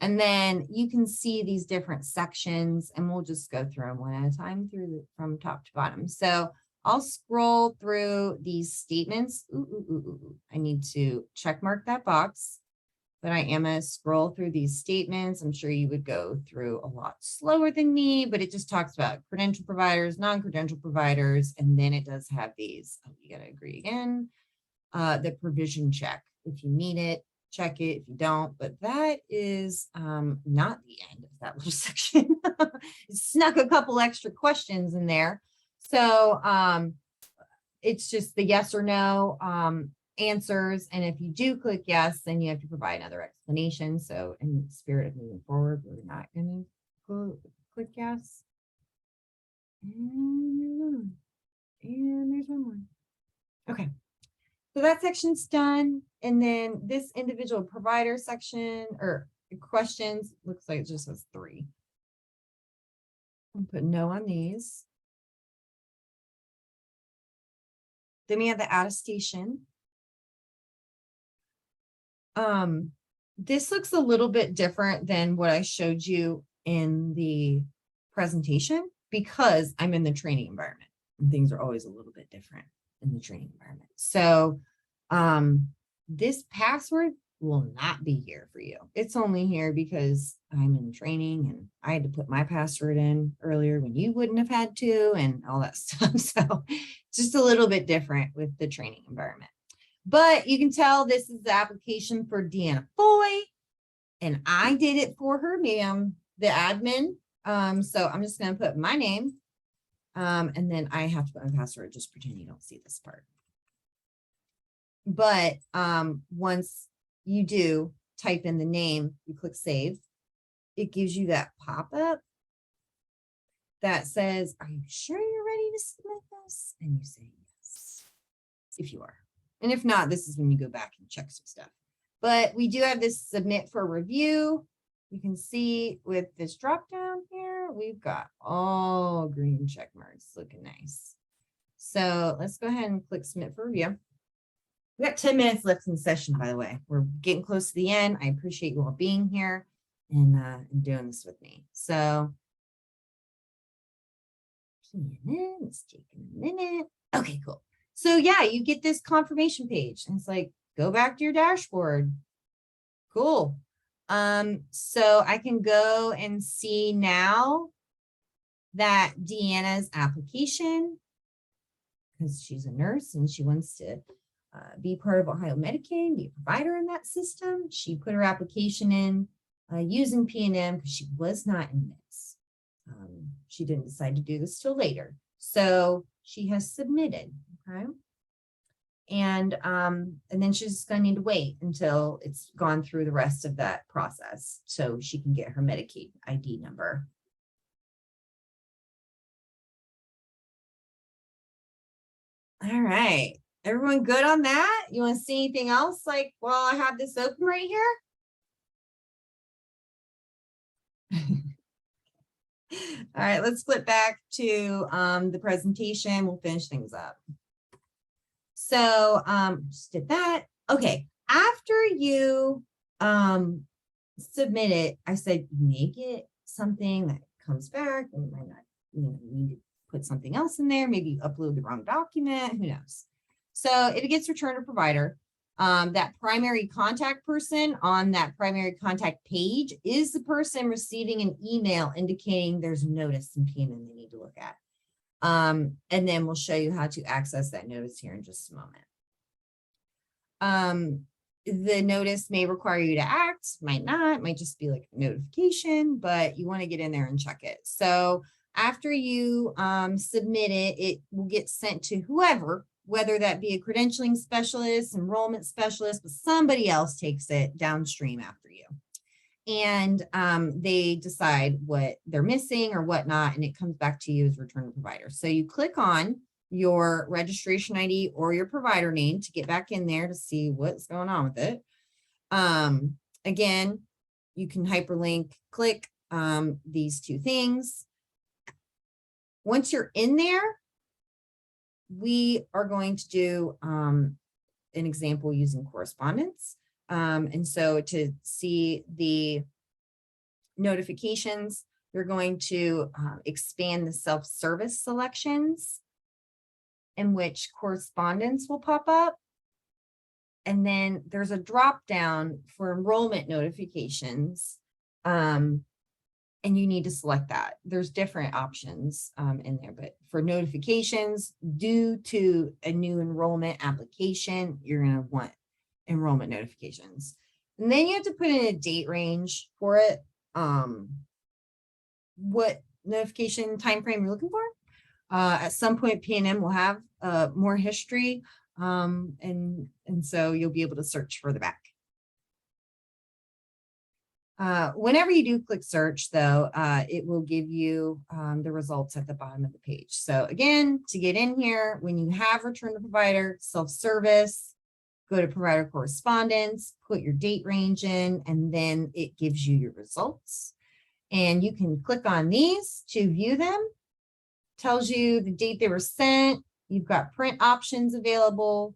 And then you can see these different sections, and we'll just go through them one at a time from top to bottom. So I'll scroll through these statements. I need to check mark that box, but I am going to scroll through these statements. I'm sure you would go through a lot slower than me, but it just talks about credential providers, non-credential providers, and then it does have these. Oh, you got to agree again. The provision check. If you need it, check it. If you don't, but that is not the end of that little section. It snuck a couple extra questions in there. So it's just the yes or no answers. And if you do click yes, then you have to provide another explanation. So in the spirit of moving forward, we're not going to click yes. And there's one more. Okay. So that section's done. And then this individual provider section or questions looks like it just has 3. I'll put no on these. Then we have the attestation. This looks a little bit different than what I showed you in the presentation, because I'm in the training environment and things are always a little bit different in the training environment. So this password will not be here for you. It's only here because I'm in training and I had to put my password in earlier when you wouldn't have had to, and all that stuff. So just a little bit different with the training environment. But you can tell this is the application for Deanna Foy, and I did it for her. Maybe I'm the admin. So I'm just going to put my name, and then I have to put my password. Just pretend you don't see this part. But once you do type in the name, you click save, it gives you that pop-up that says, "Are you sure you're ready to submit this?" And you say yes, if you are. And if not, this is when you go back and check some stuff. But we do have this submit for review. you can see with this drop down here, we've got all green check marks looking nice. So let's go ahead and click submit for review. We got 10 minutes left in the session, by the way. We're getting close to the end. I appreciate you all being here and doing this with me. So it's taking a minute. Okay, cool. So yeah, you get this confirmation page and it's like, go back to your dashboard. Cool. So I can go and see now that Deanna's application, because she's a nurse and she wants to be part of Ohio Medicaid, be a provider in that system. She put her application in using P&M because she was not in this. She didn't decide to do this till later. So she has submitted, okay? And then she's just gonna need to wait until it's gone through the rest of that process so she can get her Medicaid ID number. All right, everyone good on that? You want to see anything else like while I have this open right here? All right, let's flip back to the presentation. We'll finish things up. So just did that. Okay, after you submit it, I said make it something that comes back and you might not, you need to put something else in there. Maybe you upload the wrong document, who knows? So if it gets returned to provider, that primary contact person on that primary contact page is the person receiving an email indicating there's a notice in P&M they need to look at. And then we'll show you how to access that notice here in just a moment. The notice may require you to act, might not, might just be like a notification, but you want to get in there and check it. So after you submit it, it will get sent to whoever, whether that be a credentialing specialist, enrollment specialist, but somebody else takes it downstream after you. And they decide what they're missing or whatnot, and it comes back to you as return to provider. So you click on your registration ID or your provider name to get back in there to see what's going on with it. Again, you can hyperlink, click these two things. Once you're in there, we are going to do an example using correspondence. And so to see the notifications, you're going to expand the self-service selections in which correspondence will pop up. And then there's a drop down for enrollment notifications. And you need to select that. There's different options in there, but for notifications due to a new enrollment application, you're going to want enrollment notifications. And then you have to put in a date range for it. What notification time frame you're looking for. At some point, P&M will have more history, and so you'll be able to search further back. Whenever you do click search, though, it will give you the results at the bottom of the page. So again, to get in here, when you have return to provider, self-service, go to provider correspondence, put your date range in, and then it gives you your results. And you can click on these to view them. Tells you the date they were sent. You've got print options available.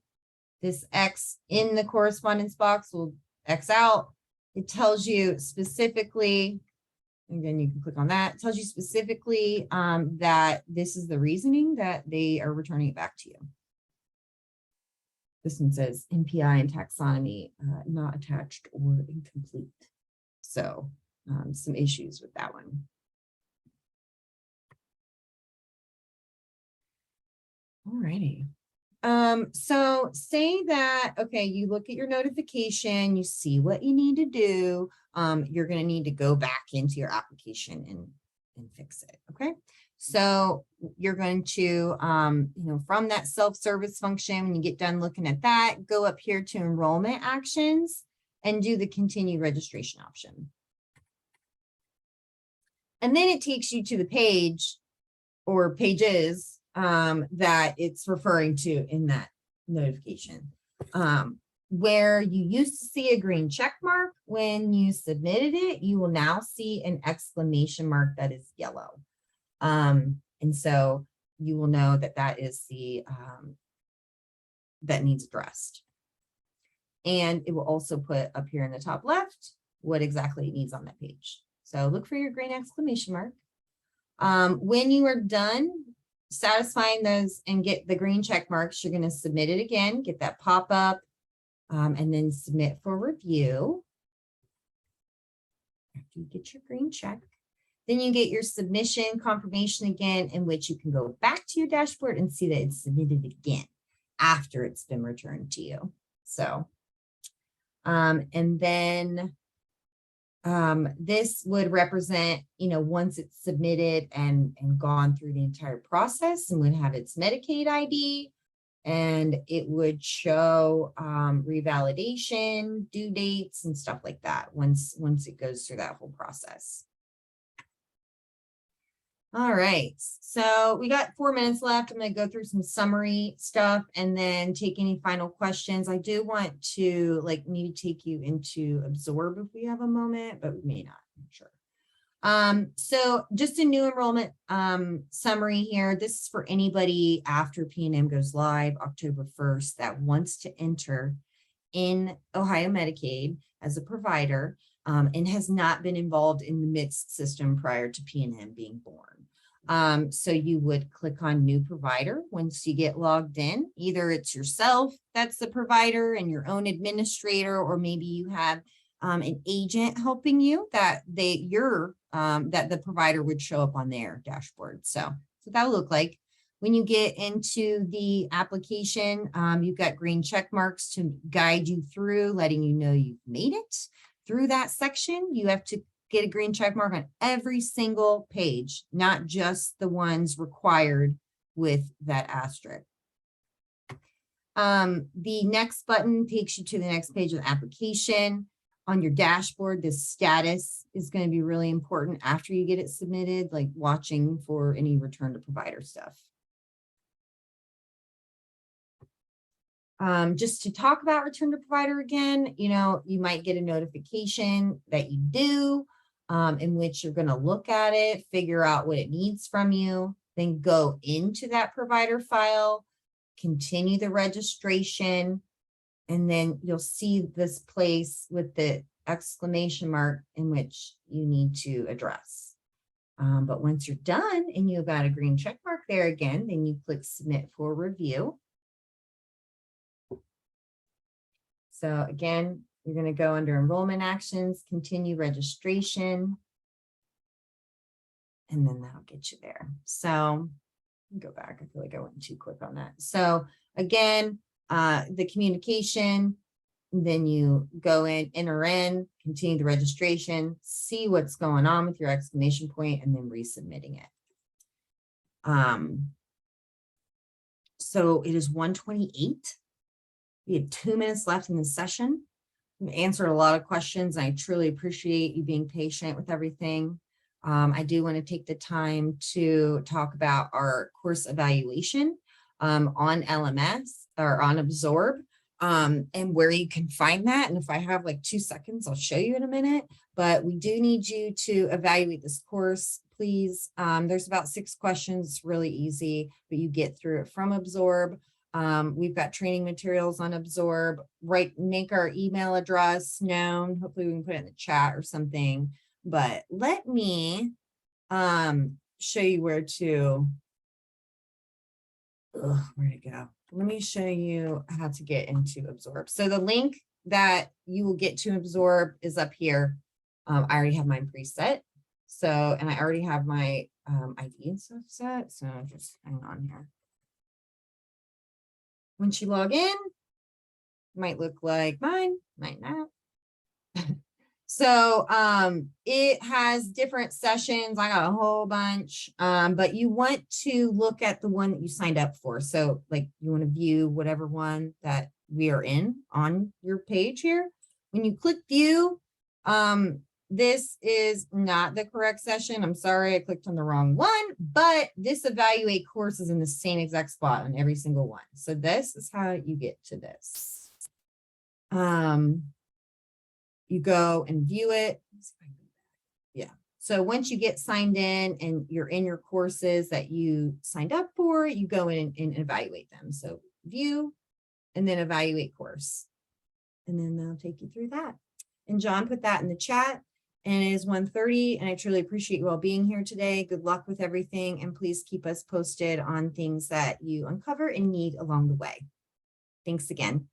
This X in the correspondence box will X out. It tells you specifically, and then you can click on that. It tells you specifically that this is the reasoning that they are returning it back to you. This one says NPI and taxonomy not attached or incomplete. So some issues with that one. All righty. So say that, okay, you look at your notification, you see what you need to do. You're going to need to go back into your application and fix it. Okay. So you're going to, from that self-service function, when you get done looking at that, go up here to enrollment actions and do the continue registration option. And then it takes you to the page or pages that it's referring to in that notification. where you used to see a green check mark when you submitted it, you will now see an exclamation mark that is yellow. And so you will know that that is the, that needs addressed. And it will also put up here in the top left what exactly it needs on that page. So look for your green exclamation mark. When you are done satisfying those and get the green check marks, you're going to submit it again, get that pop up, and then submit for review. After you get your green check, then you get your submission confirmation again, in which you can go back to your dashboard and see that it's submitted again after it's been returned to you. So, and then this would represent, you know, once it's submitted and gone through the entire process, and would have its Medicaid ID, and it would show revalidation, due dates, and stuff like that once it goes through that whole process. All right, so we got 4 minutes left. I'm going to go through some summary stuff and then take any final questions. I do want to like maybe take you into Absorb if we have a moment, but we may not, I'm sure. So just a new enrollment summary here. This is for anybody after P&M goes live October 1st that wants to enter in Ohio Medicaid as a provider and has not been involved in the MITS system prior to P&M being born. So you would click on new provider once you get logged in. Either it's yourself that's the provider and your own administrator, or maybe you have an agent helping you that that the provider would show up on their dashboard. So that will look like. When you get into the application, you've got green check marks to guide you through, letting you know you've made it through that section. You have to get a green check mark on every single page, not just the ones required with that asterisk. The next button takes you to the next page of the application. On your dashboard, the status is going to be really important after you get it submitted, like watching for any return to provider stuff. Just to talk about return to provider again, you know, you might get a notification that you do, in which you're going to look at it, figure out what it needs from you, then go into that provider file, continue the registration, and then you'll see this place with the exclamation mark in which you need to address. But once you're done and you've got a green check mark there again, then you click submit for review. So again, you're going to go under enrollment actions, continue registration, and then that'll get you there. So go back. I feel like I went too quick on that. So again, the communication, then you go in, enter in, continue the registration, see what's going on with your exclamation point, and then resubmitting it. So it is 1:28. We have 2 minutes left in the session. We've answered a lot of questions. I truly appreciate you being patient with everything. I do want to take the time to talk about our course evaluation on LMS or on Absorb, and where you can find that. And if I have like 2 seconds, I'll show you in a minute, but we do need you to evaluate this course, please. There's about 6 questions, it's really easy, but you get through it from Absorb. We've got training materials on Absorb, right? Make our email address known. Hopefully we can put it in the chat or something, but let me show you where to, where to go. Let me show you how to get into Absorb. So the link that you will get to Absorb is up here. I already have mine preset. So, and I already have my ID and stuff set. So just hang on here. Once you log in, might look like mine, might not. So it has different sessions. I got a whole bunch, but you want to look at the one that you signed up for. So like you want to view whatever one that we are in on your page here. When you click view, this is not the correct session. I'm sorry, I clicked on the wrong one, but this evaluate course is in the same exact spot on every single one. So this is how you get to this. You go and view it. Yeah. So once you get signed in and you're in your courses that you signed up for, you go in and evaluate them. So view and then evaluate course. And then they'll take you through that. And John put that in the chat, and it is 1:30, and I truly appreciate you all being here today. Good luck with everything, and please keep us posted on things that you uncover and need along the way. Thanks again.